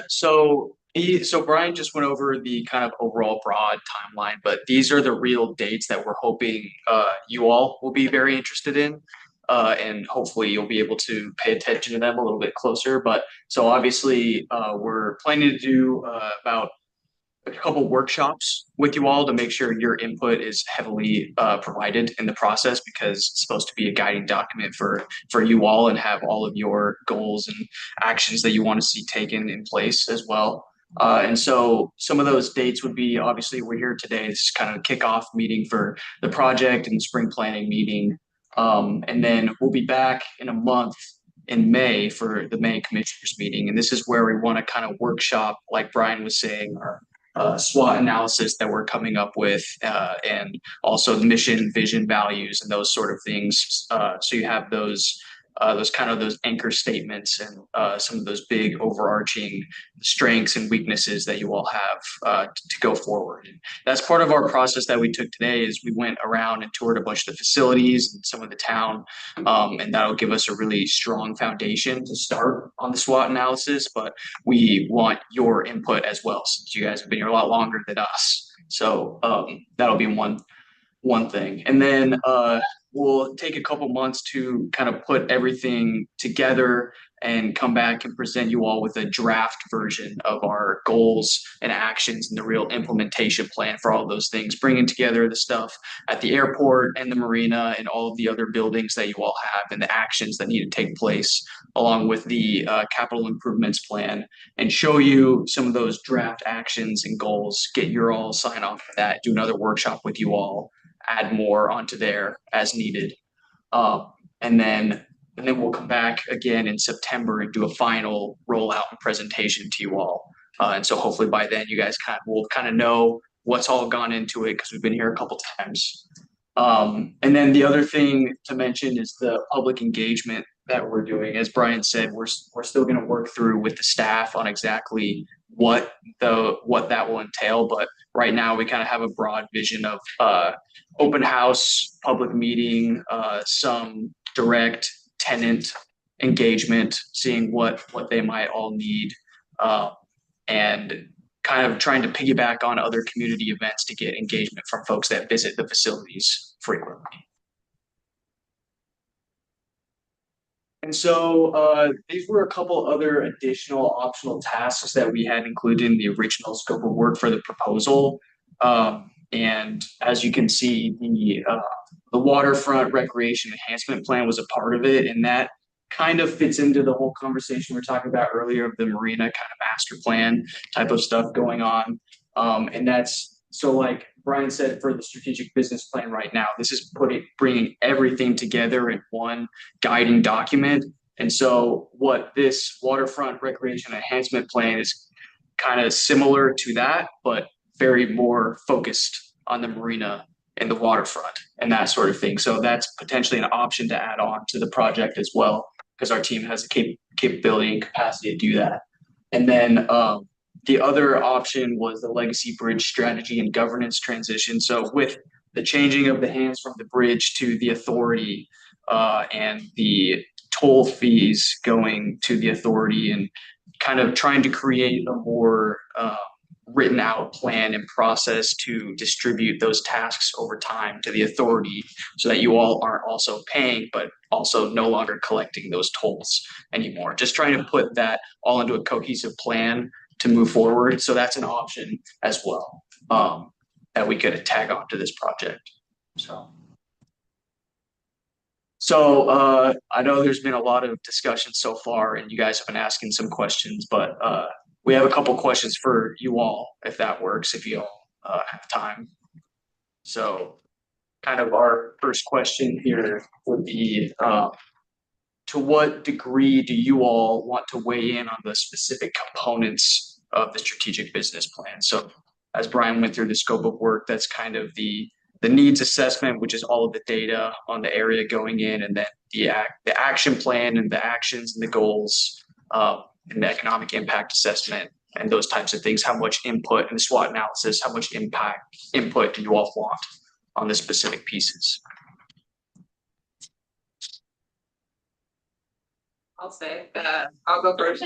So Brian just went over the kind of overall broad timeline, but these are the real dates that we're hoping you all will be very interested in. And hopefully you'll be able to pay attention to them a little bit closer. But so obviously we're planning to do about a couple workshops with you all to make sure your input is heavily provided in the process, because it's supposed to be a guiding document for you all and have all of your goals and actions that you want to see taken in place as well. And so some of those dates would be, obviously we're here today, this is kind of a kickoff meeting for the project and spring planning meeting. And then we'll be back in a month in May for the May commissioners meeting. And this is where we want to kind of workshop, like Brian was saying, our SWOT analysis that we're coming up with, and also the mission, vision, values, and those sort of things. So you have those anchor statements and some of those big overarching strengths and weaknesses that you all have to go forward. And that's part of our process that we took today. Is we went around and toured a bunch of the facilities and some of the town, and that'll give us a really strong foundation to start on the SWOT analysis. But we want your input as well, since you guys have been here a lot longer than us. So that'll be one thing. And then we'll take a couple months to kind of put everything together and come back and present you all with a draft version of our goals and actions and the real implementation plan for all of those things, bringing together the stuff at the airport and the marina and all of the other buildings that you all have and the actions that need to take place, along with the capital improvements plan, and show you some of those draft actions and goals, get your all sign off for that, do another workshop with you all, add more onto there as needed. And then we'll come back again in September and do a final rollout and presentation to you all. And so hopefully by then you guys will kind of know what's all gone into it, because we've been here a couple times. And then the other thing to mention is the public engagement that we're doing. As Brian said, we're still going to work through with the staff on exactly what that will entail. But right now we kind of have a broad vision of open house, public meeting, some direct tenant engagement, seeing what they might all need, and kind of trying to piggyback on other community events to get engagement from folks that visit the facilities frequently. And so these were a couple other additional optional tasks that we had included in the original scope of work for the proposal. And as you can see, the waterfront recreation enhancement plan was a part of it, and that kind of fits into the whole conversation we are talking about earlier of the marina kind of master plan type of stuff going on. And that's, so like Brian said, for the strategic business plan right now, this is bringing everything together in one guiding document. And so what this waterfront recreation enhancement plan is kind of similar to that, but very more focused on the marina and the waterfront and that sort of thing. So that's potentially an option to add on to the project as well, because our team has the capability and capacity to do that. And then the other option was the legacy bridge strategy and governance transition. So with the changing of the hands from the bridge to the authority and the toll fees going to the authority, and kind of trying to create a more written out plan and process to distribute those tasks over time to the authority, so that you all aren't also paying, but also no longer collecting those tolls anymore. Just trying to put that all into a cohesive plan to move forward. So that's an option as well, that we could tag on to this project. So I know there's been a lot of discussion so far, and you guys have been asking some questions, but we have a couple questions for you all, if that works, if you all have time. So kind of our first question here would be, to what degree do you all want to weigh in on the specific components of the strategic business plan? So as Brian went through the scope of work, that's kind of the needs assessment, which is all of the data on the area going in, and then the action plan and the actions and the goals, and the economic impact assessment and those types of things. How much input in the SWOT analysis, how much input do you all want on the specific pieces? I'll say, I'll go first.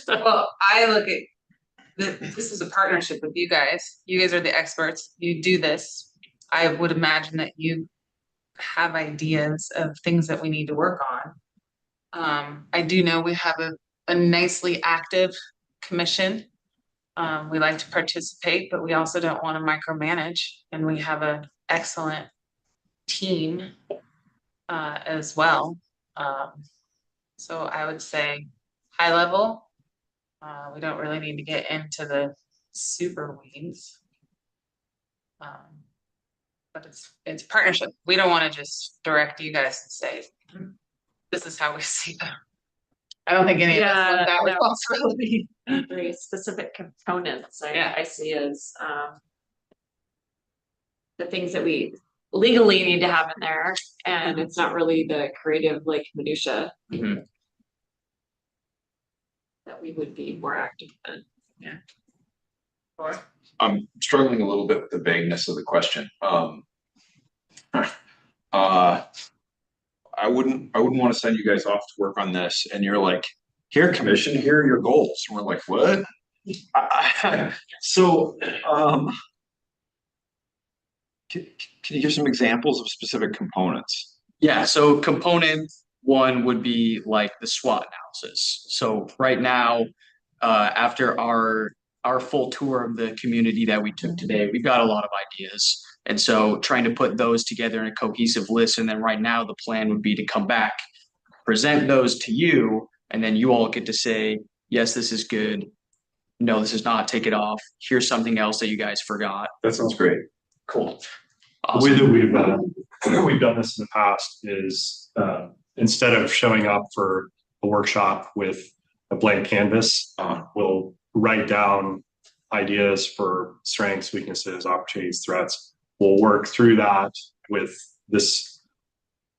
Well, I look at this is a partnership with you guys. You guys are the experts. You do this. I would imagine that you have ideas of things that we need to work on. I do know we have a nicely active commission. We like to participate, but we also don't want to micromanage, and we have an excellent team as well. So I would say high level, we don't really need to get into the super weeds. But it's partnership. We don't want to just direct you guys and say, this is how we see it. I don't think any of us want that responsibility. Very specific components I see as the things that we legally need to have in there, and it's not really the creative like minutia that we would be more active in. Yeah. I'm struggling a little bit with the vagueness of the question. I wouldn't want to send you guys off to work on this and you're like, here, commission, here are your goals. And we're like, what? Can you give some examples of specific components? Yeah, so component one would be like the SWOT analysis. So right now, after our full tour of the community that we took today, we've got a lot of ideas. And so trying to put those together in a cohesive list. And then right now the plan would be to come back, present those to you, and then you all get to say, yes, this is good. No, this is not, take it off. Here's something else that you guys forgot. That sounds great. Cool. The way that we've done this in the past is instead of showing up for a workshop with a blank canvas, we'll write down ideas for strengths, weaknesses, opportunities, threats. We'll work through that with this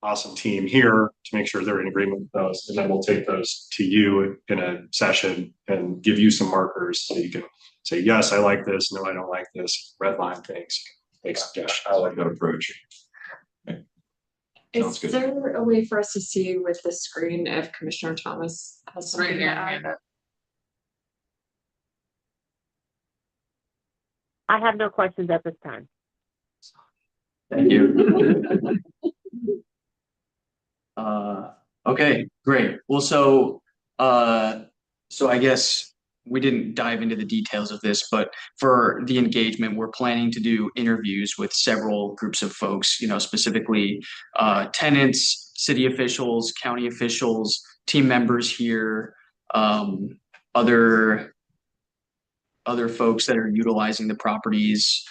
awesome team here to make sure they're in agreement with those. And then we'll take those to you in a session and give you some markers so you can say, yes, I like this. No, I don't like this. Red line things. Make suggestions. I like that approach. Is there a way for us to see with the screen if Commissioner Thomas has something to add? I have no questions at this time. Thank you. Okay, great. Well, so I guess we didn't dive into the details of this, but for the engagement, we're planning to do interviews with several groups of folks, specifically tenants, city officials, county officials, team members here, other folks that are utilizing the properties,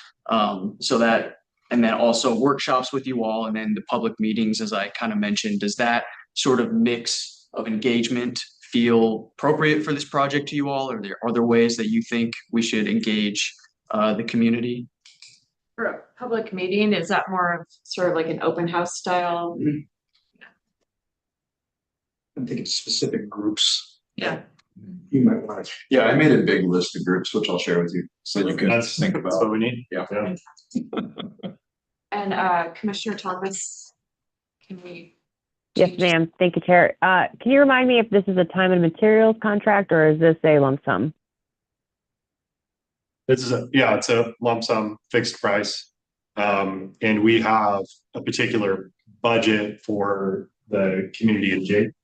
so that, and then also workshops with you all, and then the public meetings, as I kind of mentioned. Does that sort of mix of engagement feel appropriate for this project to you all? Or are there other ways that you think we should engage the community? For a public meeting, is that more of sort of like an open house style? I'm thinking specific groups. Yeah. You might want to. Yeah, I made a big list of groups, which I'll share with you, so you can That's think that's about. what we need. Yeah. And Commissioner Thomas, can we? Yes, ma'am. Thank you, Chair. Can you remind me if this is a time and materials contract or is this a lump sum? This is it's a lump sum fixed price. And we have a particular budget for the community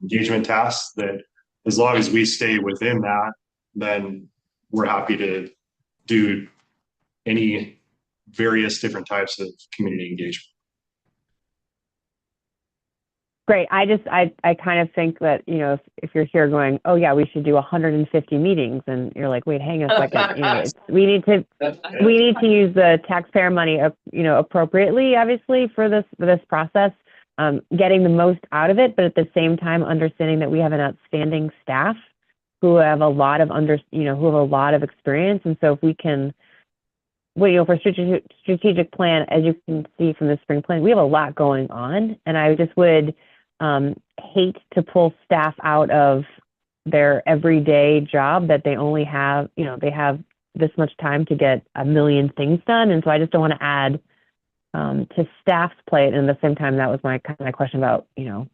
engagement tasks that, as long as we stay within that, then we're happy to do any various different types of community engagement. Great. I kind of think that, you know, if you're here going, oh yeah, we should do 150 meetings, and you're like, wait, hang on a second, you know, we need to use the taxpayer money, you know, appropriately, obviously, for this process, getting the most out of it, but at the same time, understanding that we have an outstanding staff who have a lot of who have a lot of experience. And so if we can, well, you know, for strategic plan, as you can see from the spring plan, we have a lot going on, and I just would hate to pull staff out of their everyday job that they only have, you know, they have this much time to get a million things done. And so I just don't want to add to staff's plate. And at the same time, that was my kind of my question about, you know,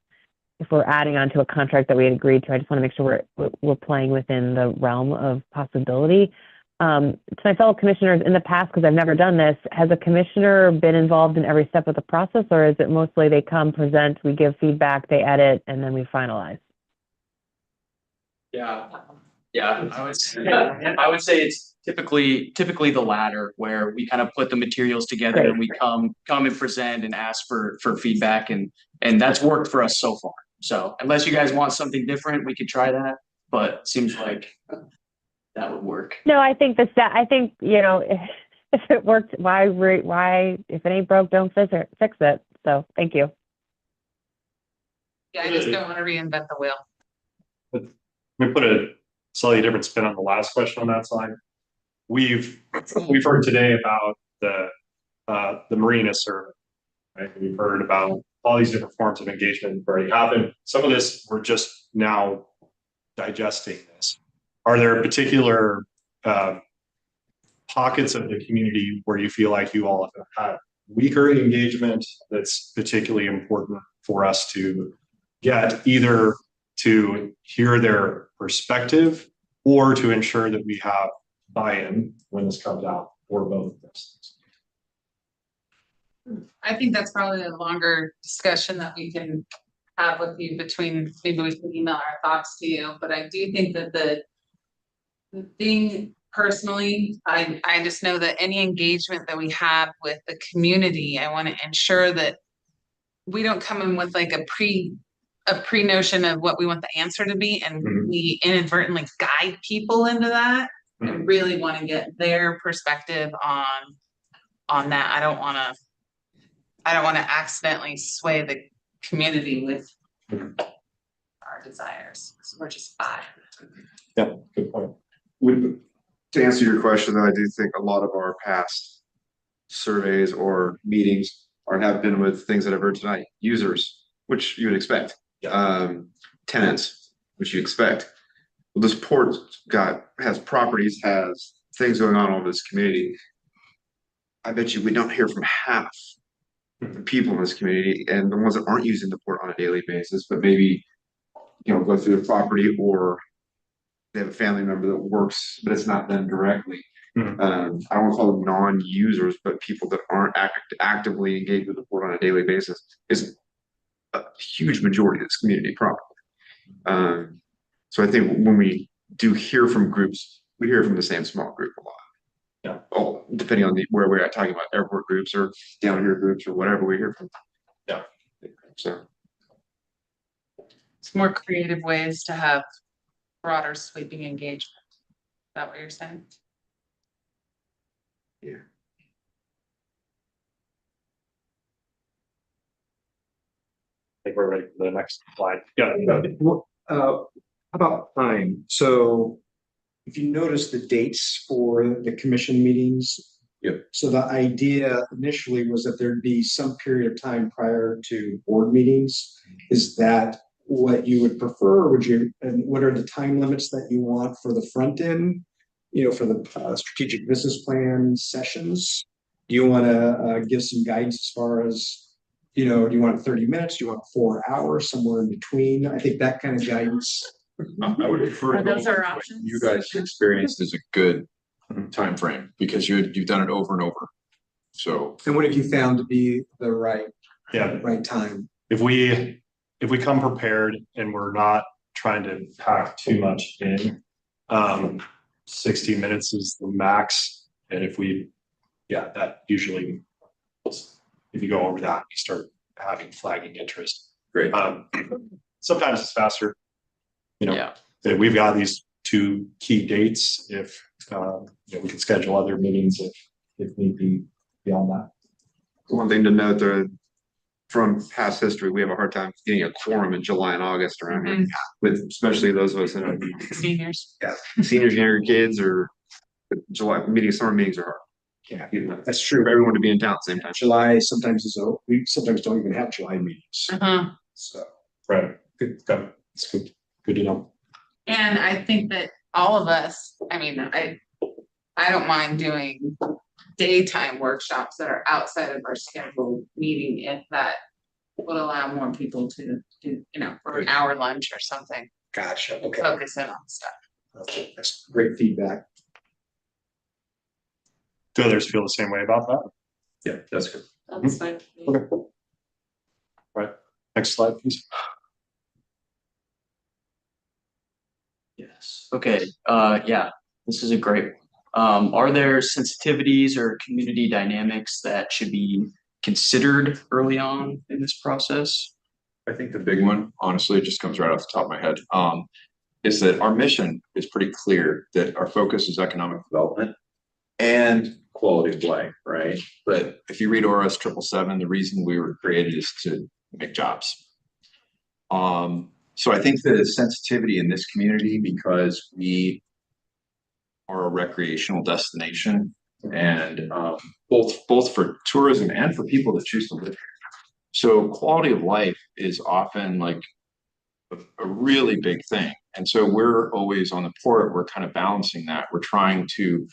if we're adding on to a contract that we had agreed to, I just want to make sure we're playing within the realm of possibility. To my fellow commissioners, in the past, because I've never done this, has a commissioner been involved in every step of the process, or is it mostly they come, present, we give feedback, they edit, and then we finalize? Yeah, I would say it's typically the latter, where we kind of put the materials together. Great. And we come and present and ask for feedback, and that's worked for us so far. So unless you guys want something different, we could try that, but it seems like that would work. No, I think you know, if it worked, why if it ain't broke, don't fix it. So thank you. Yeah, I just don't want to reinvent the wheel. Let me put a slightly different spin on the last question on that side. We've heard today about the marina survey, right? We've heard about all these different forms of engagement that already happened. Some of this, we're just now digesting this. Are there particular pockets of the community where you feel like you all have had weaker engagement that's particularly important for us to get, either to hear their perspective or to ensure that we have buy-in when this comes out, or both of those things? I think that's probably a longer discussion that we can have with you between, maybe we can email our thoughts to you, but I do think that the thing personally, I just know that any engagement that we have with the community, I want to ensure that we don't come in with like a pre-notion of what we want the answer to be, and we inadvertently guide people into that. I really want to get their perspective on that. I don't want to accidentally sway the community with our desires. So we're just five. Yeah, good point. To answer your question, though, I do think a lot of our past surveys or meetings have been with things that I've heard tonight. Users, which you would expect. Tenants, which you expect. Well, this port has properties, has things going on over this community. I bet you we don't hear from half the people in this community, and the ones that aren't using the port on a daily basis, but maybe, you know, go through the property, or they have a family member that works, but it's not them directly. I don't want to call them non-users, but people that aren't actively engaged with the port on a daily basis is a huge majority of this community, probably. So I think when we do hear from groups, we hear from the same small group a lot. Yeah. Oh, depending on where we're at, talking about airport groups or down here groups or whatever we hear from. Yeah. So. It's more creative ways to have broader sweeping engagement. Is that what you're saying? I think we're ready for the next slide. Yeah. How about time? So if you notice the dates for the commission meetings. Yep. So the idea initially was that there'd be some period of time prior to board meetings. Is that what you would prefer? Or would you, and what are the time limits that you want for the front end? You know, for the strategic business plan sessions? Do you want to give some guidance as far as, you know, do you want 30 minutes? Do you want 4 hours, somewhere in between? I think that kind of guidance. I would prefer. Are those our what options? You guys experienced is a good time frame because you've done it over and over. So. And what have you found to be the right time? If we come prepared and we're not trying to pack too much in, 60 minutes is the max. And if that usually, if you go over that, you start having flagging interest. Great. Sometimes it's faster. You know, that we've got these 2 key dates. If we can schedule other meetings if need be beyond that. One thing to note from past history, we have a hard time getting a quorum in July and August around here, with especially those of us that are Seniors. seniors, younger kids, or July meetings, summer meetings are hard. Yeah, that's true. For everyone to be in town at the same time. July sometimes we sometimes don't even have July meetings. So right, good. It's good. Good to know. And I think that all of us, I mean, I don't mind doing daytime workshops that are outside of our scheduled meeting if that would allow more people to do, for an hour lunch or something. Gotcha. Okay. Focus in on stuff. Okay. That's great feedback. Do others feel the same way about that? Yeah, that's good. That's fine. Okay. All right. Next slide, please. Yes. Okay, this is a great one. Are there sensitivities or community dynamics that should be considered early on in this process? I think the big one, honestly, it just comes right off the top of my head, is that our mission is pretty clear that our focus is economic development and quality of life, right? But if you read ORS 777, the reason we were created is to make jobs. So I think the sensitivity in this community, because we are a recreational destination and both for tourism and for people that choose to live here. So quality of life is often like a really big thing. And so we're always on the port, we're kind of balancing that. We're trying to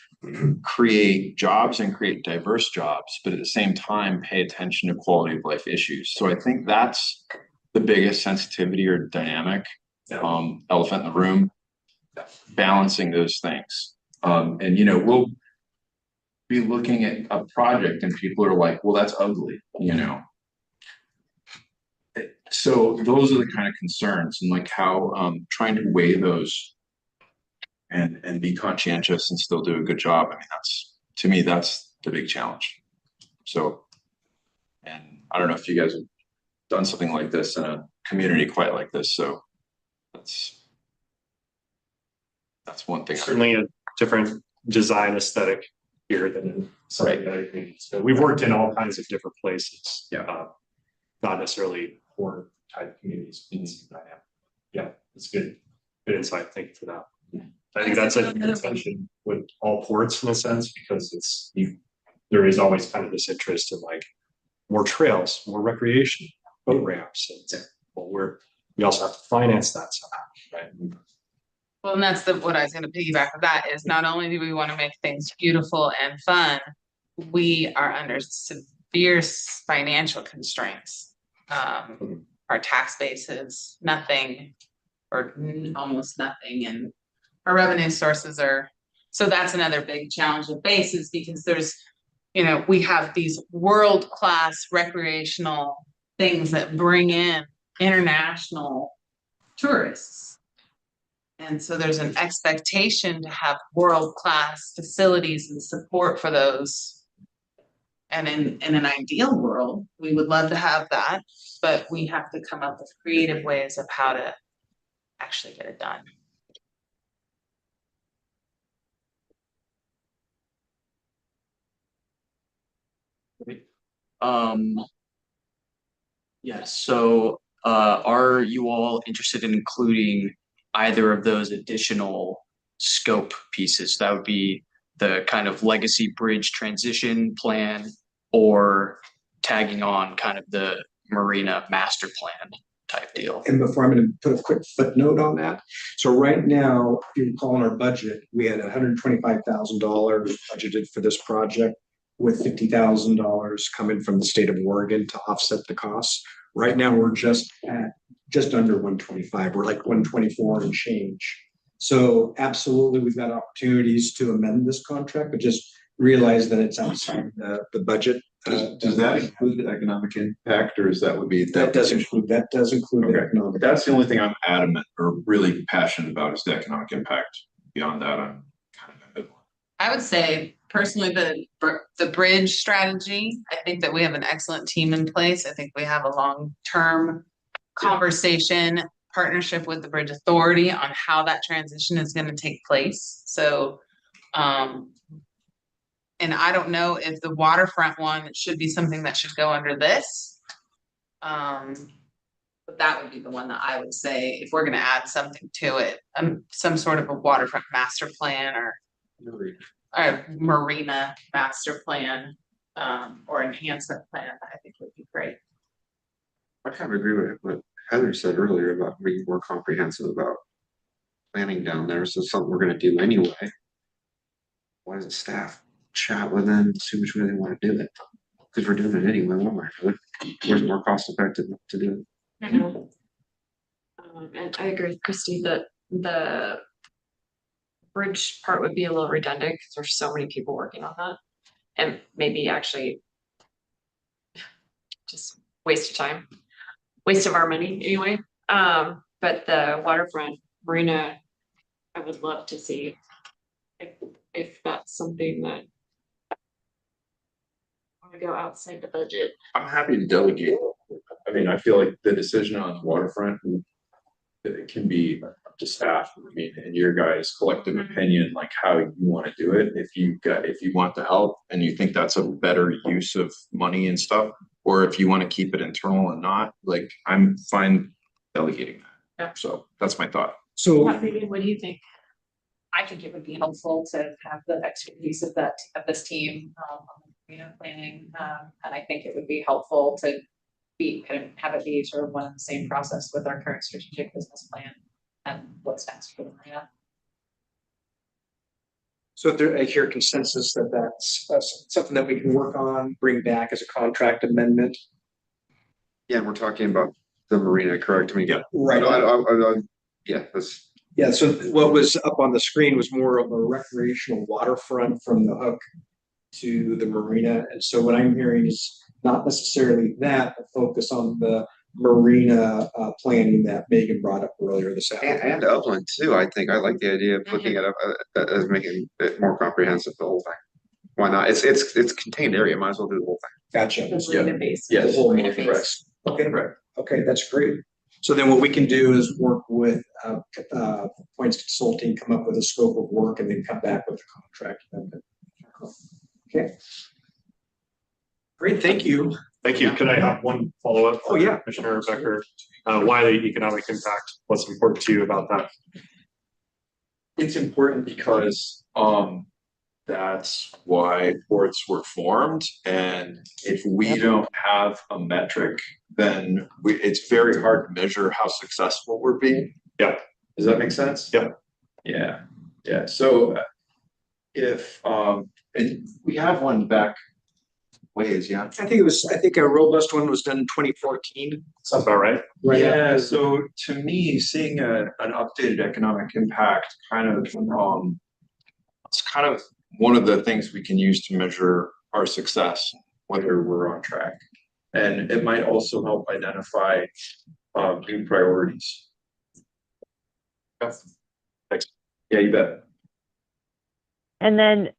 create jobs and create diverse jobs, but at the same time, pay attention to quality of life issues. So I think that's the biggest sensitivity or dynamic, elephant in the room, balancing those things. And we'll be looking at a project and people are like, well, that's ugly, So those are the kind of concerns and like how trying to weigh those and be conscientious and still do a good job. I mean, that's the big challenge. So, and I don't know if you guys have done something like this in a community quite like this. So that's one thing. Certainly a different design aesthetic here than something that I think. So we've worked in all kinds of different places. Not necessarily poor type communities. Yeah, it's good insight. Thank you for that. I think that's a tension with all ports in a sense, because there is always kind of this interest in like more trails, more recreation, boat ramps. And we also have to finance that somehow, right? Well, and that's what I was going to piggyback with that is not only do we want to make things beautiful and fun, we are under severe financial constraints. Our tax base is nothing or almost nothing, and our revenue sources so that's another big challenge of bases because there's, we have these world-class recreational things that bring in international tourists. And so there's an expectation to have world-class facilities and support for those. And in an ideal world, we would love to have that, but we have to come up with creative ways of how to actually get it done. Um, yes, so are you all interested in including either of those additional scope pieces? That would be the kind of legacy bridge transition plan or tagging on kind of the marina master plan type deal. And before, I'm gonna put a quick footnote on that. So right now, if you recall in our budget, we had $125,000 budgeted for this project, with $50,000 coming from the state of Oregon to offset the costs. Right now, we're just under 125. We're like 124 and change. So absolutely, we've got opportunities to amend this contract, but just realize that it's outside the budget. Does that include the economic impact, or is that would be? That does include the economic. That's the only thing I'm adamant or really passionate about is the economic impact. Beyond that, I'm kind of ambivalent. I would say personally, the bridge strategy, I think that we have an excellent team in place. I think we have a long-term conversation, partnership with the Bridge Authority on how that transition is gonna take place. So, and I don't know if the waterfront one should be something that should go under this. But that would be the one that I would say, if we're gonna add something to it, some sort of a waterfront master plan or marina master plan, or enhancement plan, I think would be great. I kind of agree with what Heather said earlier about being more comprehensive about planning down there. So something we're gonna do anyway. Why doesn't staff chat with them, see which way they want to do it? Because we're doing it anyway, one way or another. Where's more cost effective to do it? And I agree with Christy that the bridge part would be a little redundant because there's so many people working on that. And maybe actually just waste of time, waste of our money anyway. But the waterfront marina, I would love to see if that's something that want to go outside the budget. I'm happy to delegate. I mean, I feel like the decision on the waterfront, it can be up to staff. I mean, and your guys' collective opinion, like how you want to do it. If you want the help and you think that's a better use of money and stuff, or if you want to keep it internal and not, like, I'm fine delegating that. Yeah. So that's my thought. So What do you think? I think it would be helpful to have the expertise of this team, on the planning, and I think it would be helpful to have it be sort of one and the same process with our current strategic business plan and what's next for the marina. So I hear consensus that that's something that we can work on, bring back as a contract amendment. Yeah, we're talking about the marina, correct? I mean, yeah. Right. Yeah, that's. Yeah, so what was up on the screen was more of a recreational waterfront from the hook to the marina. And so what I'm hearing is not necessarily that, but focus on the marina planning that Megan brought up earlier this afternoon. And Upland too, I think. I like the idea of looking at it as making it more comprehensive, the whole thing. Why not? It's contained area, might as well do the whole thing. Gotcha. Marina base. The whole Marina marina base. base. Okay, right. Okay, that's great. So then what we can do is work with Points Consulting, come up with a scope of work and then come back with a contract. Okay. Great, thank you. Thank you. Could I have one follow-up? Oh, yeah. Commissioner Becker, why the economic impact? What's important to you about that? It's important because that's why ports were formed. And if we don't have a metric, then it's very hard to measure how successful we're being. Yeah. Does that make sense? Yeah. Yeah. Yeah. So if and we have one back ways, yeah. I think a robust one was done in 2014. Sounds about right. Right. Yeah, so to me, seeing an updated economic impact kind of it's kind of one of the things we can use to measure our success, whether we're on track. And it might also help identify new priorities. Thanks. Yeah, you bet. And then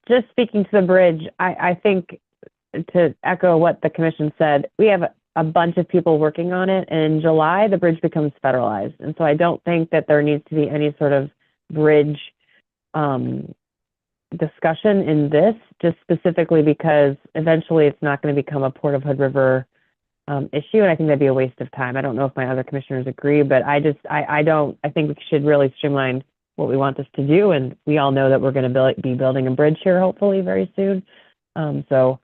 just speaking to the bridge, I think to echo what the commission said, we have a bunch of people working on it. And in July, the bridge becomes federalized. And so I don't think that there needs to be any sort of bridge discussion in this, just specifically because eventually it's not going to become a Port of Hood River issue. And I think that'd be a waste of time. I don't know if my other commissioners agree, but I think we should really streamline what we want this to do. And we all know that we're going to be building a bridge here, hopefully very soon. So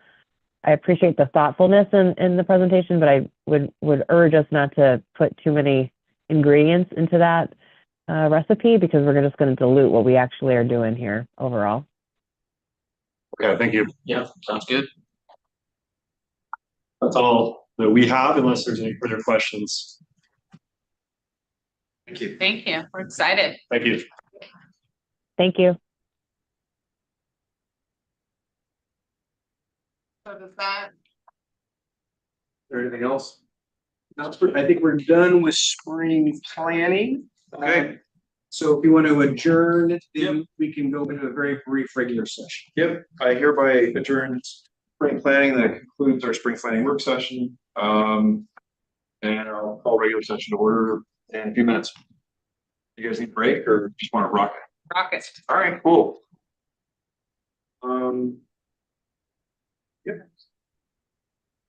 I appreciate the thoughtfulness in the presentation, but I would urge us not to put too many ingredients into that recipe, because we're just going to dilute what we actually are doing here overall. Okay, thank you. Yeah, sounds good. That's all that we have, unless there's any further questions. Thank you. Thank you. We're excited. Thank you. Thank you. So does that, there anything else? I think we're done with spring planning. Okay. So if you want to adjourn, then we can go into a very brief regular session. Yep, I hereby adjourn spring planning. That concludes our spring planning work session. And I'll call regular session to order in a few minutes. You guys need a break or just want to rock it? rocket? All right, cool. Yep.